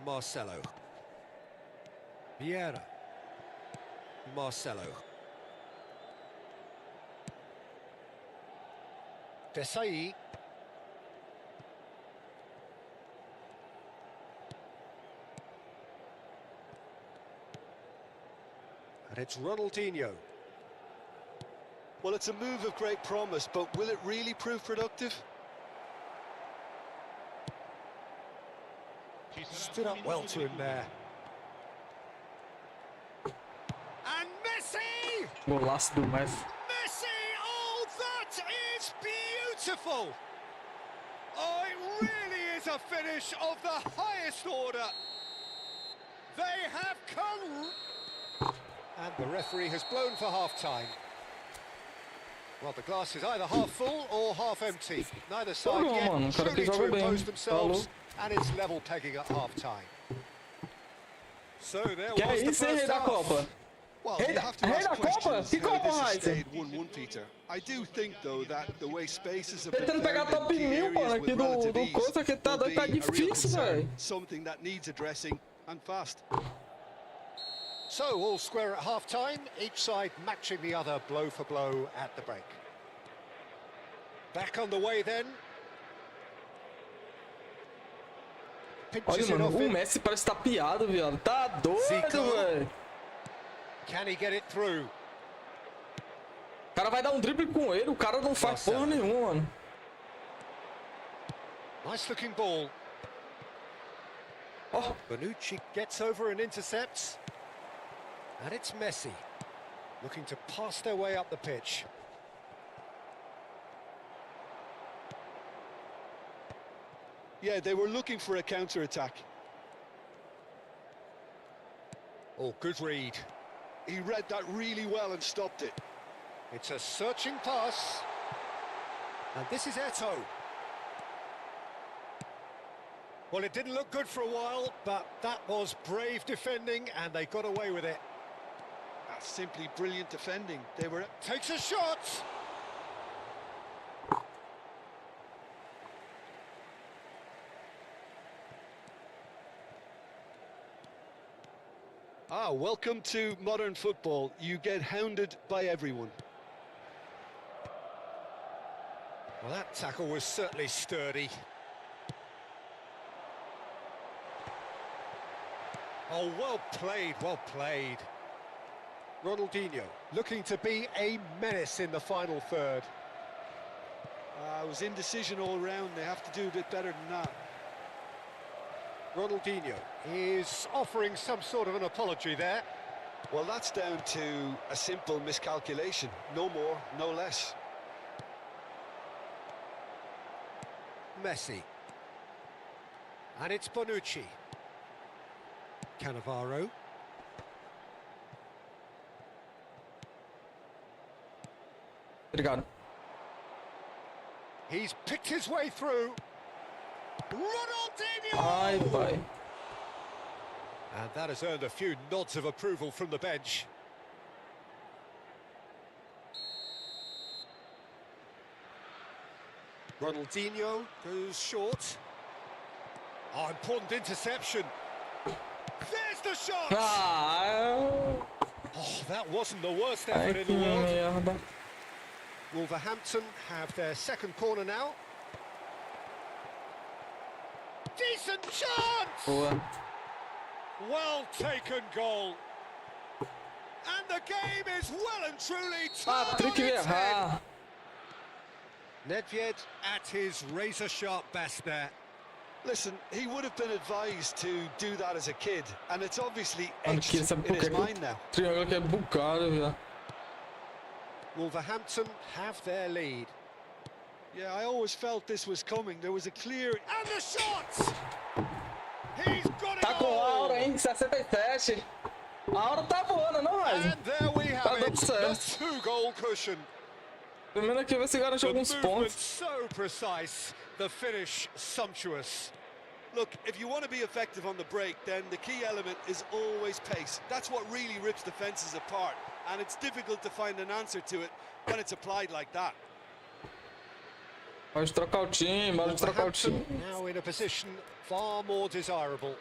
Marcelo. Vieira. Marcelo. Desai. And it's Ronaldinho. Well, it's a move of great promise, but will it really prove productive? Stood up well to him there. And Messi! Golaço do Messi. Messi! Oh, that is beautiful! Oh, it really is a finish of the highest order. They have come... And the referee has blown for half-time. Well, the glass is either half full or half empty. Neither side Jogou, yet mano. O cara que truly to joga bem. impose themselves, Falou. and it's level pegging at half-time. So there Que é was the isso, hein, first rei da half. Copa? Well, Rei you da, have to rei ask da Copa? questions Que how Copa, this has Raizen? stayed 1-1, Peter. I do think, though, that the way spaces have been Tentando pegar found in top key 1000, areas mano, with aqui relative do ease coisa que tá will doido, tá be a real difícil, concern, velho. something that needs addressing and fast. So, all square at half-time, each side matching the other blow for blow at the break. Back on the way then. Pinches Olha, it mano, off o it. Messi parece estar piado, viado. Tá doido, Zico. velho. Can he get it through? O cara vai dar um drible com ele, o cara não faz porra nenhuma, mano. Nice looking ball. Oh. Bonucci gets over and intercepts. And it's Messi, looking to pass their way up the pitch. Yeah, they were looking for a counter-attack. Oh, good read. He read that really well and stopped it. It's a searching pass. And this is Eto'o. Well, it didn't look good for a while, but that was brave defending, and they got away with it. That's simply brilliant defending. They were... Takes a shot! Ah, welcome to modern football. You get hounded by everyone. Well, that tackle was certainly sturdy. Oh, well played, well played. Ronaldinho looking to be a menace in the final third. It was indecision all round. They have to do a bit better than that. Ronaldinho is offering some sort of an apology there. Well, that's down to a simple miscalculation. No more, no less. Messi. And it's Bonucci. Cannavaro. Obrigado. He's picked his way through. Ronaldinho! Ai, pai. And that has earned a few nods of approval from the bench. Ronaldinho goes short. Oh, important interception. There's the shot! Ah, Oh, that wasn't the worst ai, effort in que the world. merda. Wolverhampton have their second corner now. Decent chance! Boa. Well taken goal. And the game is well and truly Ah, turned Patrick on its head. Vieira. Nedved at his razor-sharp best there. Listen, he would have been advised to do that as a kid, and it's obviously Mano, etched que sabe in por his que mind now. o triângulo aqui é bugado, viado. Wolverhampton have their lead. Yeah, I always felt this was coming. There was a clear... And the shot! He's got it Tá com all! aura, hein? 67. A aura tá voando, não, Raizen? And there we have Tá it, dando the certo. two-goal cushion. Primeiro aqui, ver se garante The alguns movement pontos. so precise, the finish sumptuous. Look, if you want to be effective on the break, then the key element is always pace. That's what really rips defences apart, and it's difficult to find an answer to it when it's applied like that. Pode trocar o time, pode trocar o time. Wolverhampton now in a position far more desirable.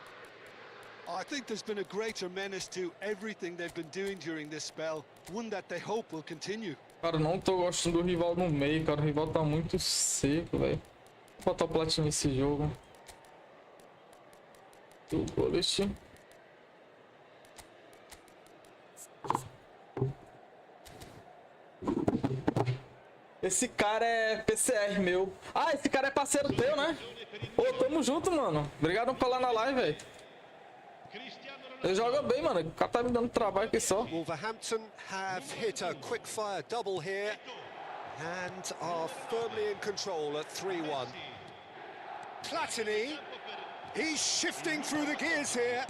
I think there's been a greater menace to everything they've been doing during this spell, one that they hope will continue. Cara, não tô gostando do rival no meio, cara. O rival tá muito seco, velho. Vou botar o Platinho nesse jogo. O Bullet. Esse cara é PCR meu. Ah, esse cara é parceiro teu, né? Pô, tamo junto, mano. Obrigado por colar na live, velho. Ele joga bem, mano. O cara tá me dando trabalho aqui só. Wolverhampton have hit a quick-fire double here and are firmly in control at 3-1. Platini, he's shifting through the gears here.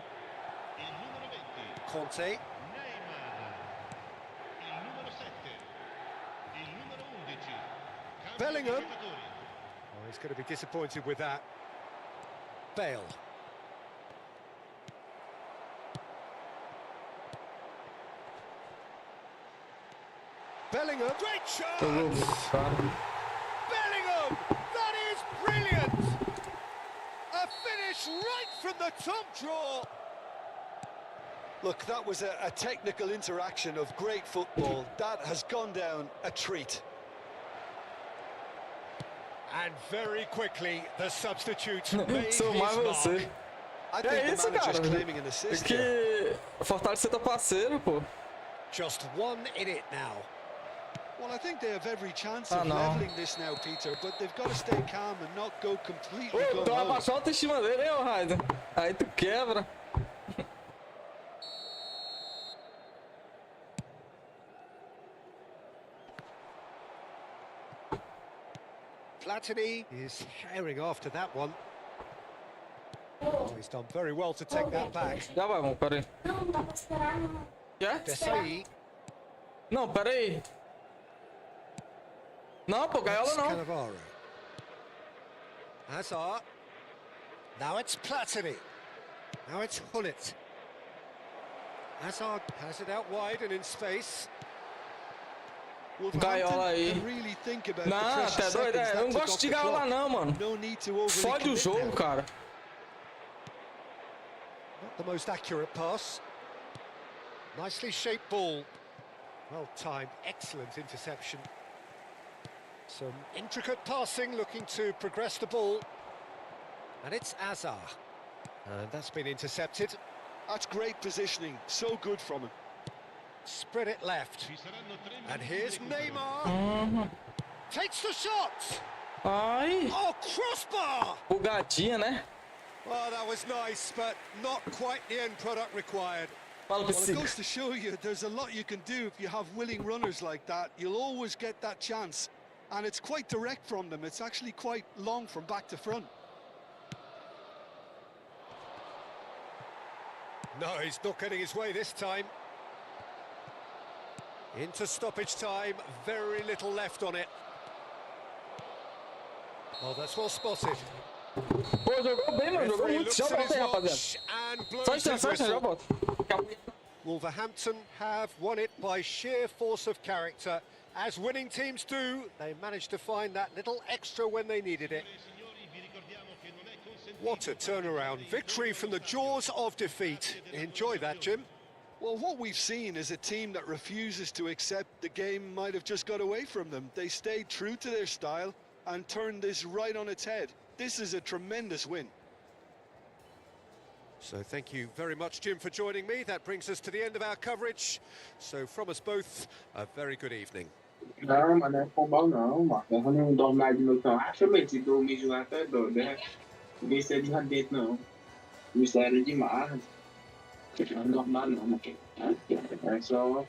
Conte. Bellingham. Oh, he's going to be disappointed with that. Bale. Bellingham, great shot! Jogou muito, cara. Bellingham, that is brilliant! A finish right from the top draw. Look, that was a technical interaction of great football. That has gone down a treat. And very quickly, the substitute made his Sou mais mark. você. I É think the isso, manager's cara. claiming an Tem assist que here. fortalecer teu parceiro, pô. Just one in it now. Well, I think they have every chance Ah, of não. leveling this now, Peter, but they've got to stay calm and not go completely Ô, tu vai gung-ho. abaixar a autoestima dele, hein, ô Raider? Aí tu quebra. Platini is herring after that one. Oh, he's done very well to take that back. Já vai, amor, pera aí. Não, dá pra esperar, não. Quer? Desai, Não, pera aí. Não, pô, gaiola não. Cannavaro. Hazard. Now it's Platini. Now it's Hullet. Hazard has it out wide and in space. Gaiola aí. Can really think about the Não, precious tá doido? seconds É, eu that não took gosto off de the gaiola clock. não, mano. No need to overly Fode o commit jogo, now. cara. Not the most accurate pass. Nicely shaped ball. Well timed, excellent interception. Some intricate passing, looking to progress the ball. And it's Azar. And that's been intercepted. That's great positioning, so good from him. Spread it left. And here's Neymar. Uhum. Takes the shot. Ai. Oh, crossbar! Bugadinha, né? Oh, that was nice, but not quite the end product required. Fala pra Well, esse... it goes to show you there's a lot you can do if you have willing runners like that. You'll always get that chance. And it's quite direct from them. It's actually quite long from back to front. No, he's not getting his way this time. Into stoppage time, very little left on it. Oh, that's well spotted. Pô, jogou bem, mano. Jogou Referee muito. looks Já at his voltei, rapaziada. watch and Só blows instante, his só instante, já whistle. volto. Wolverhampton have won it by sheer force of character. As winning teams do, they managed to find that little extra when they needed it. What a turnaround. Victory from the jaws of defeat. Enjoy that, Jim. Well, what we've seen is a team that refuses to accept the game might have just got away from them. They stayed true to their style and turned this right on its head. This is a tremendous win. So thank you very much, Jim, for joining me. That brings us to the end of our coverage. So from us both, a very good evening. Não, mas não é futebol não, mano. Eu não dormo mais de noite não. Acho mesmo, se dormir jogar até doido, né? Ninguém sai de lá dentro não. Isso era demais. Não dormo mais não, mano. É só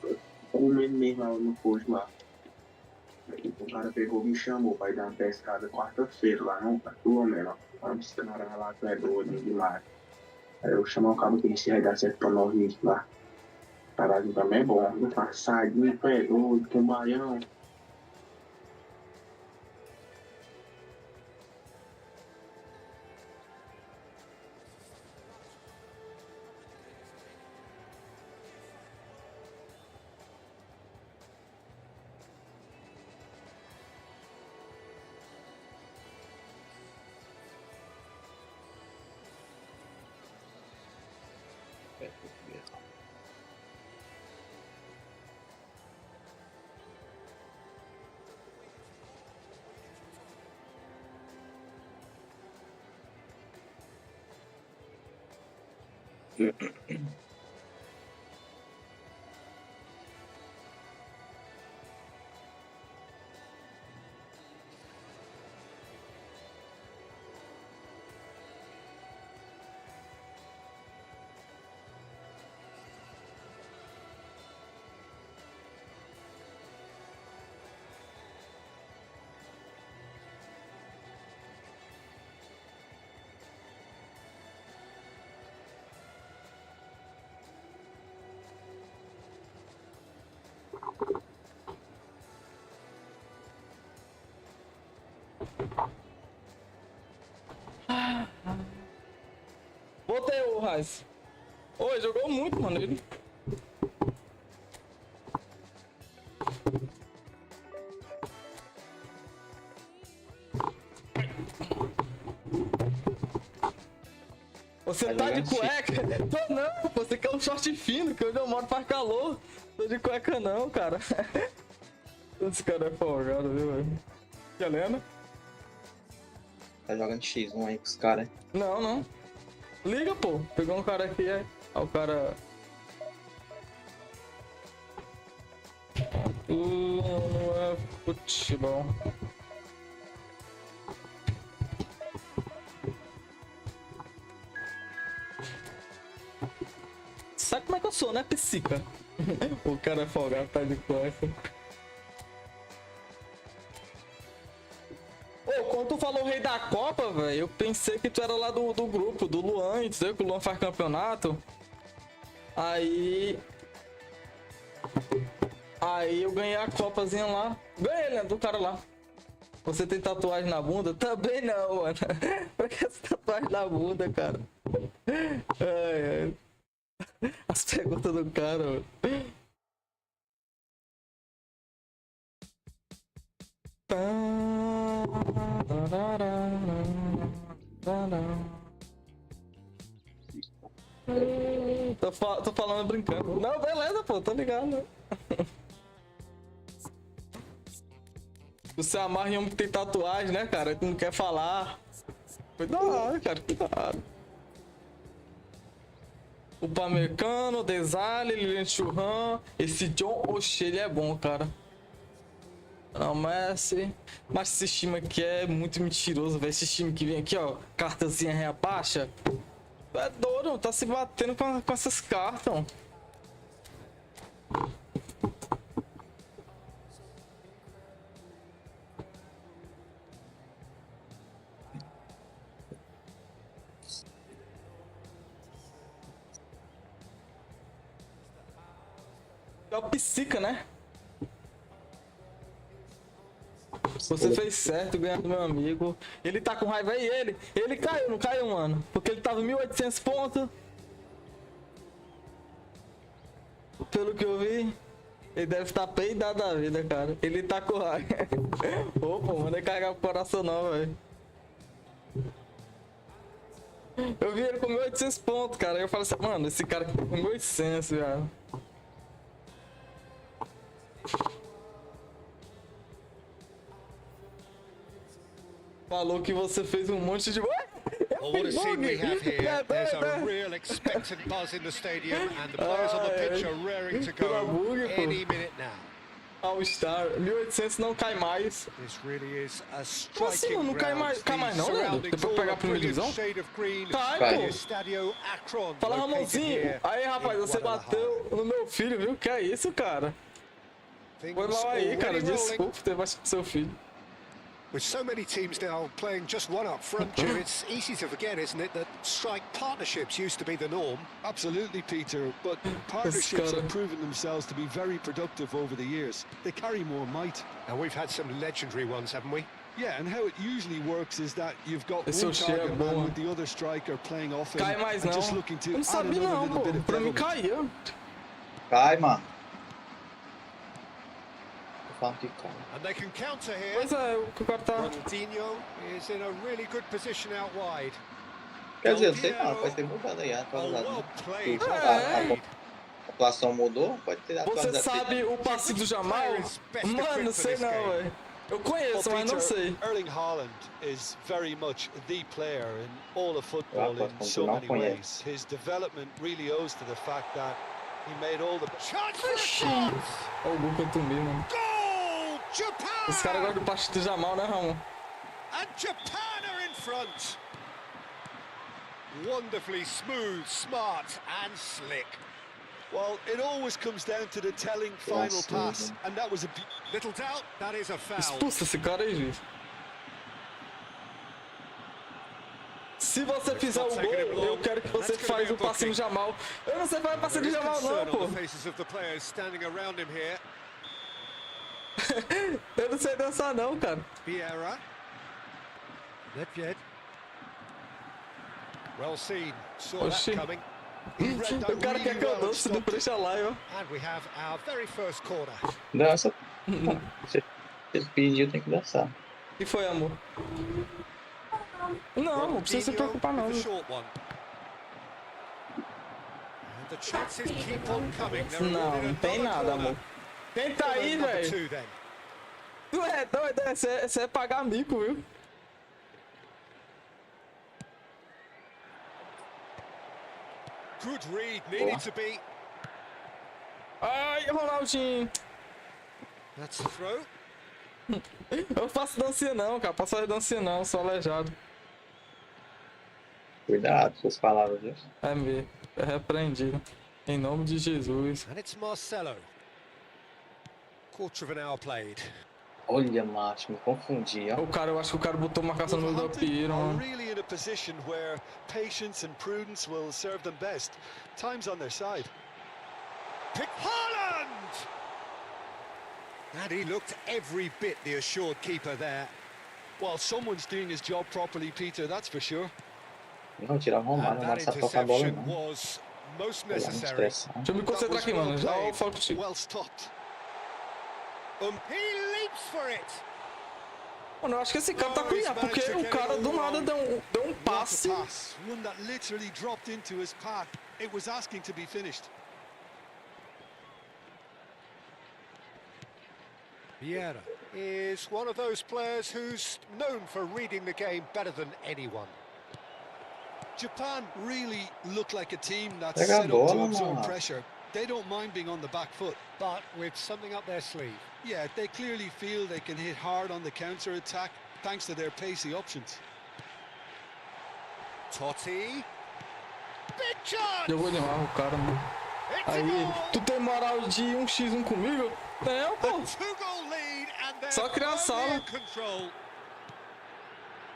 comendo mesmo lá no posto lá. O cara pegou, me chamou pra ir dar uma pescada quarta-feira lá, não? Tá tua mesmo. Os caras lá, tu é doido demais. Aí eu chamo o cabo que se vai dar certo pra nós ir lá. Parado também é bom, não faz sardinha, tu é doido, com baião. Voltei o Raiz. Oi, jogou muito, mano. Ele... Você tá de cueca? Tô não, pô, você quer um short fino, que onde eu moro faz calor. Tô de cueca não, cara. Esse cara é folgado, viu, velho? Helena? Tá jogando X1 aí com os caras. Não, não. Liga, pô. Pegou um cara aqui, aí. Ó, o cara... Não é futebol. Sabe como é que eu sou, né, psica? O cara é folgado, tá de cueca. Ô, quando tu falou rei da Copa, velho, eu pensei que tu era lá do grupo, do Luan, entendeu? Que o Luan faz campeonato. Aí eu ganhei a copazinha lá. Ganhei, né, do cara lá. Você tem tatuagem na bunda? Também não, mano. Pra que essa tatuagem na bunda, cara? Ai, ai. As perguntas do cara, mano. Tô falando brincando. Não, beleza, pô, tô ligado. Você amarra em um que tem tatuagem, né, cara? Que não quer falar. Cuidado, cara, cuidado. O Pamecano, Desale, Lilian Churran. Esse John O'Shea, ele é bom, cara. Não, mas esse time aqui é muito mentiroso, velho. Esse time que vem aqui, ó, cartazinha reabaixa. É doido, tá se batendo com essas cartas, ó. É o psica, né? Você fez certo ganhando meu amigo. Ele tá com raiva aí, ele caiu, não caiu, mano? Porque ele tava 1.800 pontos. Pelo que eu vi, ele deve estar peidado da vida, cara. Ele tá com raiva. Opa, manda carregar o coração não, velho. Eu vi ele com 1.800 pontos, cara. Eu falei assim, mano, esse cara aqui tá com 1.800, velho. Falou que você fez um monte de... Well, what a scene we have here. There's a real expectant buzz in the stadium, and the players on the pitch are raring to go any minute now. All-Star, 1.800 não cai mais. This really is a Como assim, mano? Não cai mais não, Leandro? Depois pegar a primeira divisão? Cai, pô. Fala, Ramonzinho. Aí, rapaz, você bateu no meu filho, viu? Que é isso, cara? Foi mal aí, cara. Desculpa ter batido no seu filho. With so many teams now playing just one up front, Jim, it's easy to forget, isn't it, that strike partnerships used to be the norm? Absolutely, Peter, but partnerships have proven themselves to be very productive over the years. They carry more might. And we've had some legendary ones, haven't we? Yeah, and how it usually works is that you've got one target man with the other striker playing off him and just looking to add another little bit of development. Cai, mano. And they can counter here. Pois é, o cara tá... Ronaldinho is in a really good position out wide. Quer dizer, não sei não, pode ter mudado aí, atualizado. A atuação mudou, pode ter atualizado. Você sabe o passe do Jamal? Mano, não sei não, velho. Eu conheço, mas não sei. Erling Haaland is very much the player in all of football in so many ways. His development really owes to the fact that he made all the... Olha o gol que eu tomei, mano. Esse cara gosta do passe do Jamal, né, Ramon? And Japan are in front. Wonderfully smooth, smart and slick. Well, it always comes down to the telling final pass, and that was a little doubt. That is a foul. Expulsa esse cara aí, juiz. Se você fizer o gol, eu quero que você faça o passe no Jamal. Eu não sei fazer passe do Jamal não, pô. Eu não sei dançar não, cara. Vieira. Well seen. Saw that coming. O cara quer que eu dance, não deixa a live, ó. And we have our very first corner. Dança. Você pediu, tem que dançar. O que foi, amor? Não, não precisa se preocupar não. The chances keep on coming. They're Não, awarded não tem another nada, corner. amor. Quem tá Corner aí, number velho? 2 then. Tu é doido, esse é pagar mico, viu? Good read, needed to be. Ai, Ronaldinho. That's the throw. Eu faço dancinha não, cara. Posso fazer dancinha não, sou aleijado. Cuidado com suas palavras, viu? É mesmo. É repreendido. Em nome de Jesus. And it's Marcelo. Quarter of an hour played. Olha, macho, me confundi, ó. O cara, eu acho que o cara botou marcação no meio do Piero, are mano. really in a position where patience and prudence will serve them best. Time's on their side. Pick Haaland! And he looked every bit the assured keeper there. Well, someone's doing his job properly, Peter, that's for sure. Não, tirar o Romário, não And vai that precisar tocar a bola, interception não. was most Pela minha necessary. expressão. Deixa eu me concentrar aqui, mano. Já eu falo contigo. Well stopped. He leaps for it. Mano, eu acho que esse cara tá com IA, porque o cara do nada deu um passe. Pass, one that literally dropped into his path. It was asking to be finished. Vieira is one of those players who's known for reading the game better than anyone. Japan really look like a team that's Pega a set up to bola, absorb mano. pressure. They don't mind being on the back foot. But with something up their sleeve. Yeah, they clearly feel they can hit hard on the counter-attack thanks to their pacey options. Totti. Big chance! Eu vou animar o cara, mano. Aí, tu tem moral de 1x1 comigo? Não, pô. Two-goal lead and they're Só criar sala. in control.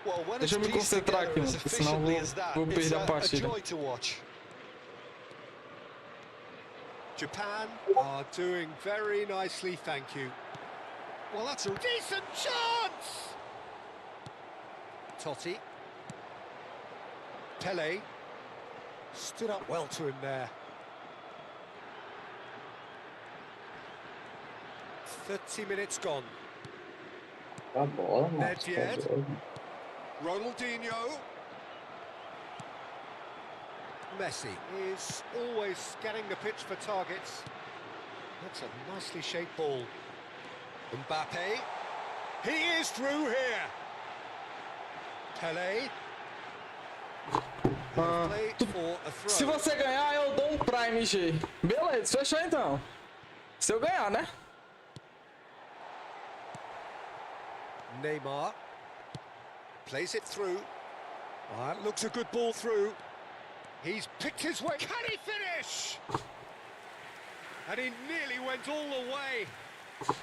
Well, when Deixa eu it's me pieced concentrar together aqui, as mano, porque senão efficiently as that, vou it's perder a a partida. joy to watch. Japan are doing very nicely, thank you. Well, that's a Decent chance! Totti. Pele. Stood up well to him there. 30 minutes gone. A bola, mano. Nedved. Tá doido. Ronaldinho. Messi is always scanning the pitch for targets. That's a nicely shaped ball. Mbappe. He is through here. Pele. Played for a throw. Se você ganhar, eu dou um Prime, G. Beleza, fechou então. Se eu ganhar, né? Neymar. Plays it through. That looks a good ball through. He's picked his way. Can he finish? And he nearly went all the way.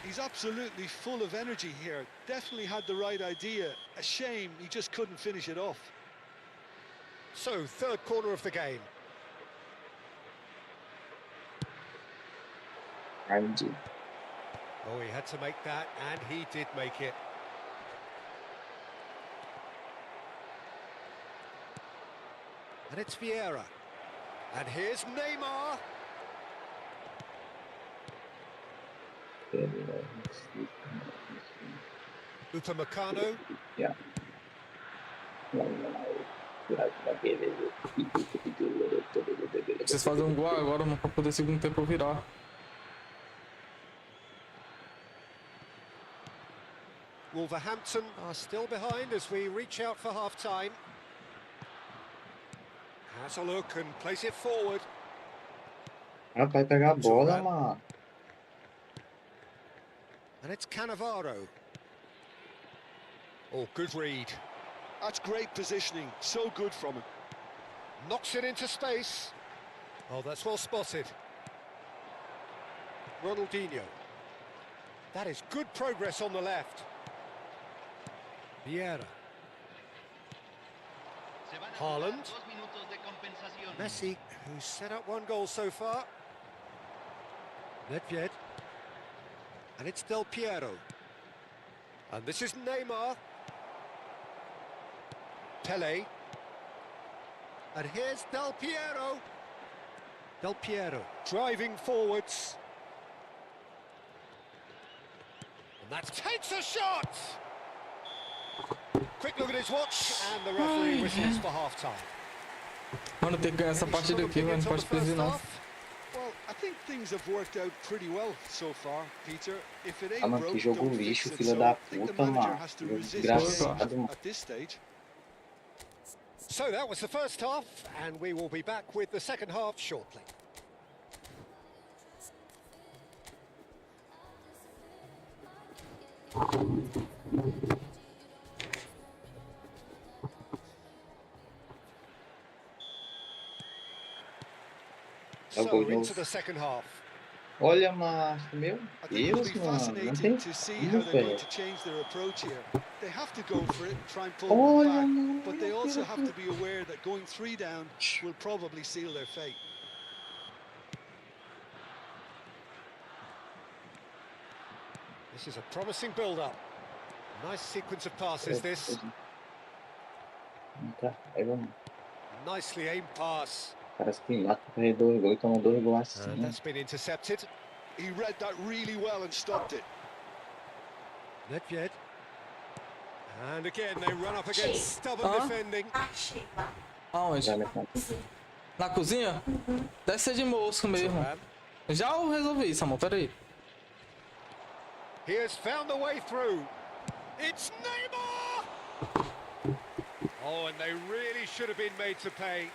He's absolutely full of energy here. Definitely had the right idea. A shame he just couldn't finish it off. So, third corner of the game. Entendi. Oh, he had to make that, and he did make it. And it's Vieira. And here's Neymar. Upamecano. Yeah. Vocês fazem um gol agora, mano, pra poder segundo tempo virar. Wolverhampton are still behind as we reach out for half-time. Has a look and plays it forward. Ah, vai pegar a bola, mano. And it's Cannavaro. Oh, good read. That's great positioning. So good from him. Knocks it into space. Oh, that's well spotted. Ronaldinho. That is good progress on the left. Vieira. Haaland. Messi, who's set up one goal so far. Nedved. And it's Del Piero. And this is Neymar. Pele. And here's Del Piero. Del Piero driving forwards. And that takes a shot! Quick look at his watch, and the referee whistles for half-time. Mano, tem que ganhar essa Any partida strong aqui, velho. Não opinions on pode the perder, first não. half? Well, I think things have worked out pretty well so far, Peter. If it Ah, ain't mano, que broke, jogo don't fix lixo, it. filho So da I think the puta, manager mano. has to Jogo resist change desgraçado, mano. at this stage. So that was the first half, and we will be back with the second half shortly. É o gol So de into novo. the second half. Olha, macho, meu I think it'll Deus, be mano. Não fascinating tem to see como, how they're going velho. to change their approach here. They have to go for it, try and pull one Olha, back, mano. but they Olha, also filho have da to be aware that going 3 down will probably seal their fate. This is a promising build-up. Nice sequence of passes, this. Tá, aí vamos. Nicely aimed pass. Parece que lá que 2 gols e tomou 2 gols assim. And that's been intercepted. He read that really well and stopped it. Nedved. And again, they run up against stubborn defending. Aonde? Já me conta. Na cozinha? Deve ser de mosco mesmo. Já eu resolvi isso, amor. Pera aí. He has found the way through. It's Neymar! Oh, and they really should have been made to pay.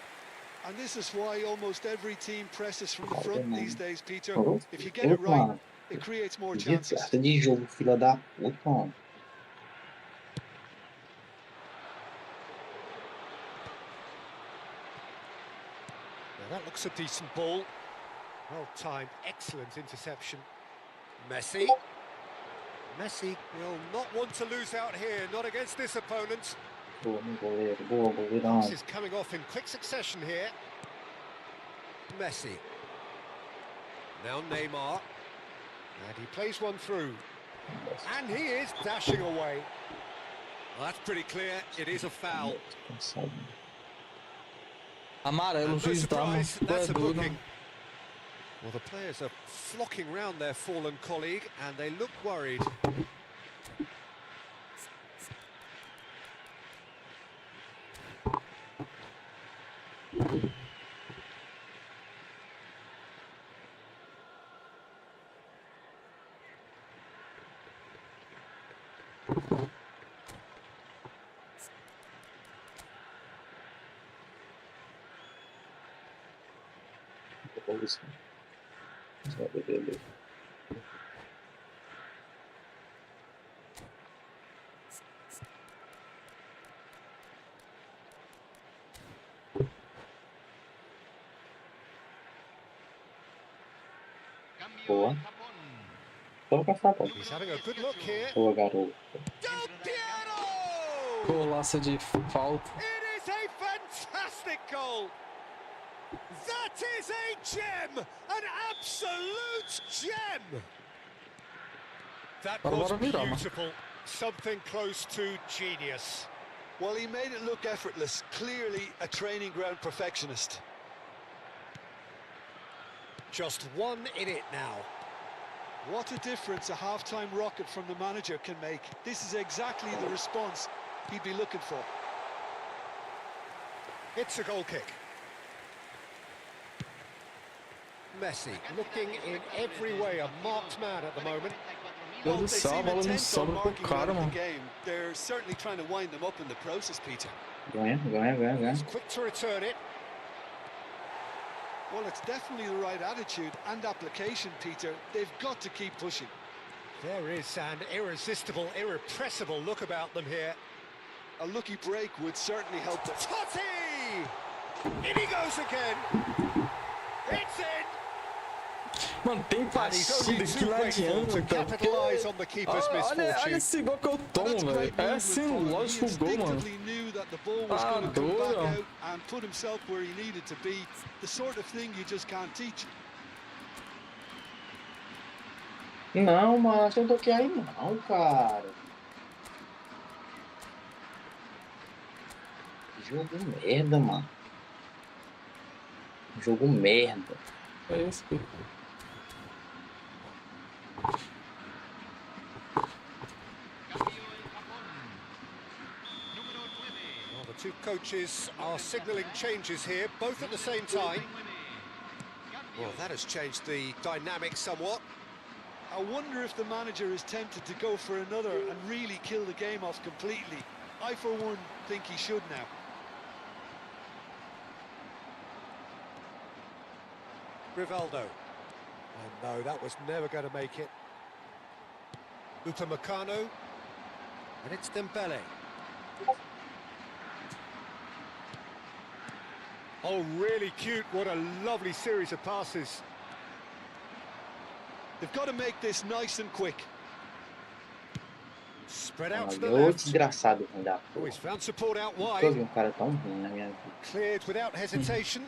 And this is why almost every team presses from the Olha, front mano. these days, Peter. Ô, If you get it ô, right, mano. it creates more Que chances. desgraça de jogo, filha da puta, mano. Now that looks a decent ball. Well timed, excellent interception. Messi. Messi will not want to lose out here, not against this opponent. Boa, meu goleiro. Boa, goleirão. This is coming off in quick succession here. Messi. Now Neymar. And he plays one through. And he is dashing away. Well, that's pretty clear. It is a foul. Amarelo, o And no juiz dá, mano. surprise, Tu é that's a doido. booking. Well, the players are flocking round their fallen colleague, and they look worried. Boa. Vamos passar, pô. He's having a good look here. Boa, garoto. Del Piero! Golaça de falta. It is a fantastic goal. That is a gem, an absolute gem. That was Bora virar, mano. beautiful, something close to genius. Well, he made it look effortless. Clearly a training ground perfectionist. Just one in it now. What a difference a half-time rocket from the manager can make. This is exactly the response he'd be looking for. It's a goal kick. Messi looking in every way a marked man at the moment. Deus do They céu, a seem bola não intent on sobra pro marking cara, out of mano. the game. They're certainly trying to wind them up in the process, Peter. Ganha, ganha, ganha, ganha. He's quick to return it. Well, it's definitely the right attitude and application, Peter. They've got to keep pushing. There is an irresistible, irrepressible look about them here. A lucky break would certainly help them. Totti! In he goes again. It's in. Mano, tem And he's only partida que too não grateful to adianta. capitalise on the keeper's Olha misfortune. esse gol que eu tomo, That's velho. great É movement assim, from him. He lógico o gol, mano. instinctively knew that the ball was Ah, going to come back doido. out and put himself where he needed to be. The sort of thing you just can't teach. Não, macho, eu toquei aí não, cara. Que jogo merda, mano. Jogo merda. É isso, filho. Well, the two Coaches are signalling changes here, both at the same time. Well, that has changed the dynamic somewhat. I wonder if the manager is tempted to go for another and really kill the game off completely. I, for one, think he should now. Rivaldo. And no, that was never going to make it. Upamecano. And it's Dembele. Oh, really cute. What a lovely series of passes. They've got to make this nice and quick. Spread out to the Ô, left. desgraçado ruim da Oh, porra. he's found support out Nunca wide. vi um cara tão ruim na minha vida. Cleared without hesitation.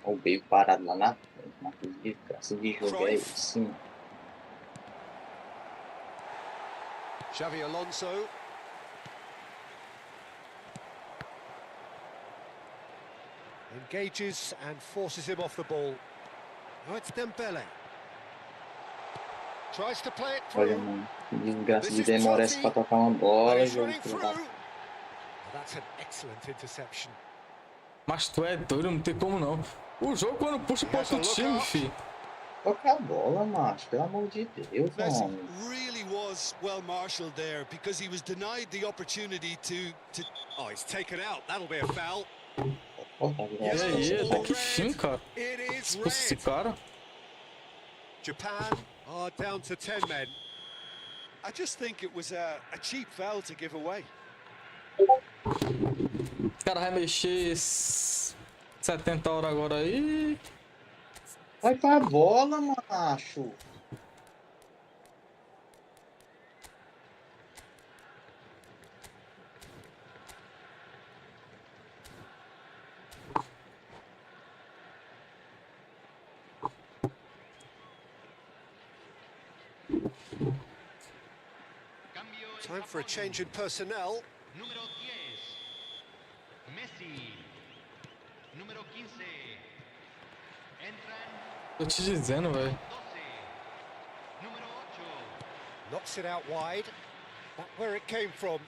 O Bale parado lá na frente, uma coisa de graça de jogo é Cruyff. isso, sim. Xavi Alonso. Engages and forces him off the ball. Now it's Dembele. Tries to play it Olha, through. mano, que desgraça de demora essa pra tocar uma bola, He's jogo. running through. That's an excellent interception. Mas tu é doido, não tem como não. O jogo quando puxa pro outro time, fi. Toca a bola, macho, pelo amor de Deus, Messi mano. really was well marshalled there because he was denied the opportunity to... Oh, he's taken out. That'll be a foul. Pô, tá E aí, até que fim, cara. It is Expulsa esse red. cara. Japan are down to 10 men. I just think it was a cheap foul to give away. O cara vai mexer 70 horas agora aí. Vai pra bola, macho. Time for a change in personnel. Número 10, Messi. Número 15, entran Tô te dizendo, velho. 12, número 8. Knocks it out wide. Back where it came from.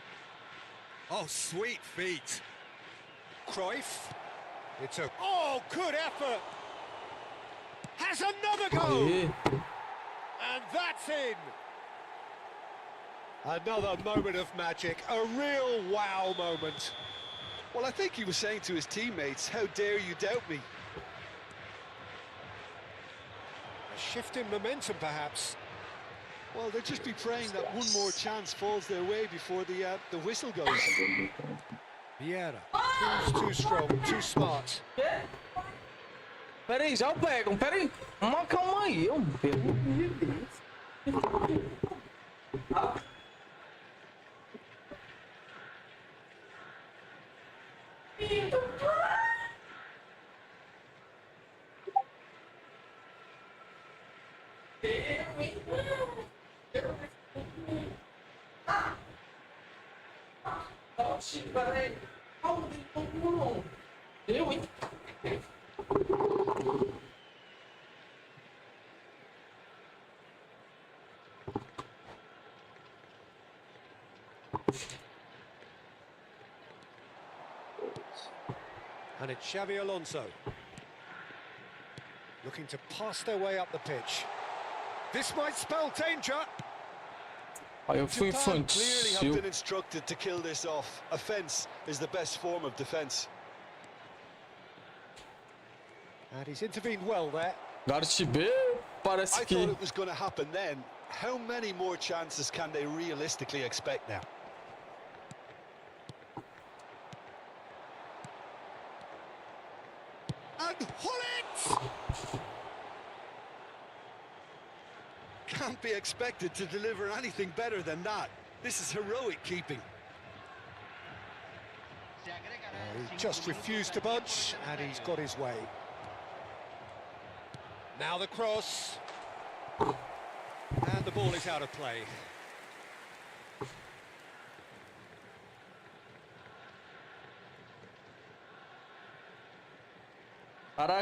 Oh, sweet feet. Cruyff. It's a... Oh, good effort. Has another goal. Aí. And that's in. Another moment of magic. A real wow moment. Well, I think he was saying to his teammates, how dare you doubt me? A shift in momentum, perhaps. Well, they'll just be praying that one more chance falls their way before the whistle goes. Vieira. Too strong, too smart. Pera aí, já pegam, pera aí. Uma calma aí, pelo amor de Deus. Eu, hein? And it's Xavi Alonso. Looking to pass their way up the pitch. This might spell danger. Aí eu fui Japan clearly have infantil. been instructed to kill this off. Offence is the best form of defence. And he's intervened well there. Gareth Bale parece I que... thought it was going to happen then. How many more chances can they realistically expect now? And Hullet! Can't be expected to deliver anything better than that. This is heroic keeping. He just refused to budge, and he's got his way. Now the cross. And the ball is out of play.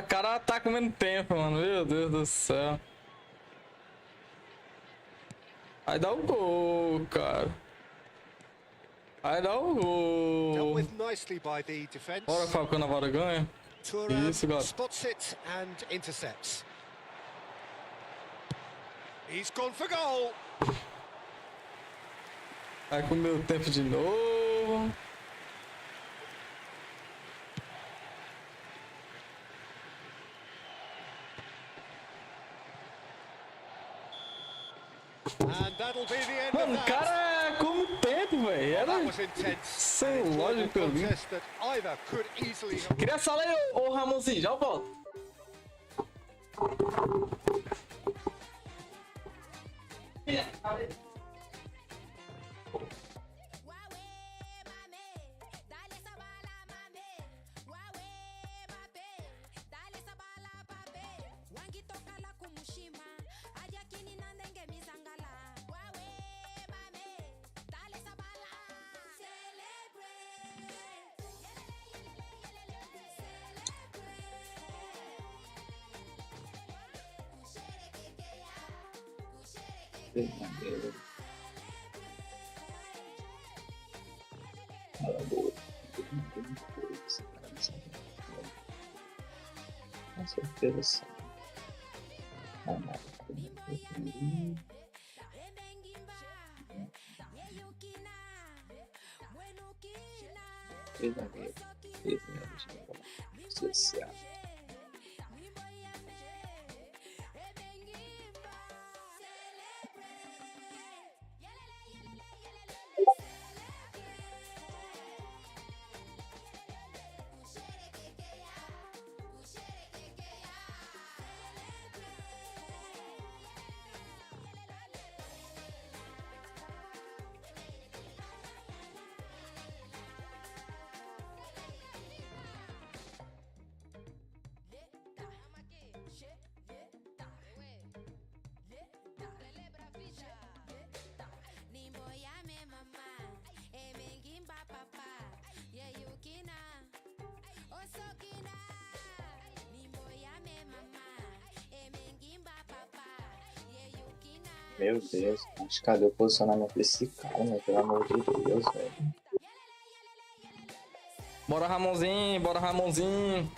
Cara tá comendo tempo, mano. Meu Deus do céu. Vai dar o gol, cara. Aí não, Dealt o... with nicely by the defence. Bora, Fábio, quando a Vara ganha. Thuram Isso, gato. spots it and intercepts. He's gone for goal. Aí com o meu tempo de novo. And that'll be the end Mano, of o that. cara come tempo, velho. Well, that Era was intense. sem An enjoyable lógica ali. contest that either could easily have... Queria essa lei, ô Ramonzinho, já eu volto. Com certeza sim. Social. Meu Deus, mas cadê o posicionamento desse cara, né? Pelo amor de Deus, velho. Bora, Ramonzinho, bora, Ramonzinho.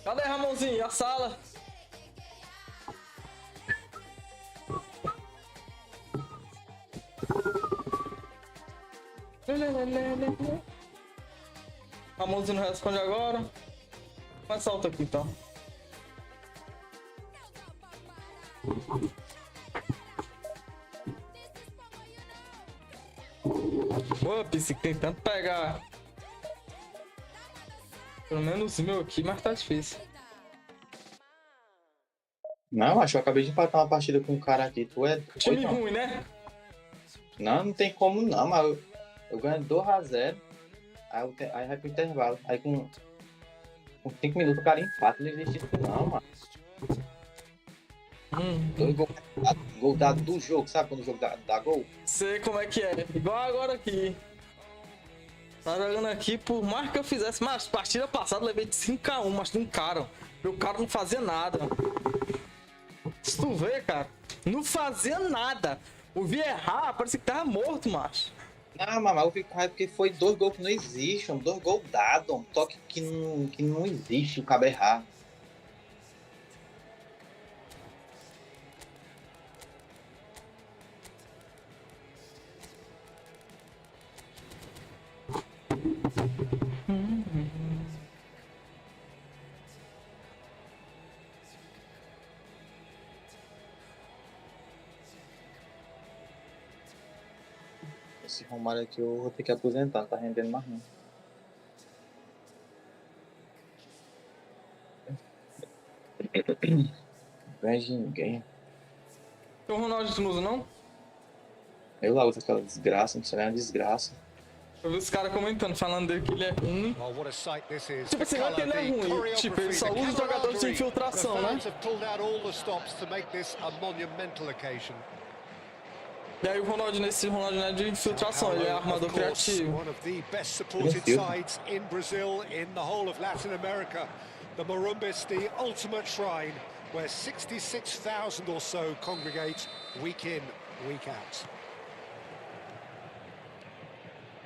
Cadê, Ramonzinho? A sala. Ramonzinho não responde agora. Mas solta aqui, então. Pô, Pisse, tem tanto pegar. Pelo menos o meu aqui, mas tá difícil. Não, acho que eu acabei de empatar uma partida com um cara aqui. Tu é Time doido, não? ruim, né? Não, não tem como não, mas eu ganho 2-0. Aí vai pro intervalo. Aí com 5 minutos o cara empata, não existe isso não, mano. 2 gol dado do jogo, sabe quando o jogo dá gol? Sei como é que é. Igual agora aqui. Tá jogando aqui, por mais que eu fizesse, mas partida passada eu levei de 5-1, mas de um cara. Meu cara não fazia nada. Se tu vê, cara, não fazia nada. O vi errar, parecia que tava morto, macho. Não, mas eu fico com raiva porque foi 2 gols que não existem, 2 gols dados, um toque que não existe, o cabo errar. Esse Romário aqui eu vou ter que aposentar, tá rendendo mais não. Não ganha de ninguém. Tem o Ronaldo tu não usa, não? Eu lá uso aquela desgraça, não sei nem a desgraça. Eu vi os caras comentando, falando dele que ele é ruim. Well, what a sight this is. Tipo assim, não é que ele é ruim. Tipo, ele só usa os jogadores de infiltração, né? E aí o Ronaldo nesse Ronaldo não é de infiltração, ele é armador criativo. One of the best supported sides in Brazil, in the whole of Latin America. The Marumbas, the ultimate shrine, where 66,000 or so congregate week in, week out.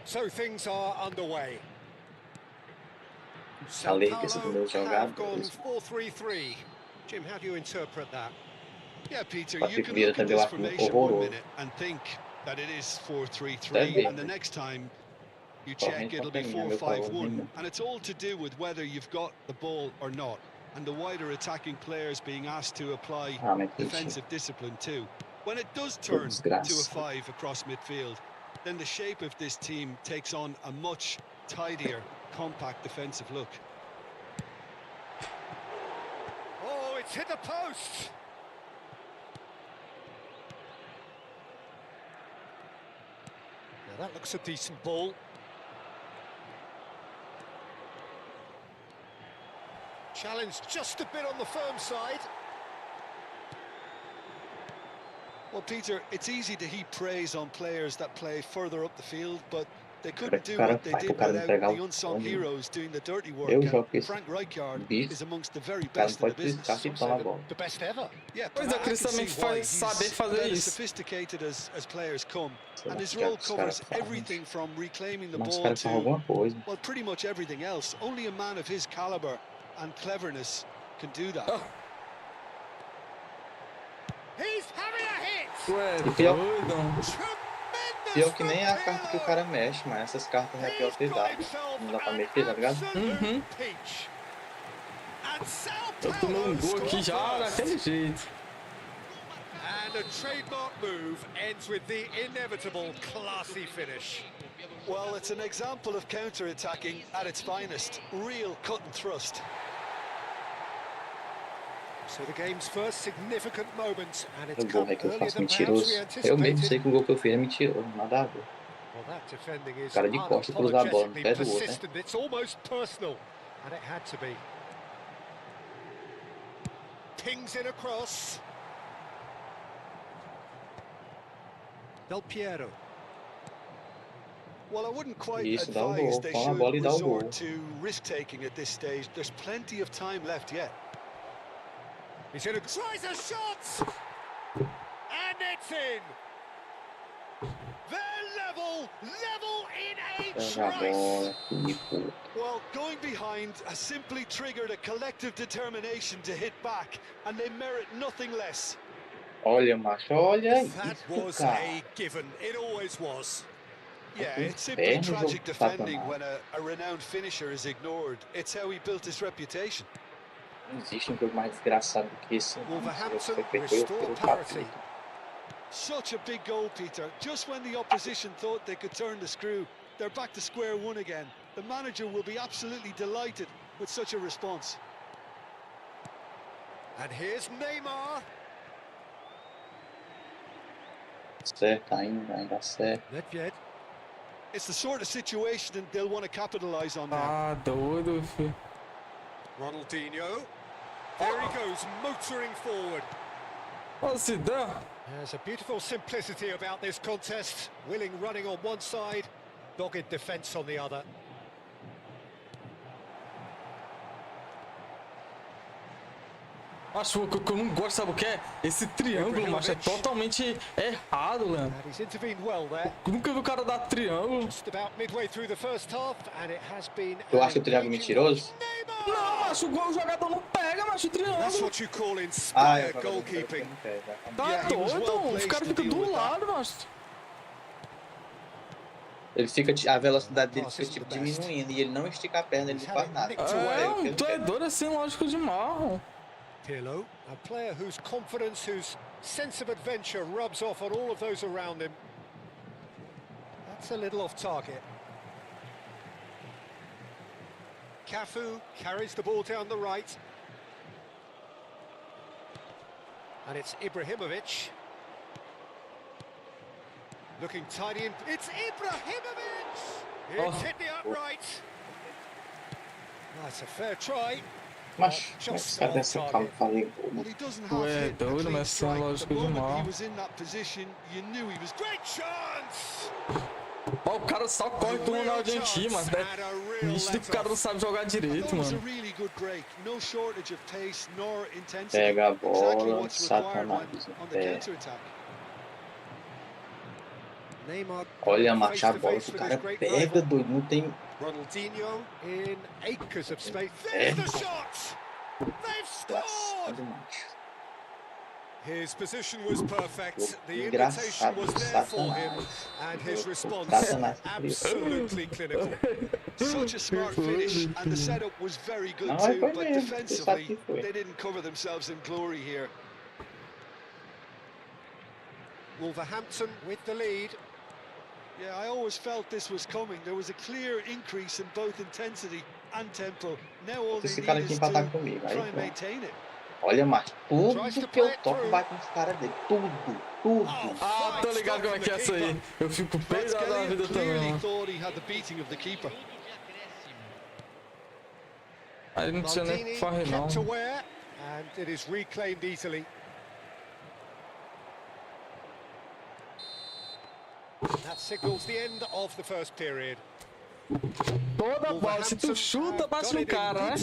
So things are underway. Sao Falei que esses Paulo meus have gone jogadores. 4-3-3. Jim, how do you interpret that? Yeah, Peter, you Patrick can Vieira look at também eu this acho muito formation one horroroso. minute and think that it is 4-3-3, Também, and the né? next time you Corrente check it'll be contra mim, é meu favor 4-5-1, nenhum. and it's all to do with whether you've got the ball or not, and the wider attacking players being asked to apply Ah, mas mentira. defensive discipline too. When it does Que turn to a desgraça. 5 across midfield, then the shape of this team takes on a much tidier, compact defensive look. Oh, it's hit the post. Now that looks a decent ball. Challenge just a bit on the firm side. Well, Peter, it's easy to heap praise on players that play further up the field, but they Cara, couldn't do cara what they faz pro did cara não without pegar the o unsung fone. heroes doing the dirty work. Eu And jogo com esse Frank Rijkaard bicho. is amongst the very O cara não best in the pode piscar business. que Some toma a say bola. the best ever. Yeah, Pois I é, o Chris can também see why. faz saber He's fazer about as isso. sophisticated as players come, Sei and lá his o que role os caras covers fazem. everything from reclaiming the Mas os ball caras fazem to, alguma coisa. well, pretty much everything else. Only a man of his caliber and cleverness can do that. Oh. He's having a hit. Tu é E pior, doido. pior que nem é a carta que o cara mexe, mas essas cartas é pior que dá. Não dá pra mexer, tá ligado? Uhum. Peach. And Sao Eu tomei um Paulo gol aqui score já first. daquele jeito. And a trademark move ends with the inevitable classy finish. Well, it's an example of counter-attacking at its finest. Real cut and thrust. So the game's first significant moment, and it's O gol come é que eu earlier faço than perhaps we mentiroso. Eu mesmo sei anticipated. que o gol que eu fiz é mentiroso, nada a ver. Well, that defending is Cara de costa cruzar a bola no unapologetically pé do outro, né? persistent. It's almost personal, and it had to be. Pings in across. Del Piero. Well, I wouldn't quite Isso, dá o advise gol. they Toma a should bola e dá o gol. resort to risk-taking at this stage. There's plenty of time left yet. He's in a tries a shot, and it's in. They're level in a Pega a trice. bola, filho de puta. Well, going behind has simply triggered a collective determination to hit back, and they merit nothing less. Olha, macho, olha That isso, was cara. a given. It always was. Yeah, Um it's simply inferno tragic jogo defending satanás. when a renowned finisher is ignored. It's how he built his reputation. Não existe um jogo mais desgraçado do que esse. Wolverhampton Foi feito restore pelo parity. Patrick. Such a big goal, Peter. Just when the opposition thought they could turn the screw, they're back to square one again. The manager will be absolutely delighted with such a response. And here's Neymar. Certo, ainda certo. Nedved. It's the sort of situation that they'll want to capitalise on now. Ah, doido, filho. Ronaldinho. There he goes, motoring forward. Ó, Zidane. There's a beautiful simplicity about this contest. Willing running on one side, dogged defence on the other. Acho que eu não gosto, sabe o que é? Esse triângulo, macho, é totalmente errado, Leandro. And he's intervened well there. Nunca vi o cara dar triângulo. Just about midway through the first half, and it has been. Tu acha o triângulo mentiroso? Não, macho, o jogador não pega, macho, o That's triângulo. what you call Ah, inspired eu goalkeeping. Tá Yeah, he was well doido, os placed caras to ficam deal do with that. lado, macho. Ele fica, a velocidade dele Pass fica isn't tipo the best. diminuindo e ele não estica a perna, ele não faz nada. É, tu é doido assim, lógico de marrom. Pirlo, a player whose confidence, whose sense of adventure rubs off on all of those around him. That's a little off target. Cafu carries the ball down the right. And it's Ibrahimovic. Looking tidy in. It's Ibrahimovic! It's hit the upright. That's a fair try. Mas esse cara dessa calma fazer gol. Well, he doesn't Tu have é hit a doido, clean mas sem strike. The lógica de moment he marrom. was in that position, you knew he was Great chance! Ó, o cara só corre com o Ronaldinho, mas é nítido que o cara não sabe jogar direito, That was a mano. really good break. No shortage of pace nor intensity. Pega a Exactly bola, what's required satanás. on the É. counter-attack. Neymar Olha, face macho, a to bola face que o with his cara great pega, rival. doido. Não tem. Ronaldinho in acres of space. É. There's the shot! They've scored! Engraçado, macho. His position was perfect. The invitation Engraçado, was there for him, Satanás. and his response Satanás que criou. absolutely clinical. Such a smart finish, and the setup was very good Não, too, foi but mesmo. Tu sabe defensively, que foi. they didn't cover themselves in glory here. Wolverhampton with the lead. Yeah, I always felt this was coming. There was a clear increase in both intensity and tempo. Now all they Esse need cara aqui is empatar to comigo. Aí try and pronto. maintain it. Olha, macho. Tudo Tries to que eu play it toco through. vai com os caras dele. Tudo. Tudo. Ah, tô ligado como é que é essa aí. Eu fico peidado na vida também, Clearly mano. thought he had the beating of the keeper. Aí não tinha nem o que fazer, não. Kept aware, and it is reclaimed easily. That signals the end of the first period. Toda bola, se tu chuta, bate no cara, né?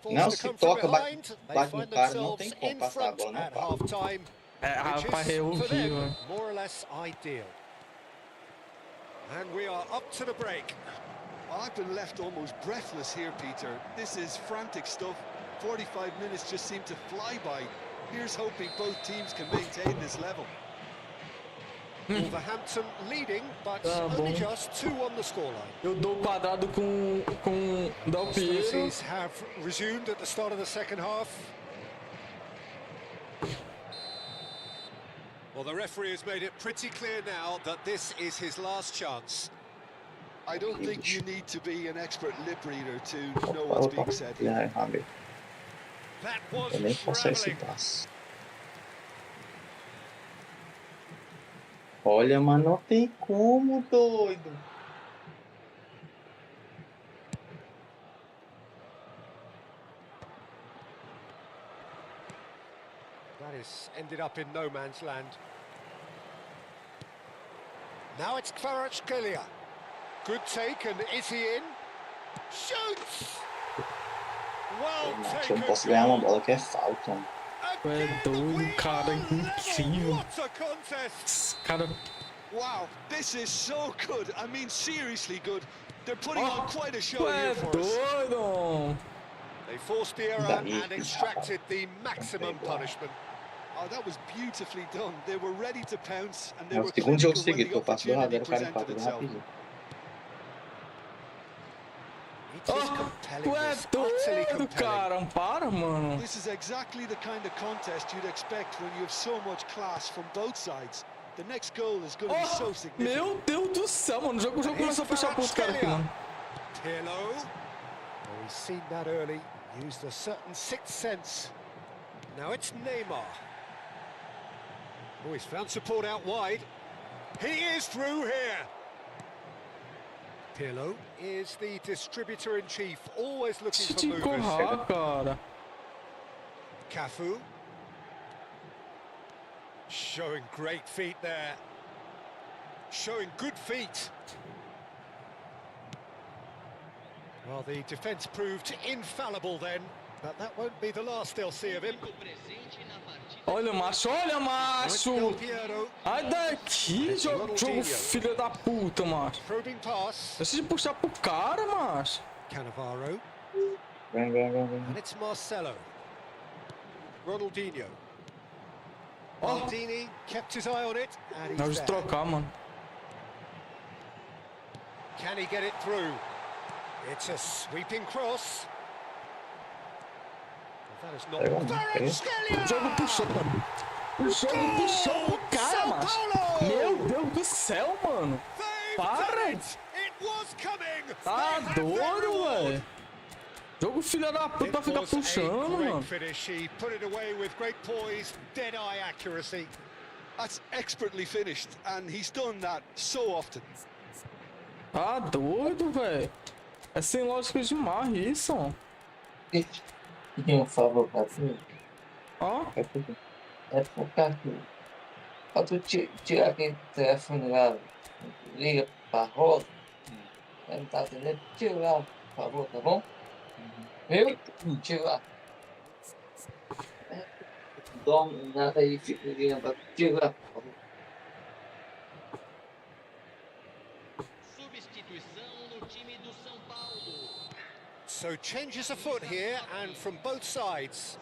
Não, se toca, bate no cara, não tem como passar a bola, não passa. É, rapaz, é horrível. More or less ideal. And we are up to the break. I've been left almost breathless here, Peter. This is frantic stuff. 45 minutes just seem to fly by. Here's hoping both teams can maintain this level. Wolverhampton leading, but only just 2 on the scoreline. Eu dou quadrado com Del Piero. Hostilities have resumed at the start of the second half. Well, the referee has made it pretty clear now that this is his last chance. I don't think you need to be an expert lip reader to know what's being said. That was Eu nem posso esse travelling. passo. Olha, mas não tem como, doido. That is ended up in no man's land. Now it's Kvaratskhelia. Good take, and is he in? Shoots! Well Macho, eu não taken. posso ganhar uma bola que é falta. Mano. Tu é doido, cara, incrível. What a contest! Cara, Wow, this is so good. I mean, seriously good. They're putting on quite a show tu é here for us. doido. They forced the error and extracted the maximum punishment. Oh, that was beautifully done. They were ready to pounce, and they É were o segundo jogo clinical when seguido que the eu passo do opportunity radeiro, o cara presented empata itself. rapidinho. It is compelling. Tu é This, utterly doido, compelling. cara. Para, mano. This is exactly the kind of contest you'd expect when you have so much class from both sides. The next goal is going to be so significant. Meu Deus do céu, mano. O jogo começou a puxar pros caras aqui, mano. Pirlo. Well, he's seen that early. Used a certain sixth sense. Now it's Neymar. Oh, he's found support out wide. He is through here. Pirlo is the distributor-in-chief, always looking Te for movers. empurrar, cara. Cafu. Showing great feet there. Showing good feet. Well, the defence proved infallible then, but that won't be the last they'll see of him. Olha, macho, olha, macho. Del Piero. Ai daqui, jogo filho da puta, macho. Probing pass. Deixa de puxar pro cara, macho. Cannavaro. Vem. And it's Marcelo. Ronaldinho. Maldini kept his eye on it, and Não he's de there. trocar, mano. Can he get it through? It's a sweeping cross. That is not O jogo puxou, mano. O jogo puxou pro cara, macho. Meu Deus do céu, mano. Para! It was coming. Tá doido, velho. Jogo filho da puta pra ficar puxando, mano. Finish. He put it away with great poise, dead-eye accuracy. That's expertly finished, and he's done that so often. Tá doido, velho. É sem lógica demais isso, ó. Por favor, Cafu. Ó. É por Cafu. Pra tu tirar aquele telefone lá, liga pra roda. Não tá entendendo? Tira lá, por favor, tá bom? Viu? Tira lá. Dorme nada aí, fica ligando pra tirar lá, por favor. So changes afoot here, and from both sides.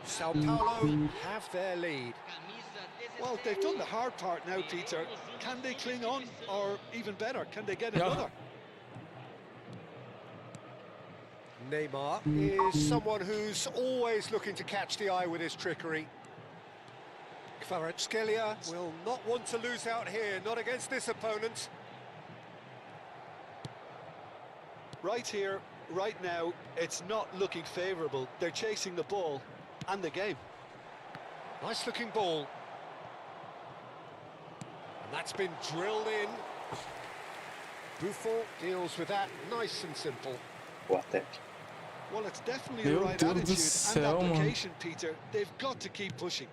Sao Paulo have their lead. Well, they've done the hard part now, Peter. Can they cling on, or even better, can they get another? Neymar is someone who's always looking to catch the eye with his trickery. Kvaratskhelia will not want to lose out here, not against this opponent. Right here, right now, it's not looking favourable. They're chasing the ball and the game. Nice looking ball. And that's been drilled in. Buffon deals with that nice and simple. Boa tarde. Well, it's definitely the Meu right Deus do attitude céu, and mano. application, Peter. They've got to keep pushing.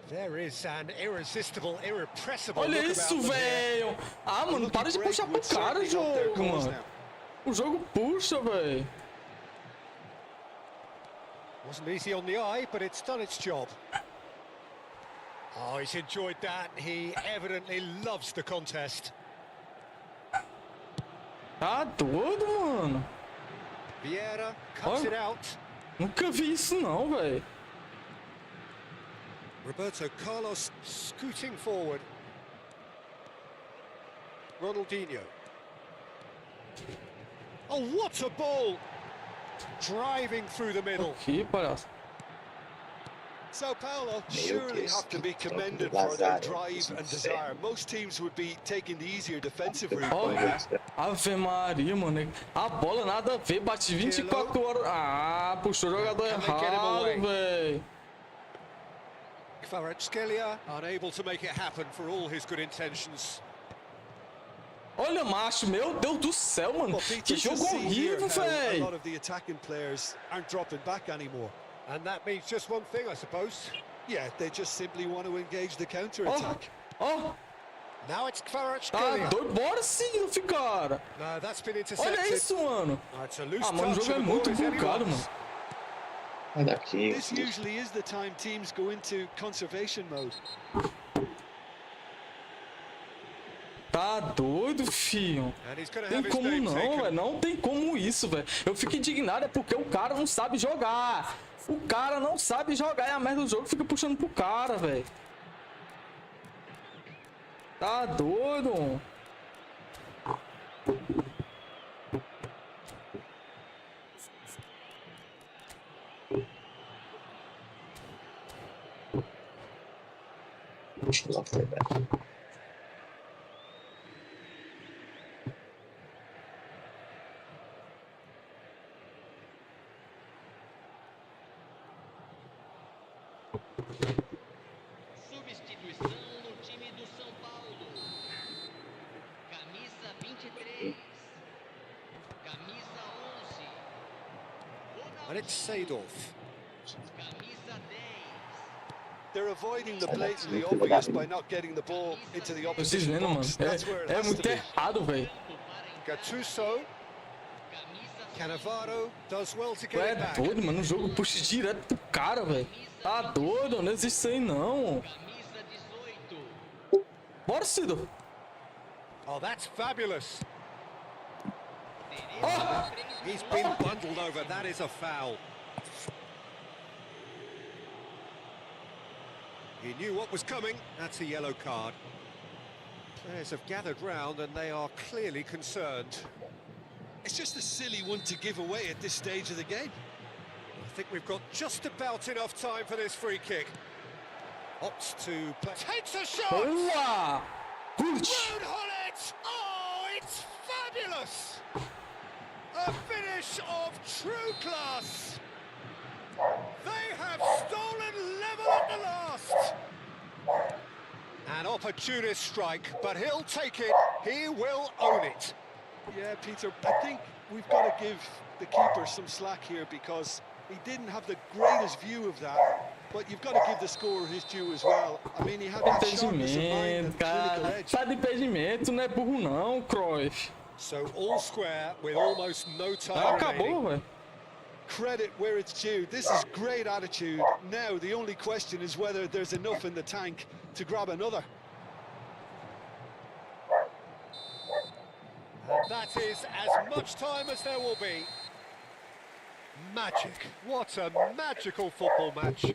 There is an irresistible, irrepressible Olha look isso, about them here. velho. Ah, mano, para de puxar pro cara o jogo, mano. O jogo puxa, velho. Wasn't easy on the eye, but it's done its job. Oh, he's enjoyed that. He evidently loves the contest. Tá doido, mano. Vieira cuts it out. Nunca vi isso não, velho. Roberto Carlos scooting forward. Ronaldinho. Oh, what a ball! Driving through the middle. Aqui, palhaço. Sao Paulo Meu surely Deus, have to be que commended troco for their lazado, drive isso and é desire. Most teams would be taking the easier defensive route. Ó, by now. Ave Maria, mano. A bola nada a ver, bate 24 horas. Ah, puxou o jogador errado, velho. Kvaratskhelia unable to make it happen for all his good intentions. Olha, macho, meu Deus do céu, mano. Well, Peter, Que jogo just see here horrível, how a velho. lot of the attacking players aren't dropping back anymore. And that means just one thing, I suppose. Yeah, they just simply want to engage the counter-attack. Ó, Now it's tá Kvaratskhelia. doido. Bora sim, cara. No, that's been intercepted. Olha isso, mano. Oh, it's a loose Ah, mano, o touch jogo é and the ball muito is bugado, anyone's. mano. Sai daqui. This usually is the time teams go into conservation mode. Tá doido, filho. And he's gonna Tem have his como name não, taken. velho. Não tem como isso, velho. Eu fico indignado é porque o cara não sabe jogar. O cara não sabe jogar e a merda do jogo fica puxando pro cara, velho. Tá doido. Deixa eu lá foi, velho. Substituição no time do São Paulo. Camisa 23. Camisa 11. And it's Seedorf. Camisa 10. They're avoiding the blatantly obvious by not getting the ball into the Vocês opposition vendo, mano? box. That's where it É has to muito be. errado, velho. Gattuso. Cannavaro does well to Tu get é it back. doido, mano. O jogo puxa direto pro cara, velho. Tá doido, não existe isso aí, não. Camisa 18. Bora, Cido. Oh, that's fabulous. Ó, He's been bundled over. That is a foul. He knew what was coming. That's a yellow card. Players have gathered round and they are clearly concerned. It's just a silly one to give away at this stage of the game. I think we've got just about enough time for this free kick. Opts to play. Takes a shot! boa. Putz. Road Hullet! Oh, it's fabulous! A finish of true class. They have stolen level at the last. An opportunist strike, but he'll take it. He will own it. Yeah, Peter, I think we've got to give the keeper some slack here because he didn't have the greatest view of that. But you've got to give the scorer his due as well. I mean, he had that sharpness of mind Impedimento, and clinical cara. edge. Tá de impedimento, não é burro não, Cruyff. So all square with almost no time Ah, remaining. acabou, velho. Credit where it's due. This is great attitude. Now, the only question is whether there's enough in the tank to grab another. And that That is as much time as there will be. Magic. What a magical football match.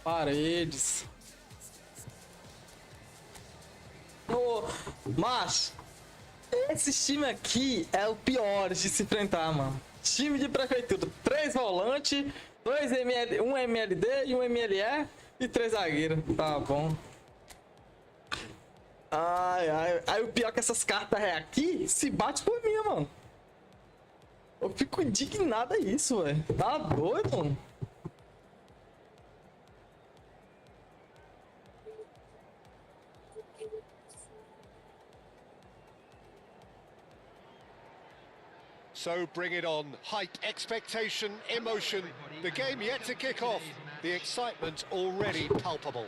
Paredes. Ô, mas esse time aqui é o pior de se enfrentar, mano. Time de prefeitura, 3 volantes, 2 ML, 1 MLD e 1 MLE e 3 zagueiros. Tá bom. Ai, ai. Aí o pior é que essas cartas aqui se bate por mim, mano. Eu fico indignado a isso, velho. Tá doido, mano. So bring it on. Hype, expectation, emotion. The game yet to kick off. The excitement already palpable.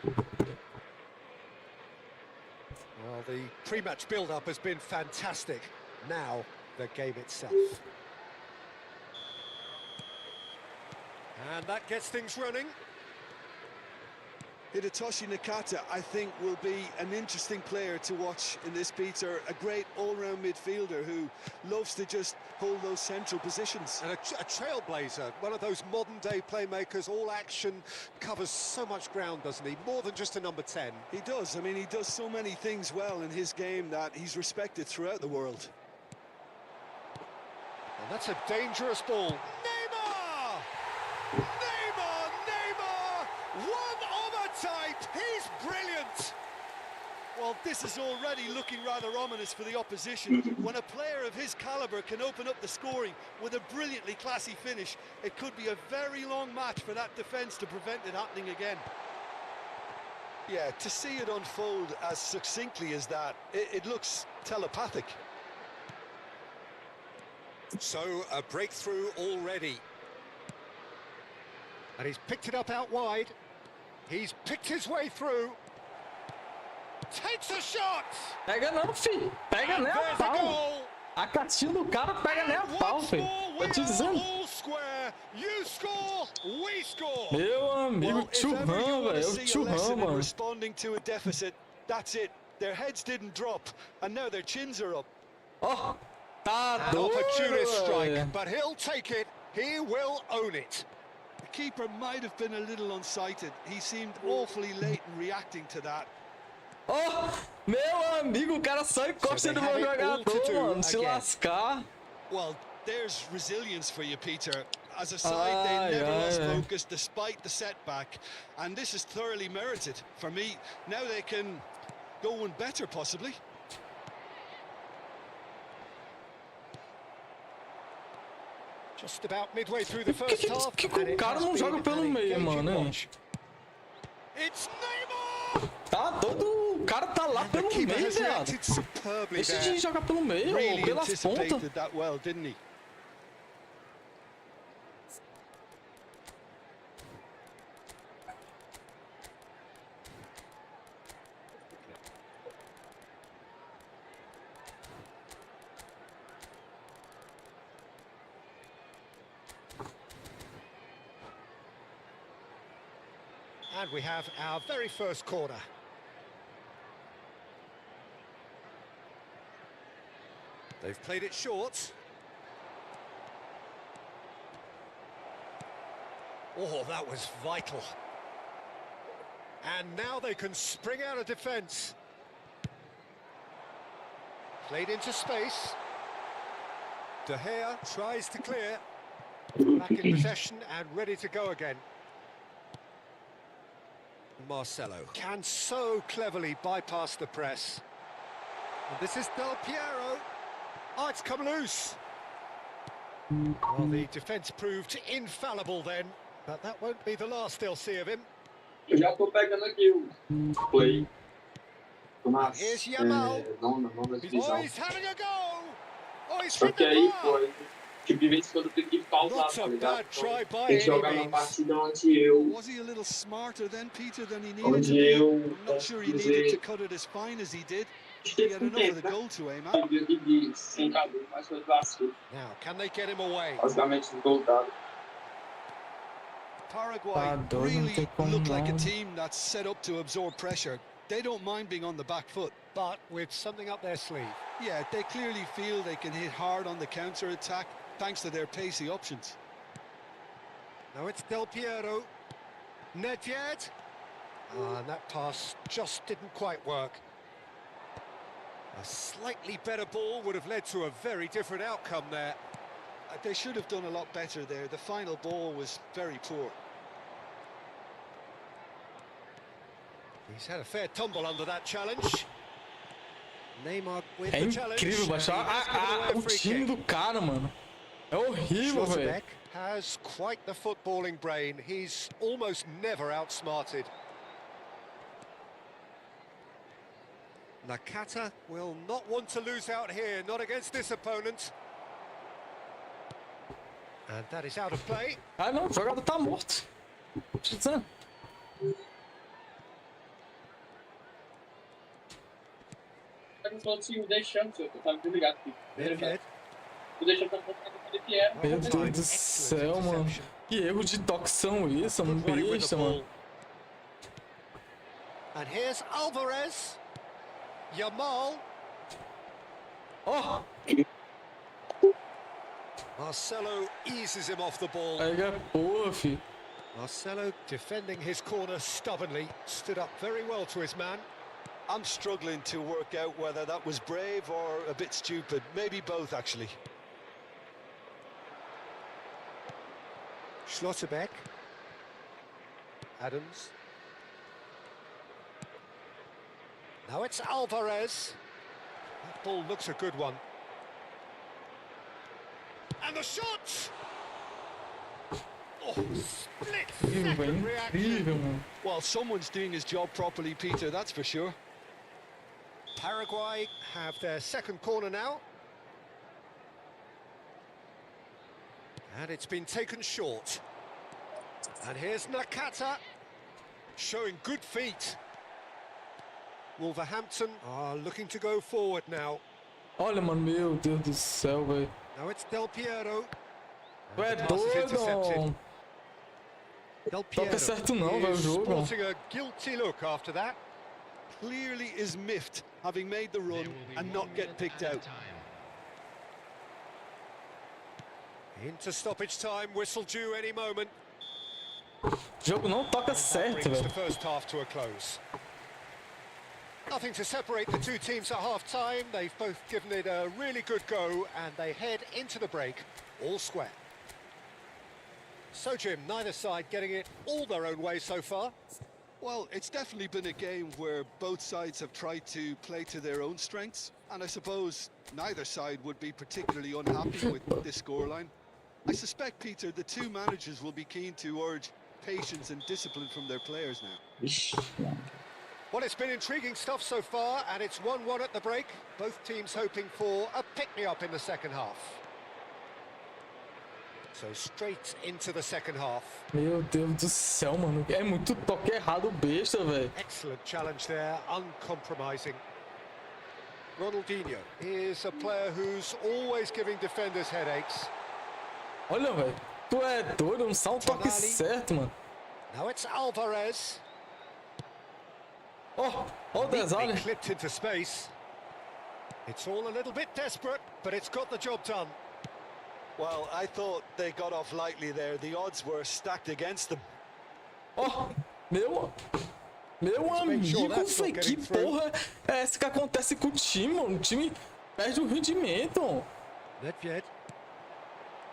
Well, the pre-match build-up has been fantastic. Now, the game itself. And that gets things running. Hidetoshi Nakata, I think, will be an interesting player to watch in this, Peter. A great all-round midfielder who loves to just hold those central positions. And a trailblazer, one of those modern-day playmakers, all action, covers so much ground, doesn't he? More than just a number 10. He does. I mean, he does so many things well in his game that he's respected throughout the world. And that's a dangerous ball. Neymar! Neymar! Neymar! One of a type! He's brilliant! Well, this is already looking rather ominous for the opposition. When a player of his calibre can open up the scoring with a brilliantly classy finish, it could be a very long match for that defence to prevent it happening again. Yeah, to see it unfold as succinctly as that, it looks telepathic. So, a breakthrough already. And he's picked it up out wide. He's picked his way through. Takes a shot! Pega não, fi. Pega nem a pau. A caixinha do cara pega nem a pau, fi. Tô te dizendo. Meu amigo, churrão, velho. Churrão, mano. Responding to a deficit, that's it. Their heads didn't drop, and now their chins are up. Ó, Tá An doido, opportunist strike, velho. but he'll take it. He will own it. The keeper might have been a little unsighted. He seemed awfully late in reacting to that. Oh, meu amigo, o cara só encosta no meu jogador, mano. Se lascar. Well, there's resilience for you, Peter. As a side, they never lost focus despite the setback. And this is thoroughly merited. For me, now they can go one better, possibly. Just about midway through the first half. Que o cara não joga pelo meio, mano, hein? It's Neymar! Tá todo. O cara tá lá pelo meio, velho. Deixa de jogar pelo meio, Really ou pelas pontas. anticipated that well, didn't he? And we have our very first corner. They've played it short. Oh, that was vital. And now they can spring out of defence. Played into space. De Gea tries to clear. Back in possession and ready to go again. Marcelo can so cleverly bypass the press. And this is Del Piero. Oh, it's come loose. Well, the defence proved infallible then, but that won't be the last they'll see of him. Eu já tô pegando aqui o play. Mas, Here's Yamal. não na Oh, divisão. he's having a go. Oh, he's Só hit que the aí, bar. pô, tipo, de vez em quando eu tenho que pausar, Not tá a ligado? bad try by Tem que any jogar na means. partida onde eu, Was he a little smarter than Peter than he needed to onde be? eu I'm not sure he posso needed to dizer, cut it as fine as he did. He esteve had com enough of tempo, the né? goal to aim at. De sem cabelo, mas foi vacilo. Now, can they get him away? Basicamente, voltado. Paraguay Tá doido, não really tem como look like a não. team that's set up to absorb pressure. They don't mind being on the back foot. But with something up their sleeve. Yeah, they clearly feel they can hit hard on the counter-attack thanks to their pacey options. Now it's Del Piero. Nedved. And that pass just didn't quite work. A slightly better ball would have led to a very different outcome there. They should have done a lot better there. The final ball was very poor. He's had a fair tumble under that challenge. Neymar with É the challenge. incrível baixar and he has given away a o free time kick. do cara, mano. É horrível, velho. Schlotterbeck has quite the footballing brain. He's almost never outsmarted. Nakata will not want to lose out here, not against this opponent. And that is out of play. Ah, não, o jogador tá morto. Tô te dizendo. Tá com falando assim, o deixando, senhor. Eu tava desligado aqui. Nedved. O deixando tá falando que ele era. Meu Deus do céu, mano. Que erro de toxão isso, mano. Good running with the Besta, ball. mano. And here's Alvarez. Yamal. Ó, Marcelo eases him off the ball. pega porra, fi. Marcelo defending his corner stubbornly. Stood up very well to his man. I'm struggling to work out whether that was brave or a bit stupid. Maybe both, actually. Schlotterbeck. Adams. Now it's Alvarez. That ball looks a good one. And the shot! Oh, split Incrível, second velho. reaction. Incrível, mano. Well, someone's doing his job properly, Peter, that's for sure. Paraguay have their second corner now. And it's been taken short. And here's Nakata, showing good feet. Wolverhampton are looking to go forward now. Olha, mano, meu Deus do céu, velho. Now it's Del Piero. Tu é And the pass is intercepted. doido? Del Toca certo não, velho, o is jogo. sporting a guilty look after that. Clearly is miffed, having made the run and not get picked out. Into stoppage time, whistle due any moment. O jogo não toca And that certo, brings velho. the first half to a close. Nothing to separate the two teams at half-time. They've both given it a really good go, and they head into the break all square. So, Jim, neither side getting it all their own way so far. Well, it's definitely been a game where both sides have tried to play to their own strengths, and I suppose neither side would be particularly unhappy with this scoreline. I suspect, Peter, the two managers will be keen to urge patience and discipline from their players now. Ixi, mano. Well, it's been intriguing stuff so far, and it's 1-1 at the break. Both teams hoping for a pick-me-up in the second half. So straight into the second half. Meu Deus do céu, mano. É muito toque errado besta, velho. Excellent challenge there, uncompromising. Ronaldinho is a player who's always giving defenders headaches. Olha, velho. Tu é doido, não são toque Tonali. certo, mano. Now it's Alvarez. Ó, ó o Neatly detalhe. clipped into space. It's all a little bit desperate, but it's got the job done. Well, I thought they got off lightly there. The odds were stacked against them. Ó, meu amigo, velho, que porra é essa que acontece com o time, mano? O time perde o rendimento. Nedved.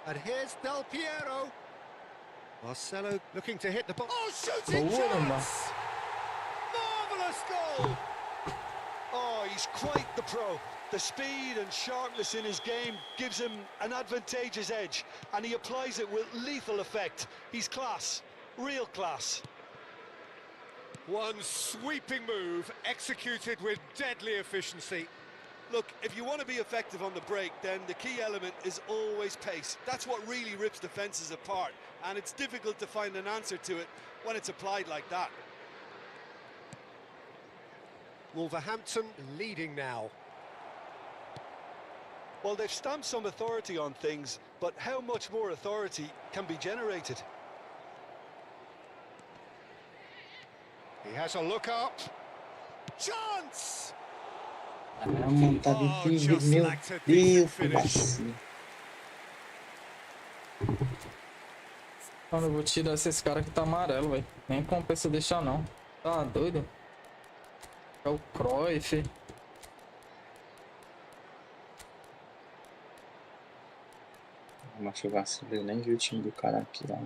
And here's Del Piero. Marcelo looking to hit the ball. Oh, shooting Boa, mano. chance! Marvellous goal! Oh, he's quite the pro. The speed and sharpness in his game gives him an advantageous edge, and he applies it with lethal effect. He's class, real class. One sweeping move executed with deadly efficiency. Look, if you want to be effective on the break, then the key element is always pace. That's what really rips defences apart, and it's difficult to find an answer to it when it's applied like that. Wolverhampton leading now. Well, they've stamped some authority on things, but how much more authority can be generated? He has a look up. Chance! Ah, mano, tá defendido. Meu Deus, que vacilo. Mano, eu vou tirar esse cara que tá amarelo, velho. Nem compensa deixar, não. Tá doido? É o Cruyff. Macho vacilo, eu nem vi o time do cara aqui, ó.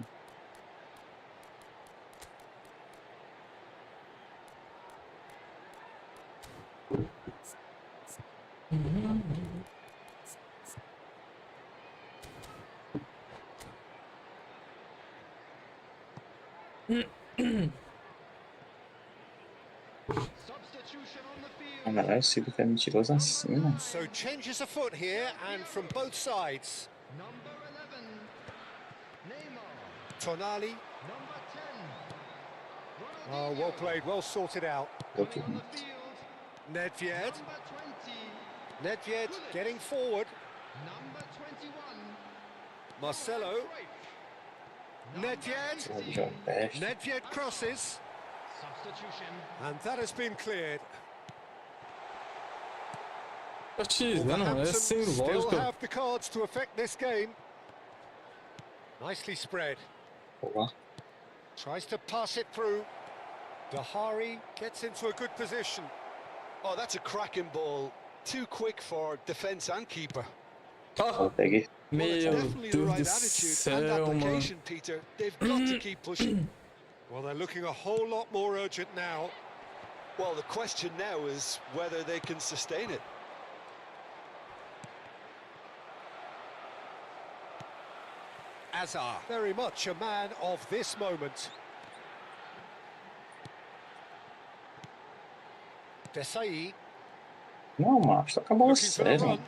Ah, não é possível que é mentiroso assim, mano. So changes afoot here, and from both sides. Tonali. Oh, well played, well sorted out. Ok. Nedved. Nedved getting forward. Marcelo. Nedved. Nedved crosses. And that has been cleared. Tô te dizendo, mano. É sem Still lógica. have the cards to affect this game. Nicely spread. Boa. Tries to pass it through. Dahari gets into a good position. Oh, that's a cracking ball. Too quick for defence and keeper. Ó, Peguei. Well, it's meu definitely the Deus right do attitude and céu, mano. application, Peter. They've got to keep pushing. Well, they're looking a whole lot more urgent now. Well, the question now is whether they can sustain it. Azar, very much a man of this moment. Desai Não, macho, tá com a bola looking for the séria. run.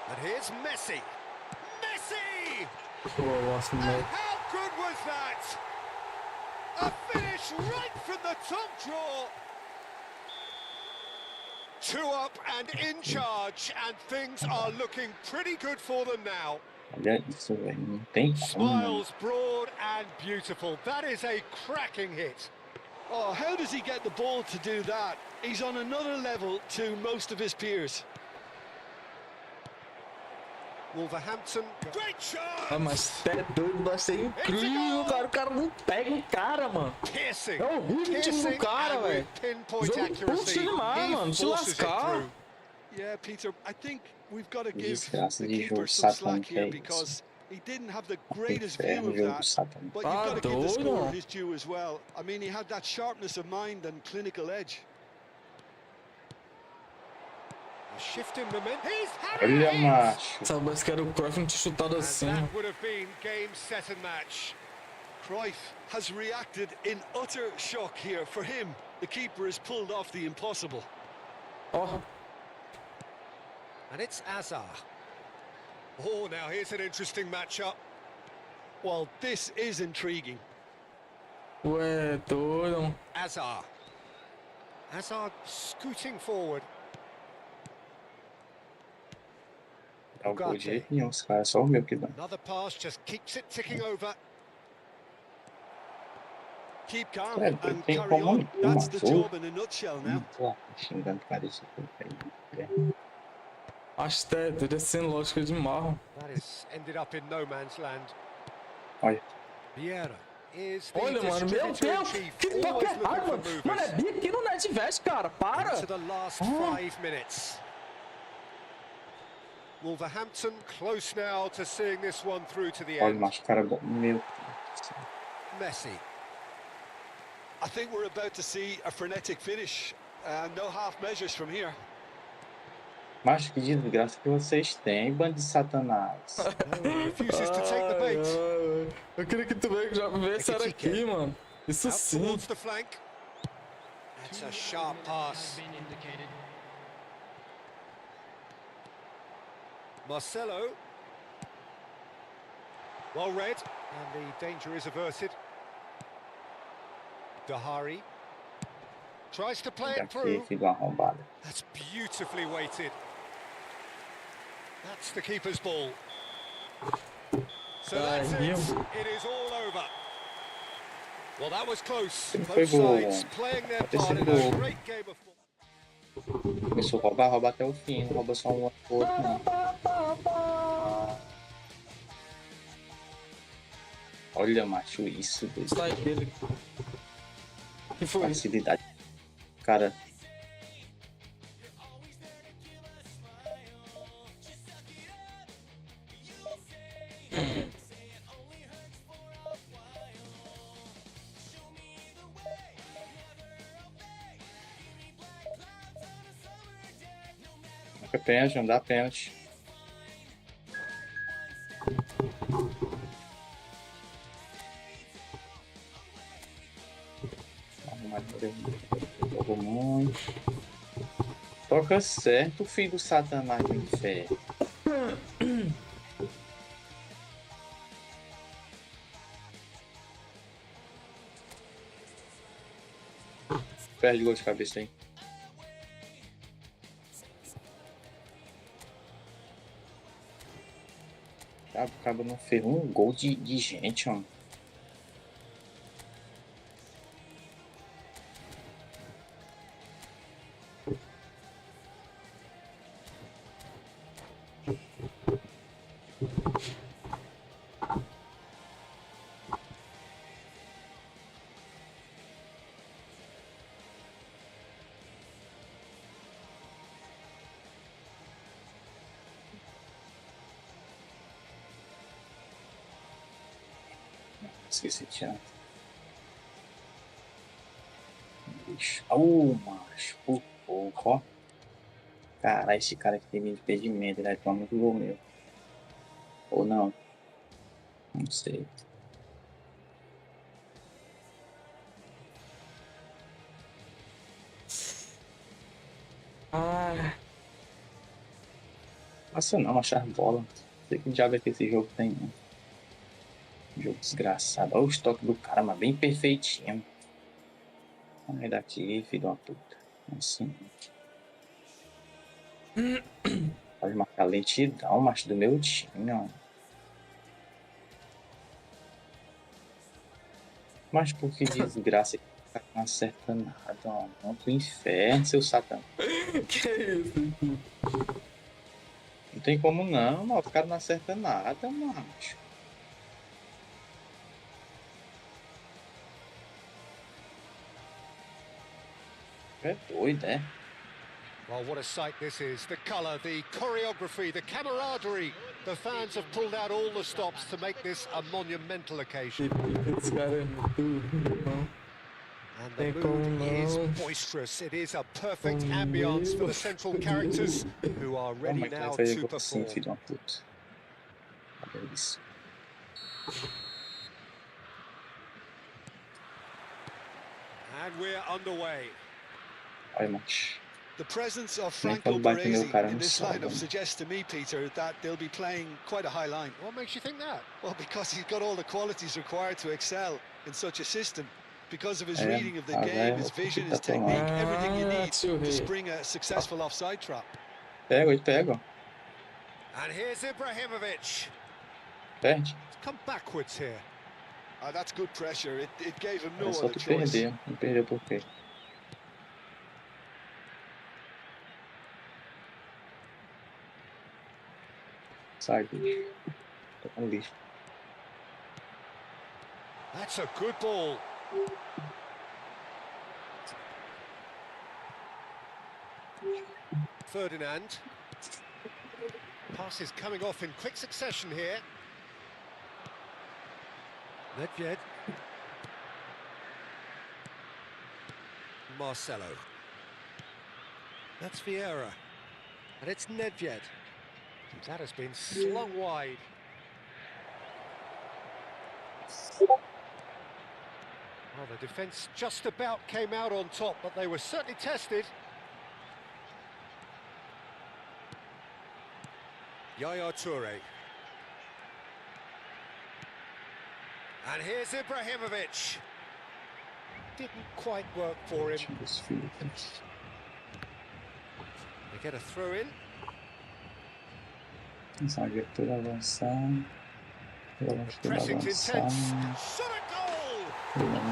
And here's Messi. Messi! Pô, eu gosto And muito. how good was that? A finish right from the top draw. 2 up and in charge, and things are looking pretty good for them now. Olha isso, velho. Não tem como, mano. Smiles broad and beautiful. That is a cracking hit. Oh, how does he get the ball to do that? He's on another level to most of his peers. Wolverhampton. Great shot! Ah, mas é doido, vai ser incrível, cara. O cara não pega o cara, mano. Piercing. É horrível o time do cara, and with velho. pinpoint Jogo puxa accuracy, demais, he mano. Se forces it lascar. through. Yeah, Peter, I think we've got to give Desgraça the de keeper jogo some slack satânico here é isso. because he didn't have the greatest view Inferno, of jogo that. satânico. But you've got to give the doido, scorer mano. his due as well. I mean, he had that sharpness of mind and clinical edge. Shifting momentum. He's had Olha, it! macho. Sabe que era o Cruyff não ter chutado And assim. that would have been game, set and match. Cruyff has reacted in utter shock here. For him, the keeper has pulled off the impossible. Ó, And it's Azar. Oh, now here's an interesting matchup. Well, this is intriguing. ué, doido. Azar. Azar scooting forward. Dá o gol de jeito nenhum, os caras, só o meu que dá. Another pass just keeps it ticking over. Keep calm É, and tem carry como on. não, That's the mas o... job in a nutshell now. Tô lá, xingando o cara, isso aqui. Acho que é doido, sem lógica de marro. That has ended up in no man's land. Olha. Vieira is the Olha, mano, meu distributor in Deus. chief, Que toque always errado, looking for mano. movers. Mano, é bi aqui no Nedvest, cara. Para. Into the last 5 minutes. Wolverhampton close now to seeing this one through to the Olha, end. macho, cara bom. Meu Deus. Messi. I think we're about to see a frenetic finish. No half measures from here. Macho, que desgraça que vocês têm, bando de satanás. Refuses to take the bait. Eu queria que tu já visse era aqui, mano. Isso Out sim. towards the flank. That's a sharp pass. Marcelo. Well read, and the danger is averted. Dahari. Tries to play it Aqui, through. filho arrombado. That's beautifully weighted. That's the keeper's ball. So that's it. It is all over. Well, that was close. Both sides playing their part in a great game of football. Começou a roubar, rouba até o fim, não rouba só um outro, não. Olha, macho, isso, doido. Sai dele. Que foi? Facilidade. Cara, é pênalti, não dá pênalti. Jogou muito. Toca certo, filho do satanás do inferno. Perde gol de cabeça aí. Acaba não fez um gol de gente, ó. Esqueci de tirar. Macho, por pouco, ó. Caralho, esse cara aqui tem medo de impedimento, ele vai tomar muito gol meu. Ou não? Não sei. Nossa, não, achar bola. Não sei que diabo é que esse jogo tem, né? Jogo desgraçado. Olha o estoque do cara, mas bem perfeitinho. Sai daqui, filho de uma puta. Assim. Pode marcar lentidão, macho, do meu time, ó. Mas por que desgraça que o cara não acerta nada, ó. Vamos pro inferno, seu satã. Que isso? tem como não, mano. Os caras não acertam nada, macho. É doido, é? Well, what a sight this is. The colour, the choreography, the camaraderie. The fans have pulled out all the stops to make this a monumental occasion. Esse cara é muito bom. And the mood is boisterous. It is a perfect ambience for the central characters who are ready now to perform. Filho da puta. Olha isso. And we're underway. Olha, macho. The presence of Nem Franco quando bate meu Baresi cara in no this sábado. lineup suggests to me, Peter, that they'll be playing quite a high line. What makes you think that? Well, because he's got all the qualities required to excel in such a system. Because of his É, reading of the mas game, é his o que vision, tá his technique, tomando. everything you need deixa eu to ver. spring a successful offside trap. Pega, ele pega. And here's Ibrahimovic. Perde. Come backwards here. That's good pressure. It gave him no É só other tu choice. perder. Não perdeu por quê? Sai, bicho. Tô com lixo. That's a good ball. Ferdinand. Passes coming off in quick succession here. Nedved. Marcelo. That's Vieira. And it's Nedved. That has been slung wide. Well, the defence just about came out on top, but they were certainly tested. Yaya Toure. And here's Ibrahimovic. Didn't quite work for him. They get a throw in. Zagueiro por avançar. Volante por Pressing's intense. avançar. Shot a goal!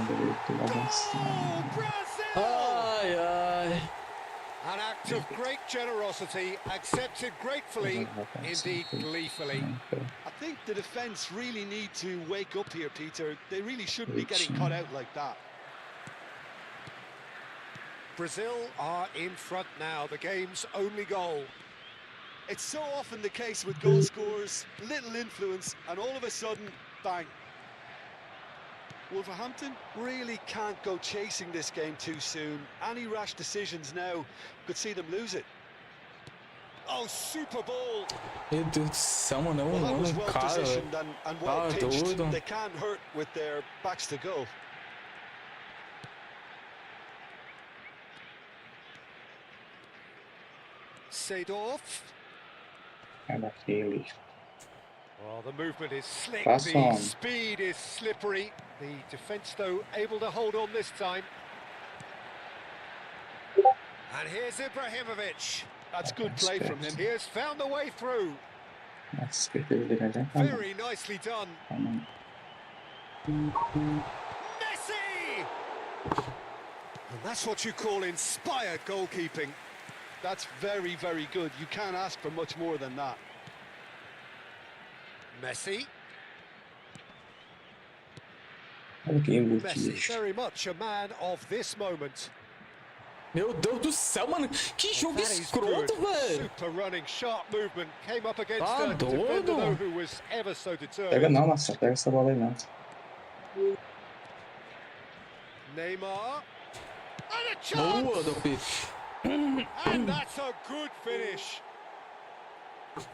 Direito por avançar. Brazil! Ai, ai. An act of great generosity, accepted gratefully, indeed gleefully. I think the defence really need to wake up here, Peter. They really shouldn't be getting caught out like that. Brazil are in front now, the game's only goal. It's so often the case with goal scorers, little influence, and all of a sudden, bang. Wolverhampton really can't go chasing this game too soon. Any rash decisions now could see them lose it. Oh, super ball! Meu Deus do céu, mano. É Well, that was um well cara, velho. positioned and well Tá pitched. doido. They can't hurt with their backs to goal. Seedorf. É daquele. Oh, the movement is slick, Pass the on. speed is slippery. The defence, though, able to hold on this time. And here's Ibrahimovic. That's good play from him. He has found the way through. Nossa, certeza dele já tá. Very nicely done. Messi! And that's what you call inspired goalkeeping. That's very, very good. You can't ask for much more than that. Messi. Olha que embute, Messi, bicho. very much a man of this moment. Meu Deus do céu, mano. Que jogo That is escroto, good. velho. Super running, sharp movement. Came up against Tá a defender, doido. though, who was ever so Pega determined. não, Marcelo. Pega essa bola aí não. Neymar. And a Boa, chance! Dopi. And that's a good finish.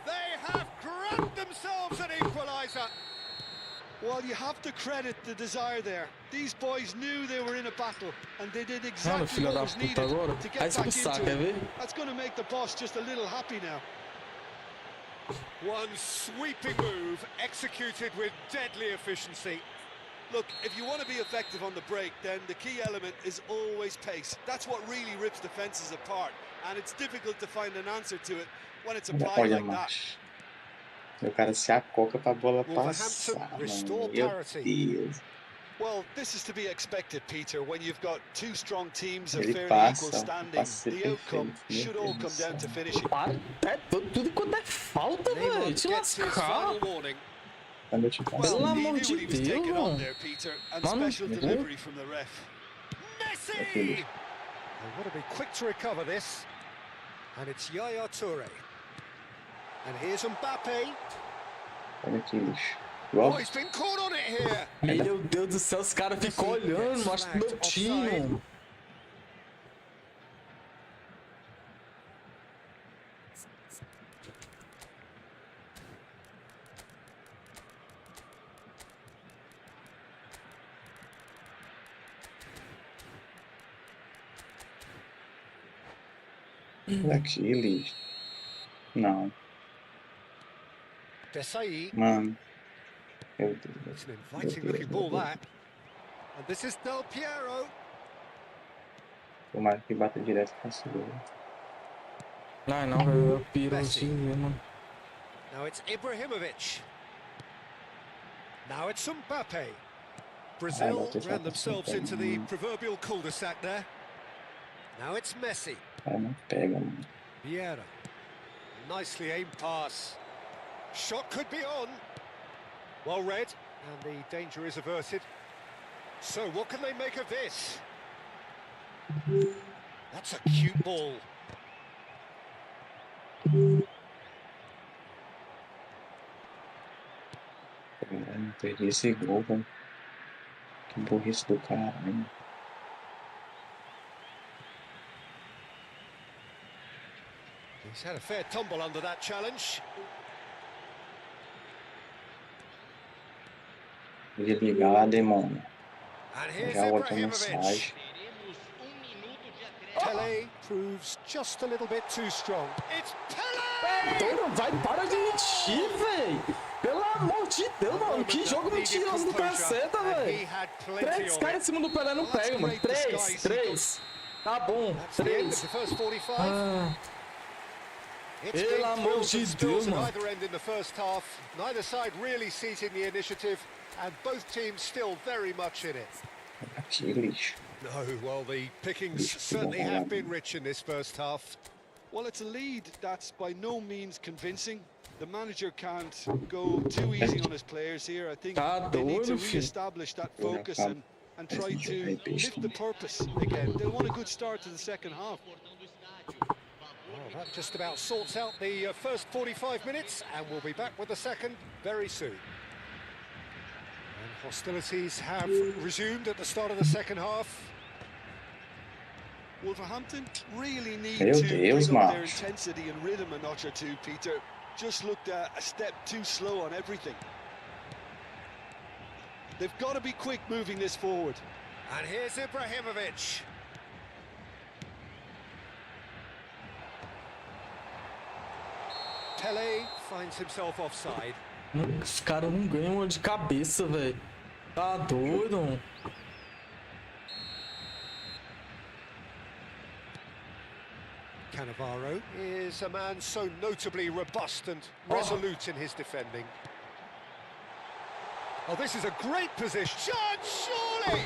They have grabbed themselves an equaliser. Well, you have to credit the desire there. These boys knew they were in a battle, and they did Mano, exactly filho what da was puta needed agora. to Vai get back expulsar, into quer it. ver? That's going to make the boss just a little happy now. One sweeping move executed with deadly efficiency. Look, if you want to be effective on the break, then the key element is always pace. That's what really rips defences apart, and it's difficult to find an answer to it when it's applied Olha, like that. macho. O cara se acoca pra bola Wolverhampton passar, restore mano. Meu parity. Deus. Well, this is to be expected, Peter, when you've got two strong teams of Ele fairly equal passa, standing. passa a ser The outcome perfeito. Meu should Deus all do come down céu. to finishing. Para, é tudo quanto é falta, velho. Te lascar. Quando eu te Well, passei. Pelo he amor knew de what he was taking on Deus. there, Peter, and Mano, special delivery from the ref. Messi! They want to be quick to recover this. And it's Yaya Toure. And here's Mbappe. Olha aqui, lixo. Oh, Logo. he's been caught on it here. Meu Deus do céu, os caras ficam olhando, mostra do meu time. Olha aqui, lixo. Não. Desai. Mano. Meu Deus. It's an inviting looking ball, that. And this is Del Piero. Tomara que bata direto pra cima. Ai, não, velho. Eu piro assim, mano. Now it's Ibrahimovic. Now it's Mbappe. Brazil ran themselves into the proverbial cul-de-sac there. Now it's Messi. Cara, não pega, mano. Vieira. Nicely aimed pass. Shot could be on. Well read, and the danger is averted. So what can they make of this? That's a cute ball. Eu não perdi esse gol, velho. Que burrice do caralho. He's had a fair tumble under that challenge. Desligar, demônio. And here's Já outra Ibrahimovic. mensagem. Pele proves just a little bit too strong. It's Pele! Não vai, para de mentir, velho. Pelo amor de Deus, mano. Que jogo mentiroso do Caceta, velho. Três caras em cima do Pelé não pega, mano. Três. Tá bom, três. Ah. Pelo amor de Deus, mano. Either end in the first half, neither side really seizing the initiative, and both teams still very much in it. Aqui, lixo. No, well, the pickings certainly have been rich in this first half. Well, it's a lead that's by no means convincing. The manager can't go too easy on his players here. I think they need to re-establish that focus and try to lift the purpose again. They want a good start to the second half. Well, that just about sorts out the first 45 minutes, and we'll be back with the second very soon. And hostilities have resumed at the start of the second half. Wolverhampton really need Meu to Deus, bring up their macho. intensity and rhythm a notch or two, Peter. Just looked a step too slow on everything. They've got to be quick moving this forward. And here's Ibrahimovic. Pele finds himself offside. Os caras não ganham de cabeça, velho. Tá doido? Cannavaro is a man so notably robust and resolute in his defending. Oh, this is a great position. Shot, surely!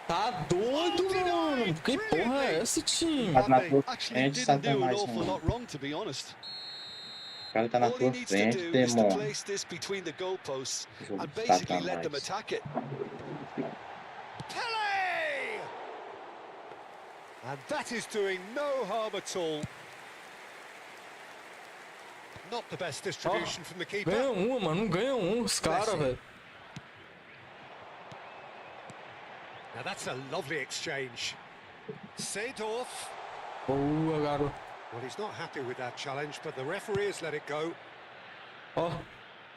Tá doido, mano. Que porra é essa, time? Tá na tua Actually frente, didn't do an Satanás, awful mano. lot wrong, to be honest. O cara tá na All he tua needs to frente, do is to demônio. place this between the goalposts Jogo and de basically let them Satanás. attack it. Pele! And that is doing no harm at all. Not the best distribution from the keeper. Ganha uma, mano. Não ganha os caras, velho. Now that's a lovely exchange. Seedorf. Boa, garoto. Well, he's not happy with that challenge, but the referee has let it go. Ó,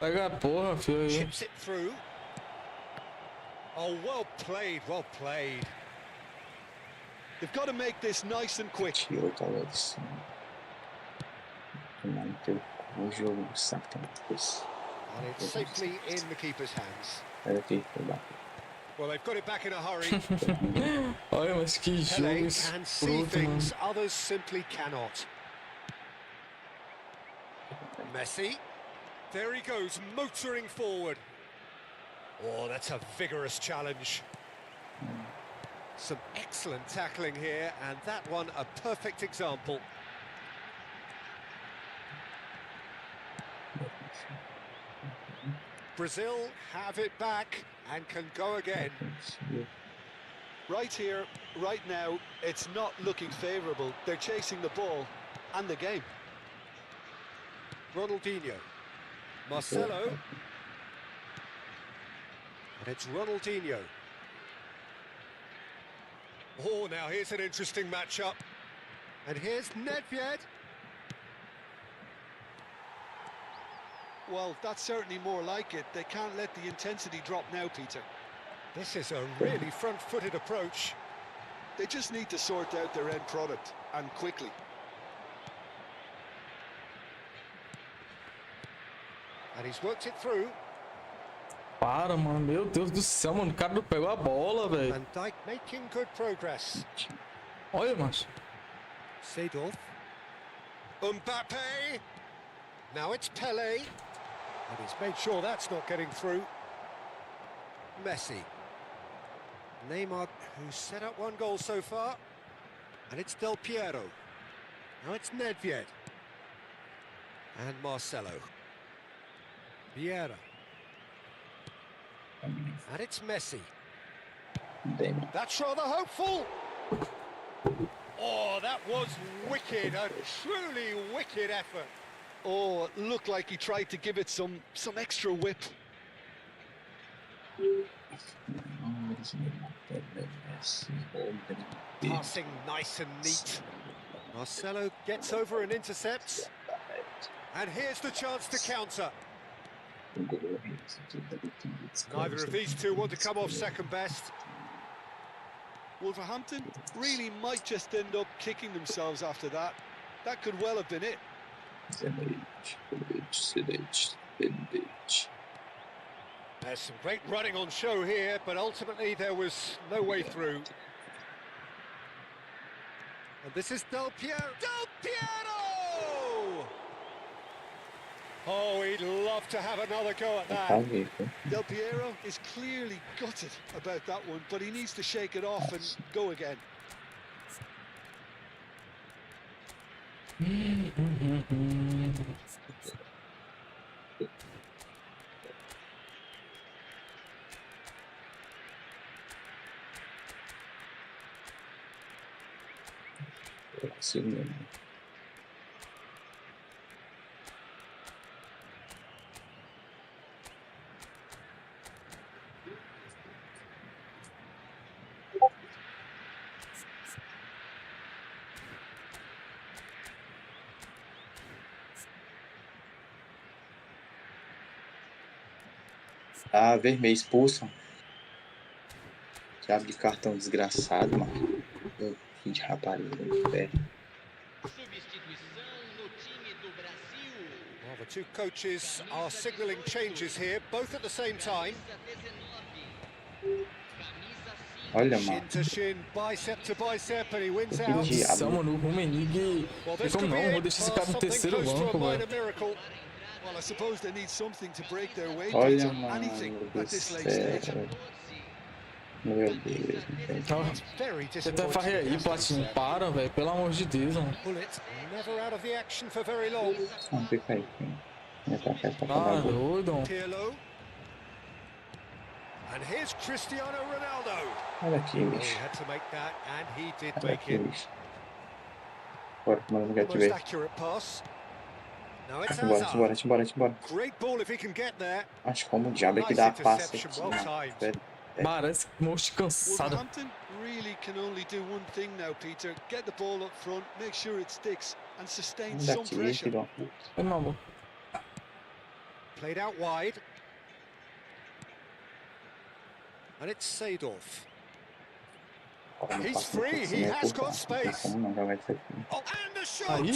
pega a porra, filho aí. Chips it through. Oh, well played, well played. They've got to make this nice and quick. Tira o talão de cima. Tomando teu cu, jogo de Satanás. And it's safely in the keeper's hands. Olha aqui, foi lá. Well, they've got it back in a hurry. Olha, mas que jogo Pele can see escroto, mano. things others simply cannot. Messi. There he goes, motoring forward. Oh, that's a vigorous challenge. Some excellent tackling here, and that one a perfect example. Brazil have it back and can go again. Right here, right now, it's not looking favourable. They're chasing the ball and the game. Ronaldinho. Marcelo. And it's Ronaldinho. Oh, now here's an interesting matchup. And here's Nedved. Well, that's certainly more like it. They can't let the intensity drop now, Peter. This is a really front-footed approach. They just need to sort out their end product, and quickly. And he's worked it through. Para, mano. Meu Deus do céu, mano. O cara não pegou a bola, velho. Van Dijk making good progress. Olha, macho. Seedorf. Mbappe. Now it's Pele. And he's made sure that's not getting through. Messi. Neymar, who's set up one goal so far. And it's Del Piero. Now it's Nedved. And Marcelo. Vieira. And it's Messi. That's rather hopeful. Oh, that was wicked. A truly wicked effort. Oh, it looked like he tried to give it some extra whip. Passing nice and neat. Marcelo gets over and intercepts. And here's the chance to counter. Neither of these two want to come off second best. Wolverhampton really might just end up kicking themselves after that. That could well have been it. There's some great running on show here, but ultimately there was no way through. And this is Del Piero. Del Piero! Oh, he'd love to have another go at that. Del Piero is clearly gutted about that one, but he needs to shake it off and go again. Ah, vermelho, expulsam. Diabo de cartão desgraçado, mano. Filho de rapariga, velho. Well, the two coaches are signalling changes here, both at the same time. Olha, Shin mano. to shin, bicep to bicep, and he wins Que out. diabo, mano. O Rumenig. Well, Tem this como could be não? Vou it, deixar esse or cara no something terceiro close to a banco, minor velho. miracle. Well, I suppose they need something to break their way, Olha, Peter. mano Anything do at this late stage. céu. Meu Deus, velho. Ó, Very Tenta disappointing. farrear aí, Platinho. Para, velho. Pelo amor de Deus, mano. Bullet never out of the action for very long. Não, fica aí, filho. Minha café pra Ah, pagar. doido. Pirlo. And here's Cristiano Ronaldo. Olha aqui, Oh, he bicho. had to make that, and he did Olha make aqui, it. bicho. Bora, mano, não quer te Most ver. accurate pass. Now it's Embora, Hazard. embora, embora, embora. Great ball if he can get there. Acho como o diabo é que Nice dá a passe interception, aqui, well mano. timed. Velho. Parece monstro cansado. Wolverhampton really can only do one thing now, Peter. Get the ball up front, make sure it sticks, and sustain Ainda some aqui, pressure. filho. É, maluco. Played out wide. And it's Seedorf. Olha, não He's passa no free, he cima, has porra. got Não tem space. como não jogar isso aqui. Oh, and the shot! Aí.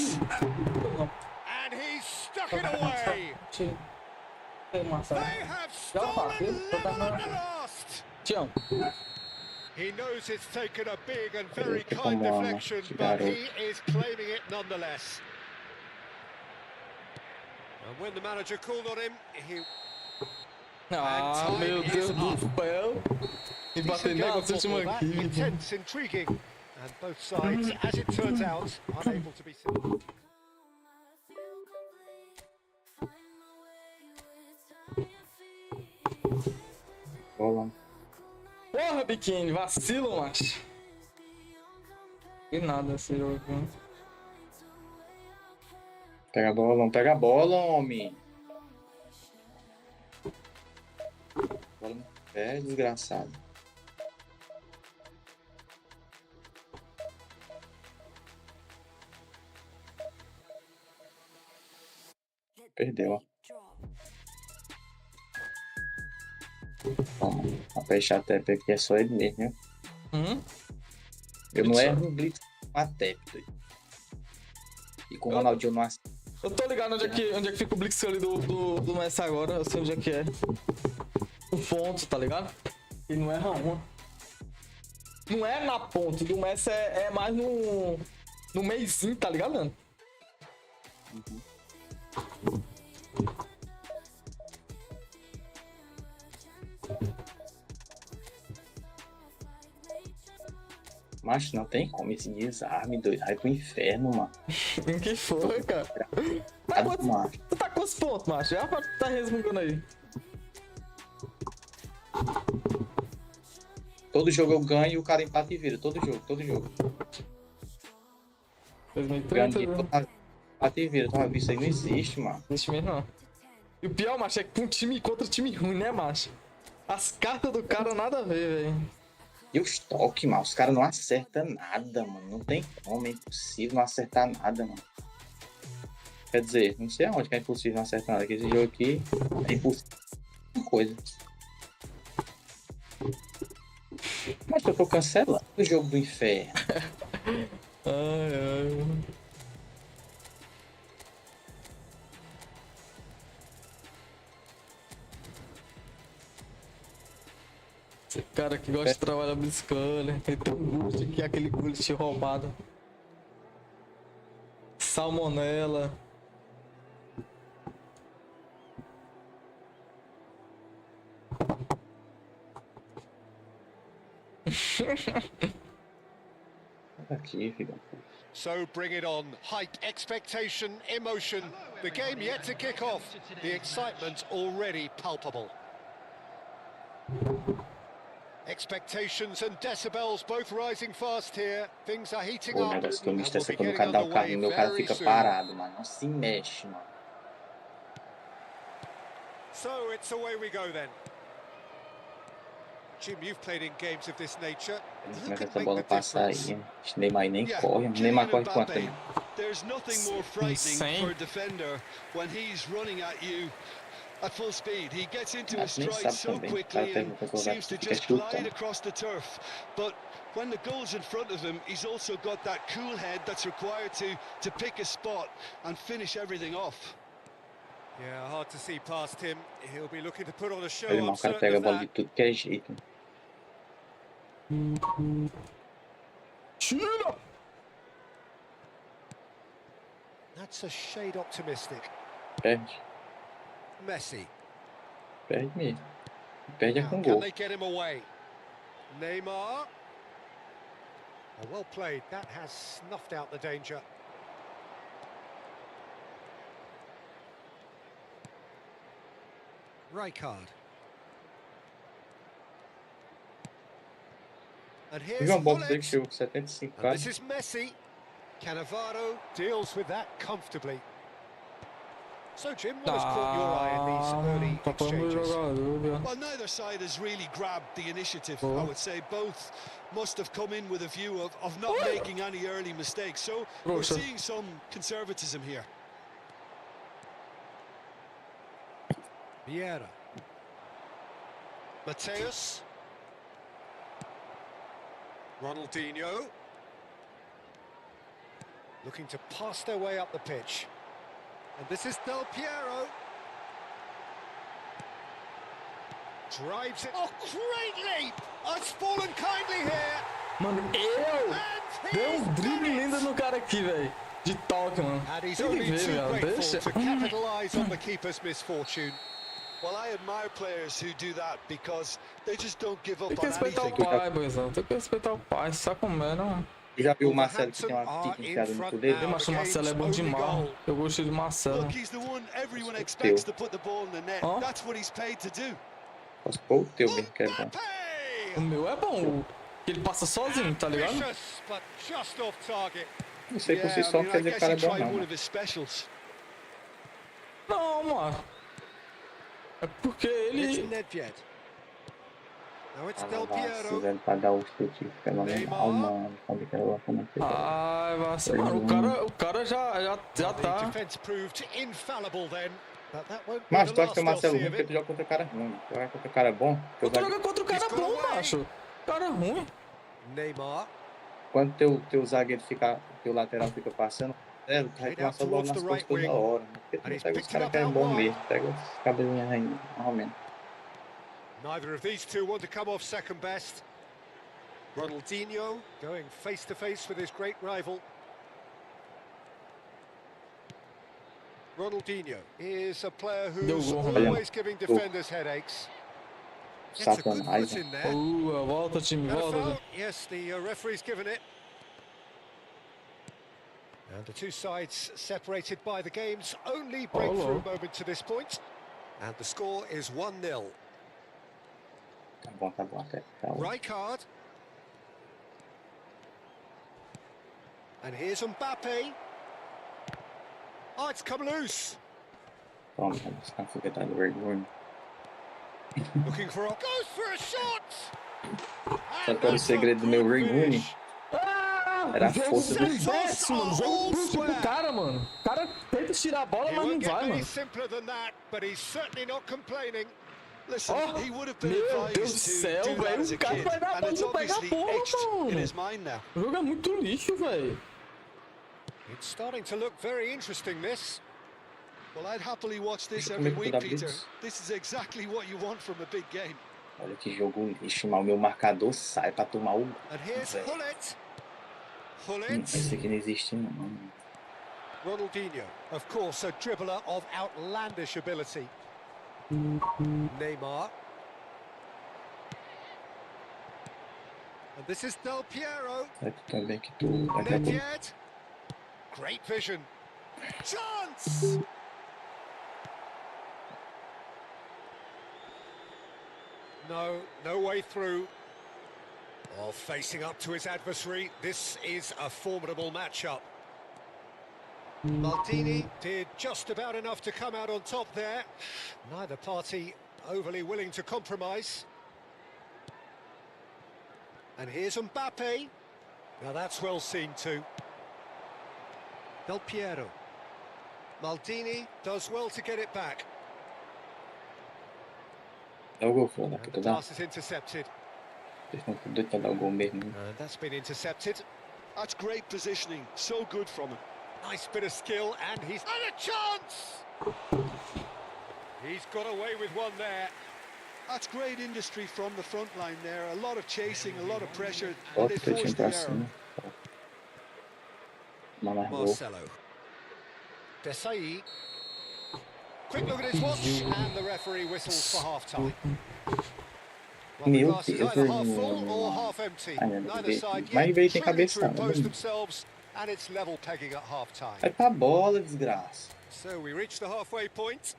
And he's stuck it away. They have stolen level at the last. Tião. He knows it's taken a big and very Fica kind como deflection, esse but garoto. he is claiming it nonetheless. And when the manager called on him, he... Ah, meu Deus do céu. E bater Decent game na of football, última that. aqui. Intense, intriguing, and both sides, as it turns out, unable to be seen. Bola. Porra, biquíni, vacilo, macho. E nada esse jogo. Pega a bola, homem. Bola no pé, desgraçado. Perdeu, ó. Toma, a fechar a TP aqui é só ele mesmo, viu? Eu não erro um blitz com a TP. E com o Ronaldinho não acerta. Eu tô ligado onde é que fica o Blitz ali do Messi agora, eu sei onde é que é. O ponto, tá ligado? E não erra uma. Não é na ponta, do Messi é mais no meizinho, tá ligado, mano? Macho, não tem como esse desarme, doido. Vai pro inferno, mano. O que foi, cara? Tu tá quantos pontos, macho? Já tá resmungando aí. Todo jogo eu ganho e o cara empata e vira. Todo jogo. 2030, né? Empata e vira. Tava visto aí, não existe, mano. Não existe mesmo, não. E o pior, macho, é que com um time contra time ruim, né, macho? As cartas do cara nada a ver, velho. E os toques, mano, os caras não acertam nada, mano. Não tem como, é impossível não acertar nada, mano. Quer dizer, não sei aonde que é impossível não acertar nada. Que esse jogo aqui é impossível. Uma coisa. Mas eu tô cancelando o jogo do inferno. Ai. Esse cara que gosta de trabalhar briscando, ele tem um gosto que é aquele gosto roubado. Salmonela. Aqui, filho. So bring it on. Hype, expectation, emotion. The game yet to kick off. The excitement already palpable. Expectations and decibels both rising fast here. Things are heating O up. negócio que eu me And we'll estressa be quando o getting cara dá o carro underway no meu, cara very fica soon. parado, mano. Não se mexe, mano. So it's away we go then. Jim, you've played in games of this nature. Como é que essa bola passa aí? Esse Neymar nem corre. O Neymar corre quanto? There's nothing more frightening for a defender when he's running at you at full speed. He gets into his stride so quickly and seems to just glide across the turf. But when the goal's in front of him, he's also got that cool head that's required to pick a spot and finish everything off. Yeah, hard to see past him. He'll be looking to put on a show. Ele, o cara pega a bola de tudo que é jeito. Tira! That's a shade optimistic. Perde. Messi. Perde mesmo. Perde é com Can gol. they get him away? Neymar. Oh, well played. That has snuffed out the danger. Rijkaard. And here's João Bob dele Hullet. que chegou com 75, And cara. this is Messi. Cannavaro deals with that comfortably. So, Jim, what has caught your eye in these early exchanges? Well, neither side has really grabbed the initiative, I would say. Both must have come in with a view of not making any early mistakes. So we're seeing some conservatism here. Vieira. Mateus. Ronaldinho. Looking to pass their way up the pitch. And this is Del Piero. Drives it. Oh, great leap! It's fallen kindly here. Mano, dei drible lindo no cara aqui, velho. De toque, mano. And he's Tem que only ver, too velho. grateful Deixa. to capitalise on the keeper's misfortune. Well, I admire players who do that because they just don't give up Tem que on respeitar o anything. pai, boizão. Tem que respeitar o pai. Sabe como é, não? Tu já viu o Marcelo que tem uma Wolverhampton are pica in enfiada no front cu dele? Eu now. acho The o Marcelo é game's bom only demais. goal. Eu gostei do Marcelo. Look, he's the one everyone Teu. expects to put the ball in the net. Ó. That's what he's paid to do. Posso pôr o teu mesmo, que é bom. O meu é bom. Ele passa sozinho, tá ligado? Ambitious, but just off target. Não sei por si Yeah, só, I não mean, quer I dizer que o guess cara he é bom, tried não. one Mano. of his specials. Não, mano. É porque It's ele... Nedved. Now it's Ah, Del vai, Piero. velho, pra dar o chute fenomenal, mano. Quando que ela começou. Ai, vai ser... Mano, o cara já The tá... defense proved infallible then. But that won't be Mas the tu acha que last o they'll Marcelo see ruim of porque it. tu joga contra cara ruim. Tu joga contra cara bom. Tu joga contra o cara bom, macho. Cara ruim. Neymar. Quando teu zagueiro fica, teu lateral fica passando, tu vai tomar só bola nas costas toda hora. Né? Porque tu não pega os caras que é bom mesmo. Pega os cabelinhos aí, mais ou menos. Neither of these two want to come off second best. Ronaldinho going face to face with his great rival. Ronaldinho is a player who's always giving defenders headaches. Gets a good foot in there. Volta, time, And a volta. foul. Yes, the referee's given it. And the two sides separated by the game's only breakthrough moment to this point. And the score is 1-0. Tá bom, até. Tá bom. Rijkaard. And here's Mbappe. Oh, it's come loose. Toma, esse cara fica atrás do vergonha. Looking for a... Goes for a shot! Sabe qual era o segredo do meu vergonha? Era a força do... Péssimo, jogo brusco pro cara, mano. O cara tenta tirar a bola, mas não vai, mano. Simpler than that, but he's certainly not complaining. Listen, he would have been Meu Deus do advised céu, to do that as velho. a O cara kid, vai dar a and bola it's e não pega a obviously bola, etched in mano. his mind now. O jogo é muito lixo, velho. It's starting to look very interesting, this. Well, I'd happily watch this every week, Peter. This is exactly what you want from a big game. Olha que jogo lixo, mas o meu marcador sai pra tomar o... And here's Hullet. Esse aqui não existe, não. Ronaldinho, of course, a dribbler of outlandish ability. Neymar. And this is Del Piero. É tu também que tu... Nedved. Great vision. Chance! No way through. Oh, facing up to his adversary. This is a formidable matchup. Maldini did just about enough to come out on top there. Neither party overly willing to compromise. And here's Mbappe. Now that's well seen too. Del Piero. Maldini does well to get it back. Dá o gol, filho da And puta, the dá. pass is intercepted. Eles estão tudo doidos pra dar o gol mesmo. And that's been intercepted. That's great positioning. So good from him. Nice bit of skill, and he's had a chance! He's got away with one there. That's great industry from the front line there. A lot of chasing, a lot of pressure, and Bota they o peitinho forced the pra error. cima. Mama gol. Marcelo. Desai. Quick look at his watch, and the referee whistles for half-time. Well, the Meu glass is Deus, either half full velho. or half empty. Ai, meu Neither Deus. side Mas yet veio tem truly to cabeção, impose né? themselves, and it's level pegging at half-time. Vai pra bola, desgraça. So we reach the halfway point.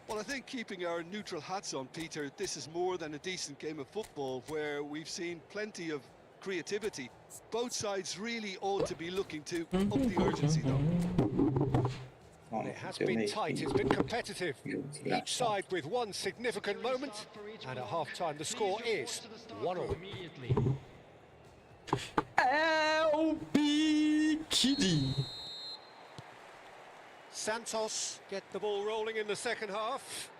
Well, I think keeping our neutral hats on, Peter, this is more than a decent game of football where we've seen plenty of creativity. Both sides really ought to be looking to up the urgency, though. And it has been tight, it's been competitive. Each side with one significant moment, and at half-time the score is 1-1. É o kickTv. Santos get the ball rolling in the second half.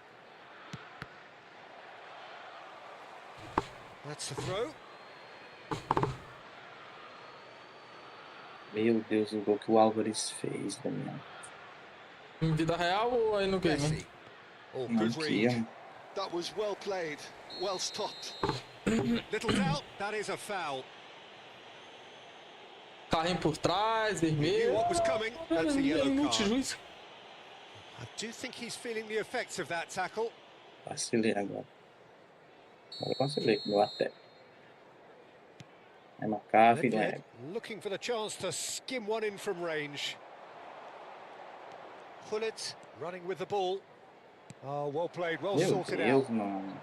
That's the throw. Meu Deus, o gol que o Álvares fez, Daniel. Em vida real ou aí no game? Messi. Oh, Não good read. tinha. That was well played, well stopped. Little doubt, that is a foul. Carrinho por trás, vermelho. What was coming? That's a yellow card. Multijuiz. I do think he's feeling the effects of that tackle. Vacilei agora. Agora vacilei, deu até. Vai marcar, filho. Nedved looking for the chance to skim one in from range. Pullet running with the ball. Oh, well played, well Meu sorted Deus, out. mano.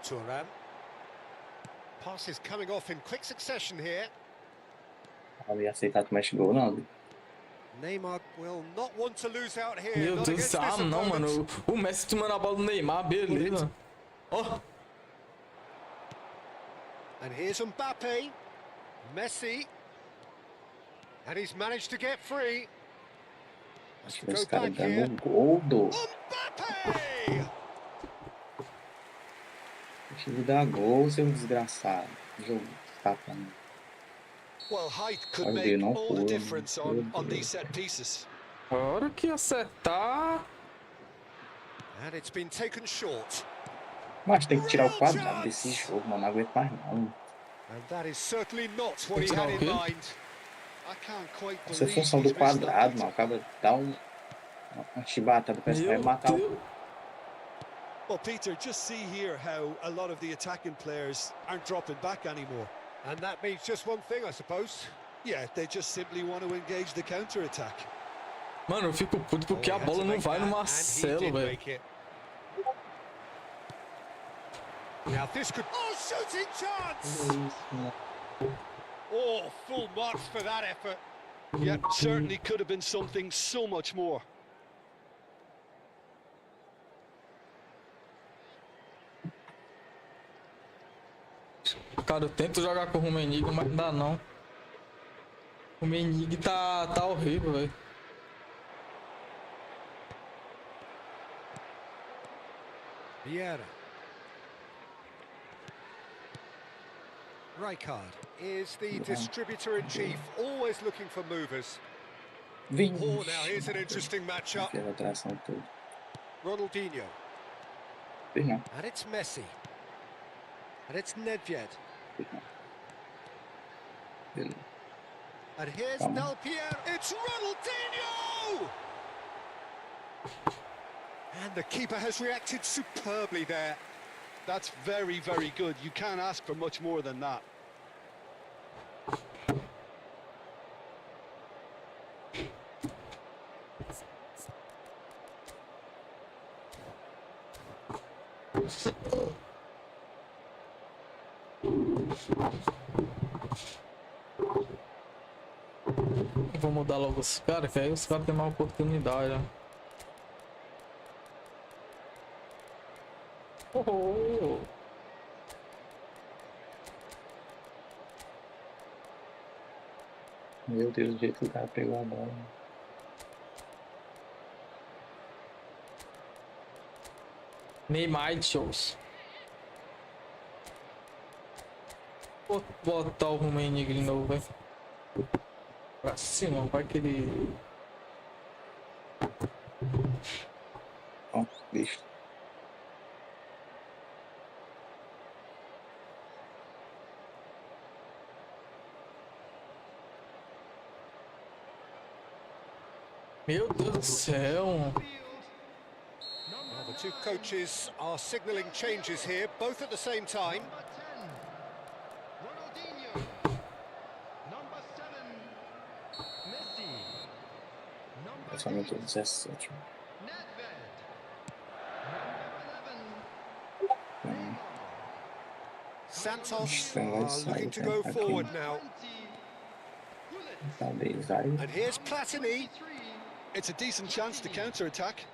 Thuram. Passes coming off in quick succession here. Não ia aceitar tomar esse gol, não. Neymar will not want to lose out here. Meu Not Deus do against céu. this Ah, não, opponent. mano. O Messi tomando a bola do Neymar, beleza. Ó. And here's Mbappe. Messi. And he's managed to get free. Acho que os caras dando um gol do. Mbappe! Deixa ele dar gol, seu desgraçado. Jogo, tá falando. Well, height could Olha, make não all the pula, difference meu on Deus. these set pieces. A hora que acertar. And it's been taken short. Mas tem que tirar o quadrado desse jogo, mano. Não aguento mais não. And that is certainly not what he had in mind. I can't quite Essa é a believe função do he's missed that, quadrado, Peter. mano. Acaba de dar uma chibatada, parece que vai matar o. Well, Peter, just see here how a lot of the attacking players aren't dropping back anymore. And that means just one thing, I suppose. Yeah, they just simply want to engage the counter-attack. Mano, eu fico puto porque a bola não vai no Marcelo, velho. Now this could... Oh, shooting chance! Oh, full marks for that effort. Yeah, certainly could have been something so much more. Cara, eu tento jogar com o Rumenig, mas não dá não. O Rumenig tá horrível, velho. Vieira. Rijkaard is the distributor-in-chief, always looking for movers. Oh, now here's an interesting matchup. Fez a atração toda. Ronaldinho. Fez não. And it's Messi. And it's Nedved. Fez não. Beleza. And here's Calma. Del Piero. It's Ronaldinho! And the keeper has reacted superbly there. That's very, very good. You can't ask for much more than that. Vou mudar logo os caras, que aí os caras têm mais oportunidade, ó. Oh. Meu Deus, do jeito que o cara pegou a bola. Neymar de shows. Vou botar o Rumenig de novo, velho. Pra cima, vai que ele... Ó, bicho. Meu Deus do céu. Well, the two coaches are signalling changes here, both at the same time. Pensamento 17. Santos are looking to go forward now. Talvez aí. And here's Platini. It's a decent chance to counter-attack.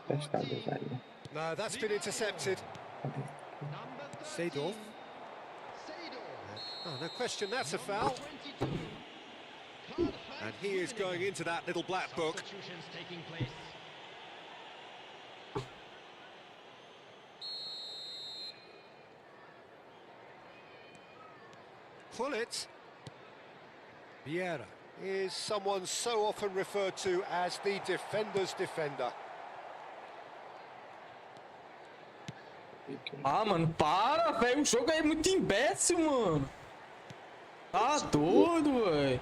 Talvez aí. No, that's been intercepted. Seedorf. Oh, no question, that's a foul. And he is going into that little black book. Pull it. Vieira is someone so often referred to as the defender's defender. Ah, mano, para, velho. O jogo é muito imbécil, mano. Tá doido, velho.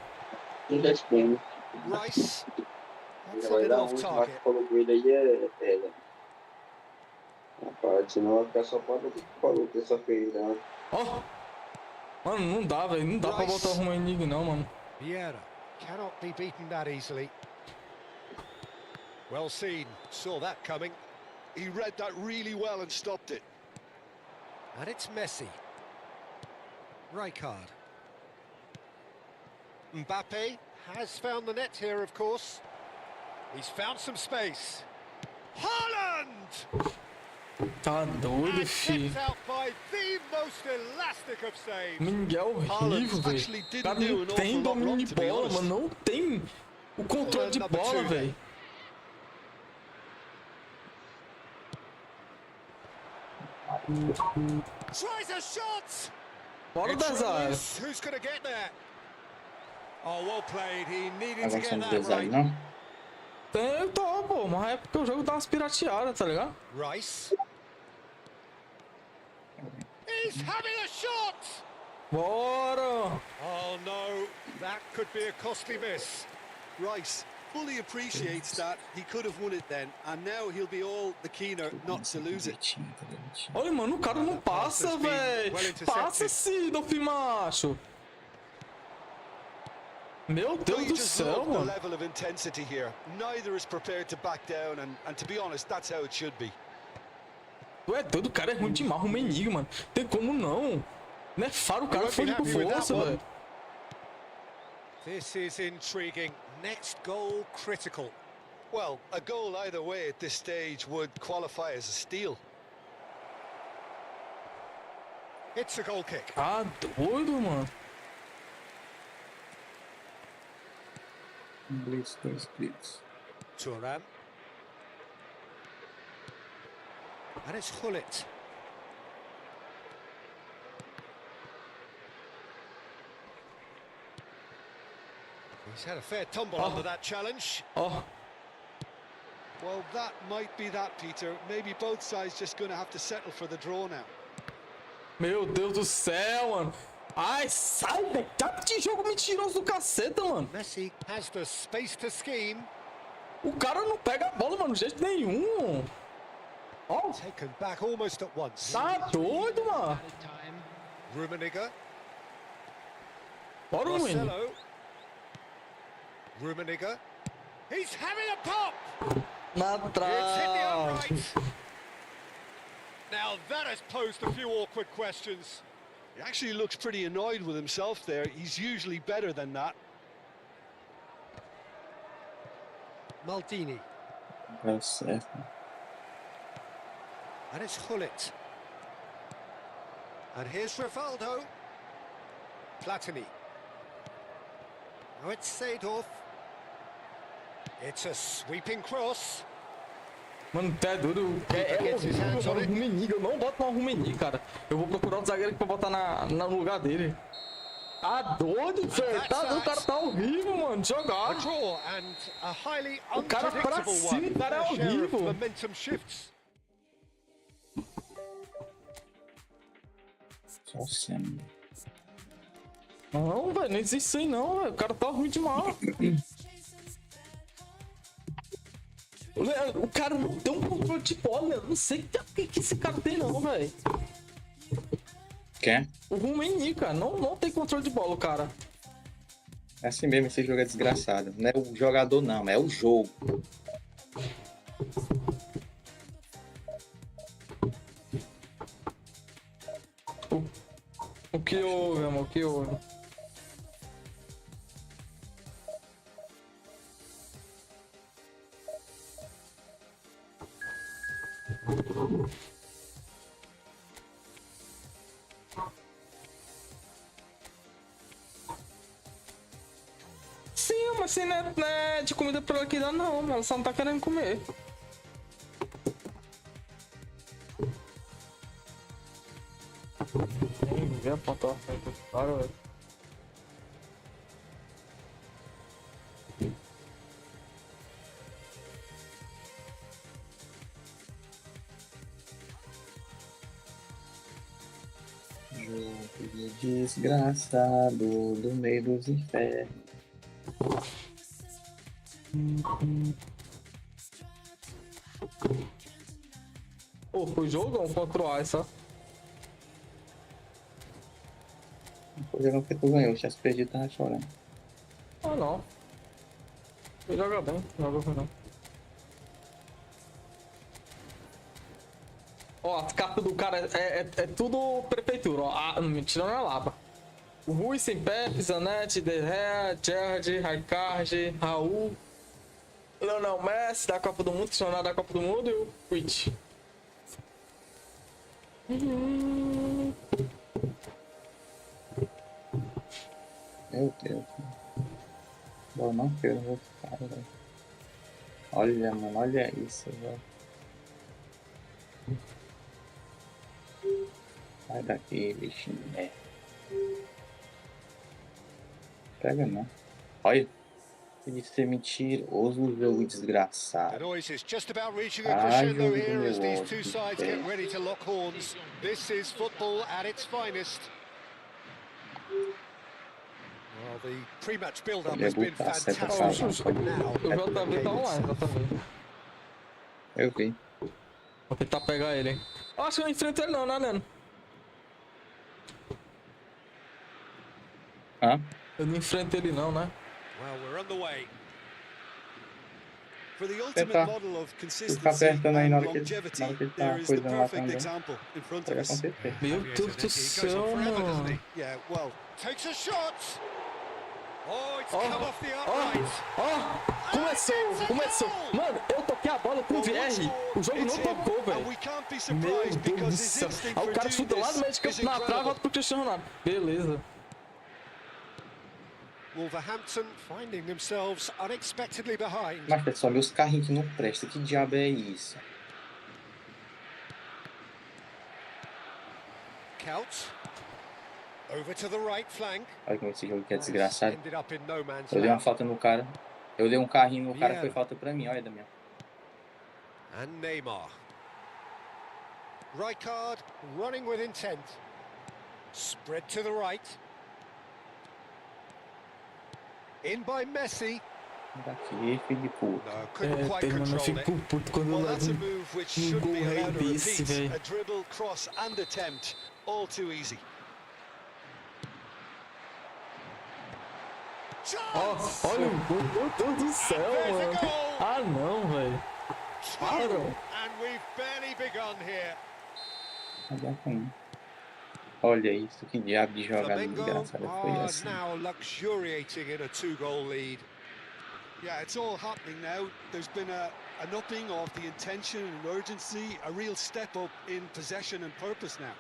Rice. That's Já a vai dar little um, off o target. que colocou ele aí é pedra. Rapaz, senão vai ficar só pra ver o que falou terça-feira. Né? Ó. Mano, não dá, velho. Não dá pra botar o Rummenigge, não, mano. Vieira cannot be beaten that easily. Well seen, saw that coming. He read that really well and stopped it. And it's Messi. Rijkaard. Mbappe has found the net here, of course. He's found some space. Haaland! Tá doido, And filho. kept out by the most elastic of saves. Minguel horrível, velho. O cara não tem domínio de bola, mano. Não tem o controle de bola, velho. Tries a shot! Bora It's das áreas. Ramos. Who's going to get there? Oh, well played. He needed to Avançando get de that design, right. não? Tem, tô, pô. Mas é porque o jogo dá umas pirateadas, tá ligado? Rice. He's having a shot! Bora! Oh no, that could be a costly miss. Rice fully appreciates that he could have won it then, and now he'll be all the keener not to lose it. Olha, mano, o cara não passa, velho. Passa sim, Dolphin macho. Meu Deus You do just céu, love the mano. level of intensity here. Neither is prepared to back down, and to be honest, that's how it should be. Tu é doido, o cara é ruim demais, o Rummenigge, mano. Tem como não. Não é faro, o cara foi de força, velho. This is intriguing. Next goal critical. Well, a goal either way at this stage would qualify as a steal. It's a goal kick. Tá doido, mano. Blitz, dois blitz. Thuram. And it's Hullet. He's had a fair tumble under that challenge. Ó. Well, that might be that, Peter. Maybe both sides just going to have to settle for the draw now. Meu Deus do céu, mano. Ai, sai, velho. Que jogo mentiroso do caceta, mano. Messi has the space to scheme. O cara não pega a bola, mano, de jeito nenhum. Ó. Taken back almost at once. Tá doido, mano. Rummenigge. Bora, Rummenigge. Marcelo. Rummenigge. He's having a pop! Na It's hit the trave. upright. Now that has posed a few awkward questions. He actually looks pretty annoyed with himself there. He's usually better than that. Maldini. Tá certo. And it's Hullet. And here's Rivaldo. Platini. Now it's Seedorf. It's a sweeping cross. Mano, tu é doido. É horrível, mano, o Rummenigge. Eu não boto mais o Rummenigge, cara. Eu vou procurar outro zagueiro aqui pra botar no lugar dele. Tá doido, velho. Tá doido, o cara tá horrível, mano, de A jogar. draw and a highly O cara pra unpredictable cima, one. o cara é Fair share of horrível. momentum shifts. Só o Senna. Não, velho, não existe isso aí não, velho. O cara tá ruim demais. O cara não tem um controle de bola, eu não sei o que esse cara tem não, velho. Quer? O Rummenigge, cara, não tem controle de bola, o cara. É assim mesmo, esse jogo é desgraçado. Não é o jogador não, é o jogo. O que houve, amor? O que houve? Sim, mas assim, não é de comida pra ela que dá, não, mas ela só não tá querendo comer. Vê a ponta claro, velho. Jogo de desgraçado do meio dos infernos. Pô, foi jogão contra o Ice, ó. Foi jogando porque tu ganhou. Se tivesse perdido, tava chorando. Ah, não. Ele joga bem, não joga ruim não. Ó, as cartas do cara é tudo prefeitura, ó. Ah, tirando a Laba. O Rui, sem Pepe, Zanetti, De Gea, Gerrard, Raikard, Raul, Lionel Messi da Copa do Mundo, Cristiano da Copa do Mundo e o Quit. Meu Deus. Eu não quero ver esse cara, velho. Olha, mano, olha isso, velho. Sai daqui, bichinho. É. Pega não. Olha. De ser mentiroso, jogo The desgraçado. noise is just about reaching a Ah, crescendo jogo do here as meu these ódio. two sides get ready to lock horns. This is football at its finest. Well, the pre-match build-up has been fantastic, but now O JV tá online, JV. Eu vi. Vou tentar pegar ele, hein. Acho que eu não enfrento ele não, né, Neno? Hã? Eu não enfrento ele não, né? Well, we're underway. For the ultimate Tentar. model of Ficar consistency apertando aí and na hora que longevity, ele tá there is the coisando lá perfect também. example in front Pode of us. acontecer. Meu Deus do céu, mano. Yeah, well, takes a shot. Oh, it's Ó, come off the ó, upright. ó, começou. Mano, eu toquei a bola com o VR, o jogo não tocou, velho. Meu Deus do céu. Aí o cara chuta lá no meio de campo na trave, volta pro Cristiano Ronaldo. Beleza. Wolverhampton finding themselves unexpectedly behind. Mas é só meus carrinhos que não prestam. Que diabo é isso? Couch. Over to the right flank. Olha como esse jogo que é desgraçado. Ended up in no man's Eu dei uma land. falta no cara. Eu dei um carrinho no cara, Yeah. foi falta pra mim. Olha, Damião. And Neymar. Rijkaard running with intent. Spread to the right. In by Messi. Daqui, filho de puta. No, couldn't quite Mano, eu control it. fico puto quando eu Well, that's a levo move which um should gol be rei allowed to desse, repeat. velho. A dribble, cross and attempt, all too easy. Ó, olha o gol, meu Deus do céu, mano. Ah, não, velho. Para. And we've barely begun here. Olha isso, que diabo de jogada Flamengo desgraçada foi are essa. now luxuriating in a two-goal lead. Yeah, it's all happening now. There's been an upping of the intention and urgency, a real step up in possession and purpose now.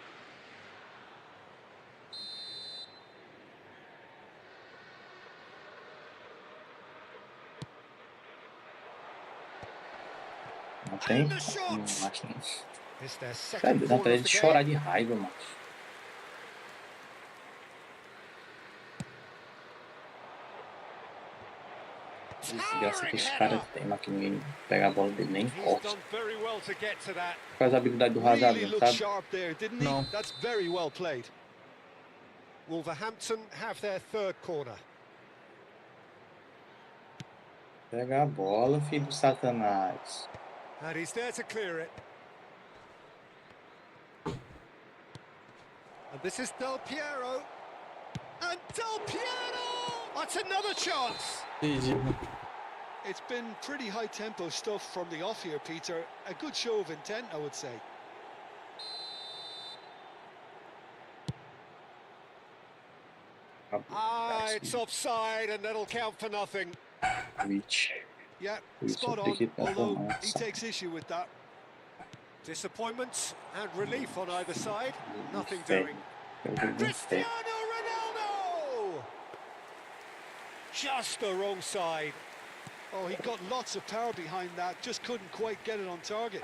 Não tem? Acho que não. It's their Sabe, second dá corner pra of ele the chorar game. de raiva, mano. Desgraça que esse cara tem, mas que ninguém pega a bola dele nem He's encosta. done very well to get to that. Por causa da habilidade do Really Hazard, looked sabe? sharp there, didn't he? No. That's very well played. Wolverhampton have their third corner. Pega a bola, filho do Satanás. And he's there to clear it. And this is Del Piero. And Del Piero! That's another chance. It's been pretty high tempo stuff from the off here, Peter. A good show of intent, I would say. Ah, it's offside and that'll count for nothing. Reach. Yeah, Isso spot tem on, que although transformar he essa. takes issue with that. Disappointment and relief on either side. Nothing Inferno. doing. É o jogo do Cristiano inferno. Ronaldo! Just the wrong side. Oh, he got lots of power behind that, just couldn't quite get it on target.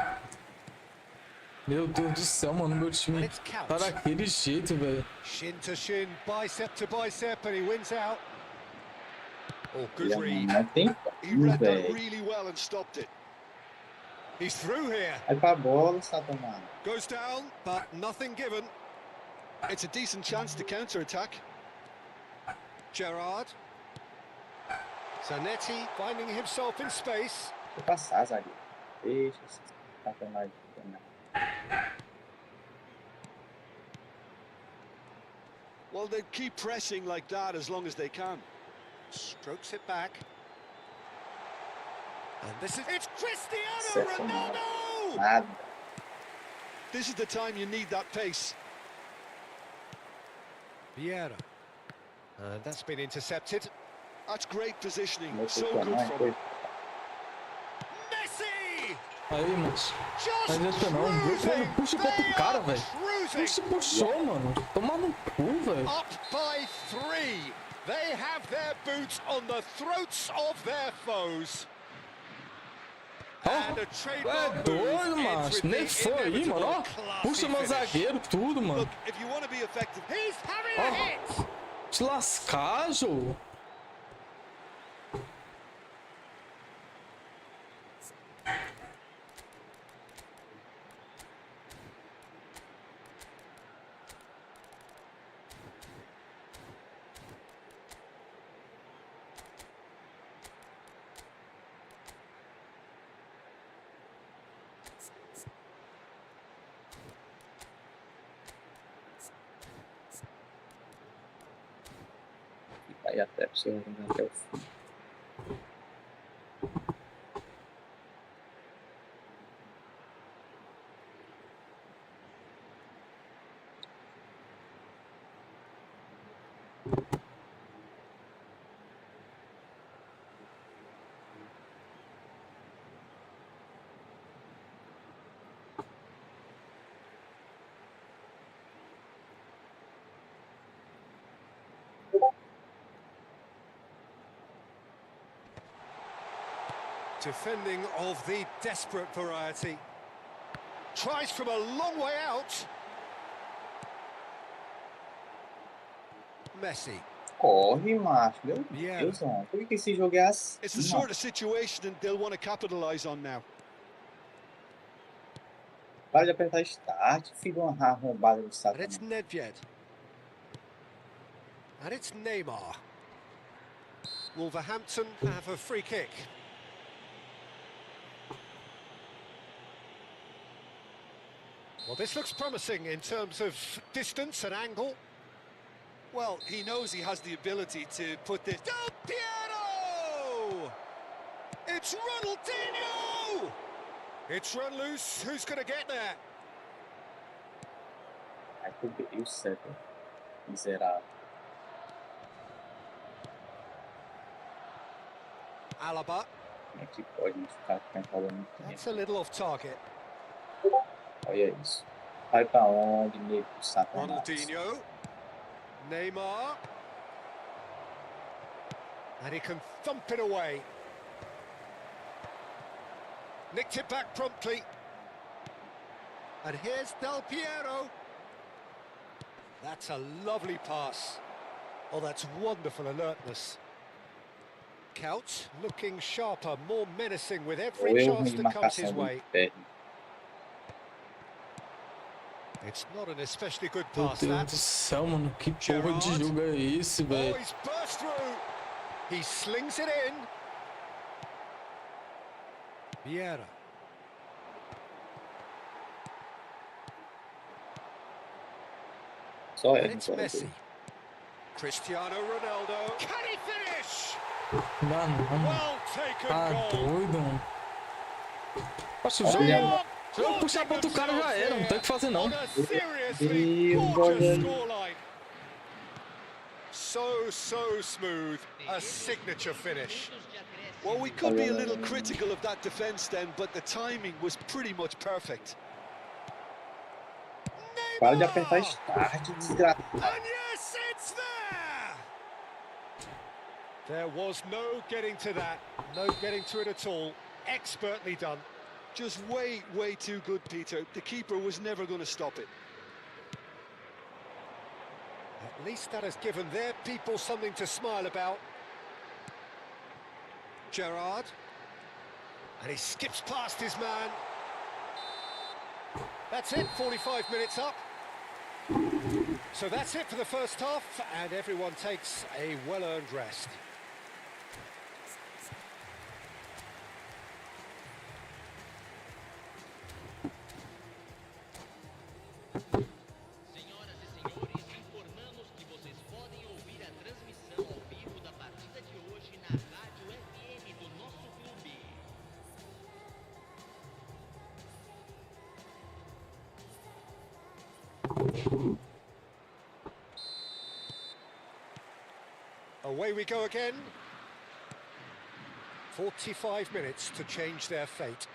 Meu Deus do céu, mano, meu time tá daquele jeito, velho. Shin to shin, bicep to bicep, and he wins out. Oh, good E a read. não tem He como, read that velho. really well and stopped it. He's through here. Vai pra bola, Satanás. Goes down, but nothing given. It's a decent chance to counter-attack. Gerrard. Zanetti finding himself in space. Vou passar, zagueiro. Deixa esse sacanagem. Well, they keep pressing like that as long as they can. Strokes it back. And this is... It's Cristiano Certo, nada. Ronaldo! Nada. This is the time you need that pace. Vieira. And that's been intercepted. That's great positioning. Meu So puta good mãe, from foi. him. Messi! Aí, moço. Just Não adianta não. Viu? Pô, não puxa pra outro cara, velho. cruising. Puxa, puxou, mano. Toma no cu, velho. Up by 3. They have their boots on the throats of their foes. And a É trademark doido, move ends macho. with Nem the foi aí, mano. Ó, inevitable puxa meu classy finish. zagueiro, tudo, mano. Look, if you want to be effective, He's having Ó, a hit. te lascar, Jô. Aí até pra você arrancar até o fim. Defending of the desperate variety. Tries from a long way out. Messi. Corre, macho. Meu Yeah. Deus, mano. Por que esse jogo é assim? it's the mano? sort of situation that they'll want to capitalize on now. Para de apertar start, filho de uma arrombada do And saco. it's Nedved. And it's Neymar. Wolverhampton have a free kick. Well, this looks promising in terms of distance and angle. Well, he knows he has the ability to put this. Del Piero! It's Ronaldinho! It's run loose. Who's going to get there? Aí cobriu o certo. Miserável. Alaba. Como é que pode ficar enrolando muito That's tempo? a little off target. Olha isso. Vai pra onde, nego? Satanás. Ronaldinho. Neymar. And he can thump it away. Nicked it back promptly. And here's Del Piero. That's a lovely pass. Oh, that's wonderful alertness. Couch looking sharper, more menacing with Ou every eu chance ruim de that comes marcação his do way. pé. It's not an especially good Meu pass, Deus that. do céu, mano. Que porra de Gerrard. jogo é esse, Oh, velho? he's burst through. He slings it in. Vieira. Só And é, it's só é. Messi. Cristiano Ronaldo. Can he finish? Dá não. Well taken Tá goal. doido, mano. Nossa, o Olha, jogo. mano. Se eu puxar pra outro cara já era, não tem o que fazer não. On a seriously Deus, gorgeous olha. scoreline. So smooth. A signature finish. Well, we could be a little critical of that defence then, but the timing was pretty much perfect. Para de apertar start, desgraçado. And yes, it's there! There was no getting to that, no getting to it at all. Expertly done. Just way too good, Peter. The keeper was never going to stop it. At least that has given their people something to smile about. Gerrard. And he skips past his man. That's it, 45 minutes up. So that's it for the first half, and everyone takes a well-earned rest. Away we go again. 45 minutes to change their fate.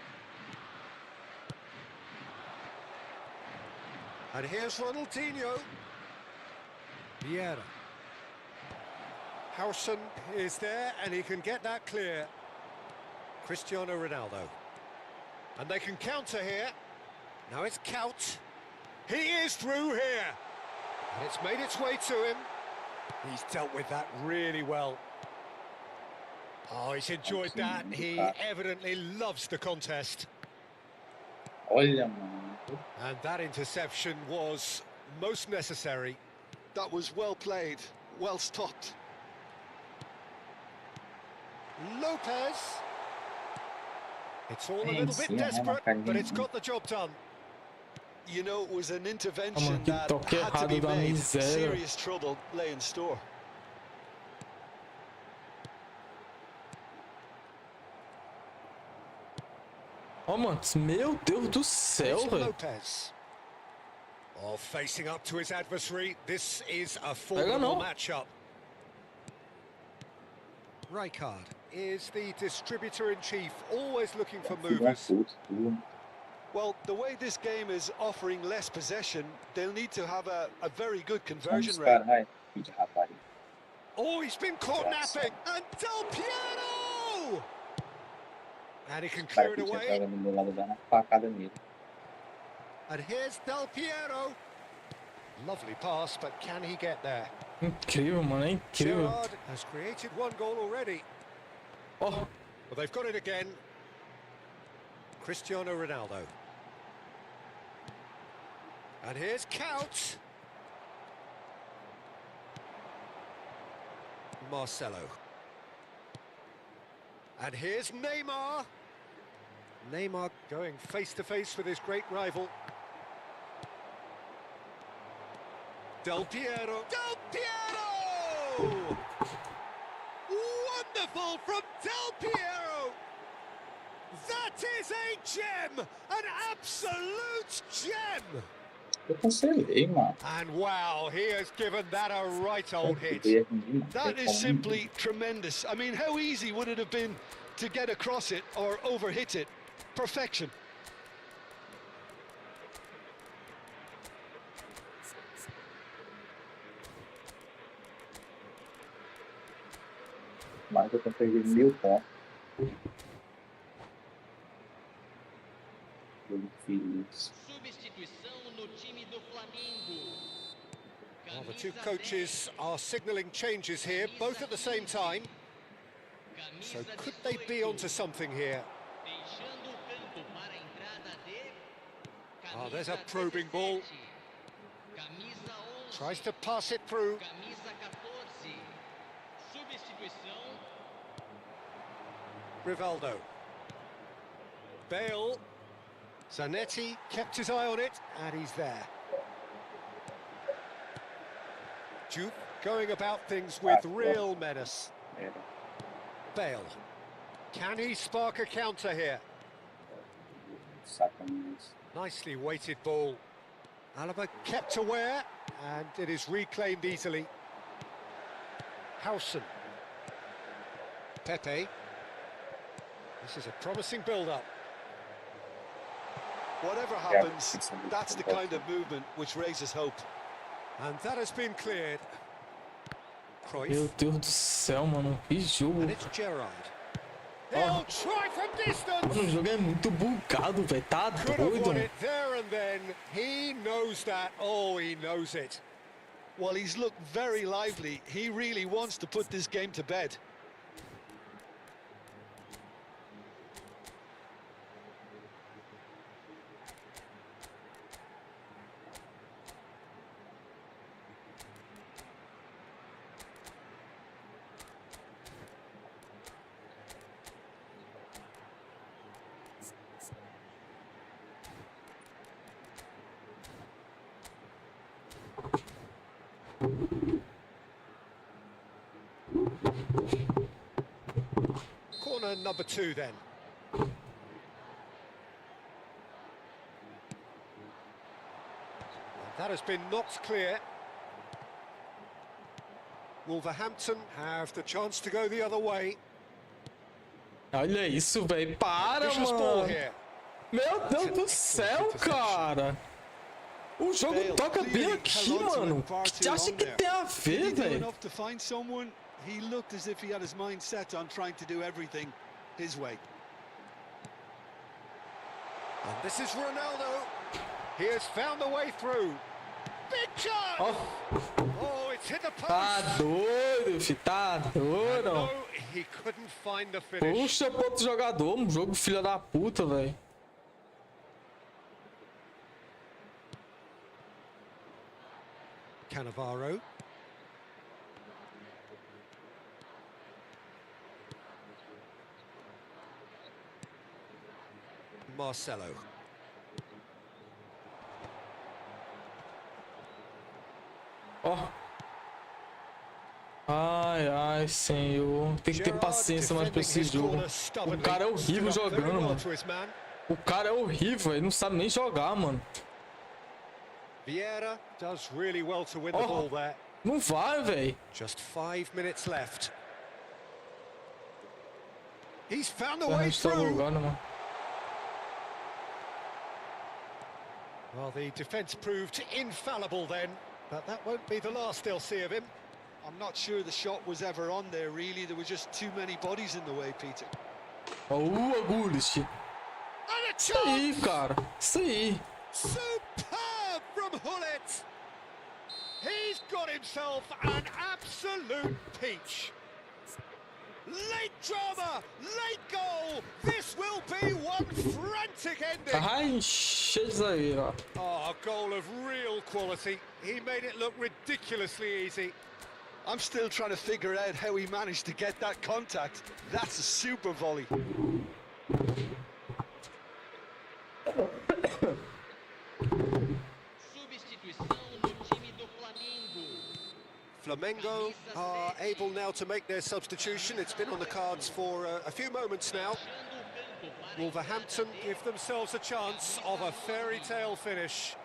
And here's Ronaldinho. Vieira. Howson is there and he can get that clear. Cristiano Ronaldo. And they can counter here. Now it's Kaut. He is through here. And it's made its way to him. He's dealt with that really well. Oh, he's enjoyed that. He evidently loves the contest. Olha, mano. And that interception was most necessary. That was well played, well stopped. Lopez. It's all a little bit desperate, but it's got the job done. You know, it was an Ah, intervention mano, que that toque had to errado be da made. miséria. Serious trouble lay in store. Ó, mano, meu Deus do céu, It's velho. Lopez. Oh, facing up to his adversary. This is a Pega formidable não. matchup. Rijkaard is the distributor-in-chief, always looking for Filho da movers. puta, tudo. Well, the way this game is offering less possession, they'll need to have a very good conversion Vamos, rate. cara, vai. Filho de rapaz. Oh, he's been caught napping. And Del Piero! And he can O clear cara it que tinha away. jogado do meu lado dando uma facada nele. And here's Del Piero. Lovely pass, but can he get there? Incrível, mano, é incrível. Gerrard has created one goal already. Ó, Well, they've got it again. Cristiano Ronaldo. And here's Kaut. Marcelo. And here's Neymar. Neymar going face to face with his great rival. Del Piero. Del Piero! Wonderful from Del Piero! That is a gem! An absolute gem! Eu cancelei, mano. And wow, he has given that a right old hit. Eu ia rir, mano. That Tem is como. simply tremendous. I mean, how easy would it have been to get across it or overhit it? Perfection. Mas eu tô perdendo 1000 pontos. Jogo feliz. Substituição no time do Flamengo. Well, the two coaches are signalling changes here, both at the same time. So could they be onto something here? Deixando o campo para a entrada de Oh, there's a probing ball. camisa 11, Tries to pass it through. camisa 14. Substituição. Rivaldo. Bale. Zanetti kept his eye on it, and he's there. Duke going about things with real menace. Era. Bale. Can he spark a counter here? Sacanagem. Nicely weighted ball. Alaba kept aware, and it is reclaimed easily. Howson. Pepe. This is a promising build-up. Whatever happens, that's the kind of movement which raises hope. And that has been cleared. meu Cruyff. Deus do céu, mano. Que jogo. And it's Gerrard. He'll try from Mano, o distance. jogo é muito bugado, velho. Tá Could have doido. won it there and then. He knows that. Oh, he knows it. Well, he's looked very lively. He really wants to put this game to bed. Corner number 2 then. That has been knocked clear. Wolverhampton have the chance to go the other way. Olha isso, velho. Para, Vicious ball mano. here. Meu Deus do céu, cara. O jogo toca bem aqui, mano. O que você acha que tem a ver, velho? To find someone, he looked as if he had his mind set on trying to do everything his way. And this is Ronaldo. He has found the way through. Big chance! Oh, it's hit the post. Tá doido, fi. Tá doido. No, he couldn't find the finish. Puxa pro outro jogador. Um jogo filha da puta, velho. Cannavaro. Marcelo. Ó. Ai, ai, senhor. Tem que ter paciência mais pra esse jogo. O cara é horrível jogando, mano. O cara é horrível, ele não sabe nem jogar, mano. Vieira does really well to win the ball there. Não vai, velho. Just 5 minutes left. He's found the way through. Well, the defence proved infallible then, but that won't be the last they'll see of him. I'm not sure the shot was ever on there, really. There were just too many bodies in the way, Peter. Agulhas. Isso aí, cara. Isso aí. Superb from Hullet. He's got himself an absolute peach. Late drama, late goal. This will be one frantic ending. Ai, cheio de zagueiro, ó. Oh, a goal of real quality. He made it look ridiculously easy. I'm still trying to figure out how he managed to get that contact. That's a super volley. Flamengo are able now to make their substitution. It's been on the cards for a few moments now. Wolverhampton give themselves a chance of a fairy tale finish.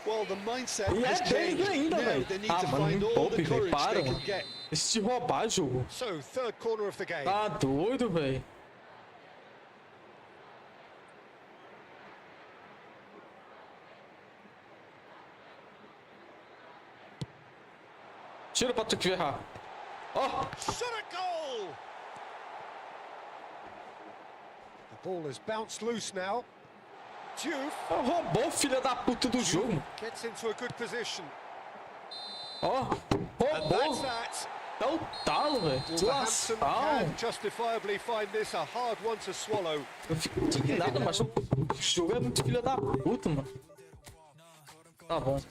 Well, the mindset has changed. Ainda, mano, me poupe, velho. Para, mano. Esse de roubar jogo. So, third corner of the game. Tá doido, velho. Tira o Patrick Vieira. Ó. Shot a goal. The ball has bounced loose now. Diouf. Roubou, filha da puta do jogo. Gets into a good position. Ó, roubou. Dá o talo, velho. Wolverhampton can justifiably find this a hard one to swallow. Eu fico indignado, mas o jogo é muito filha da puta, mano. Tá bom.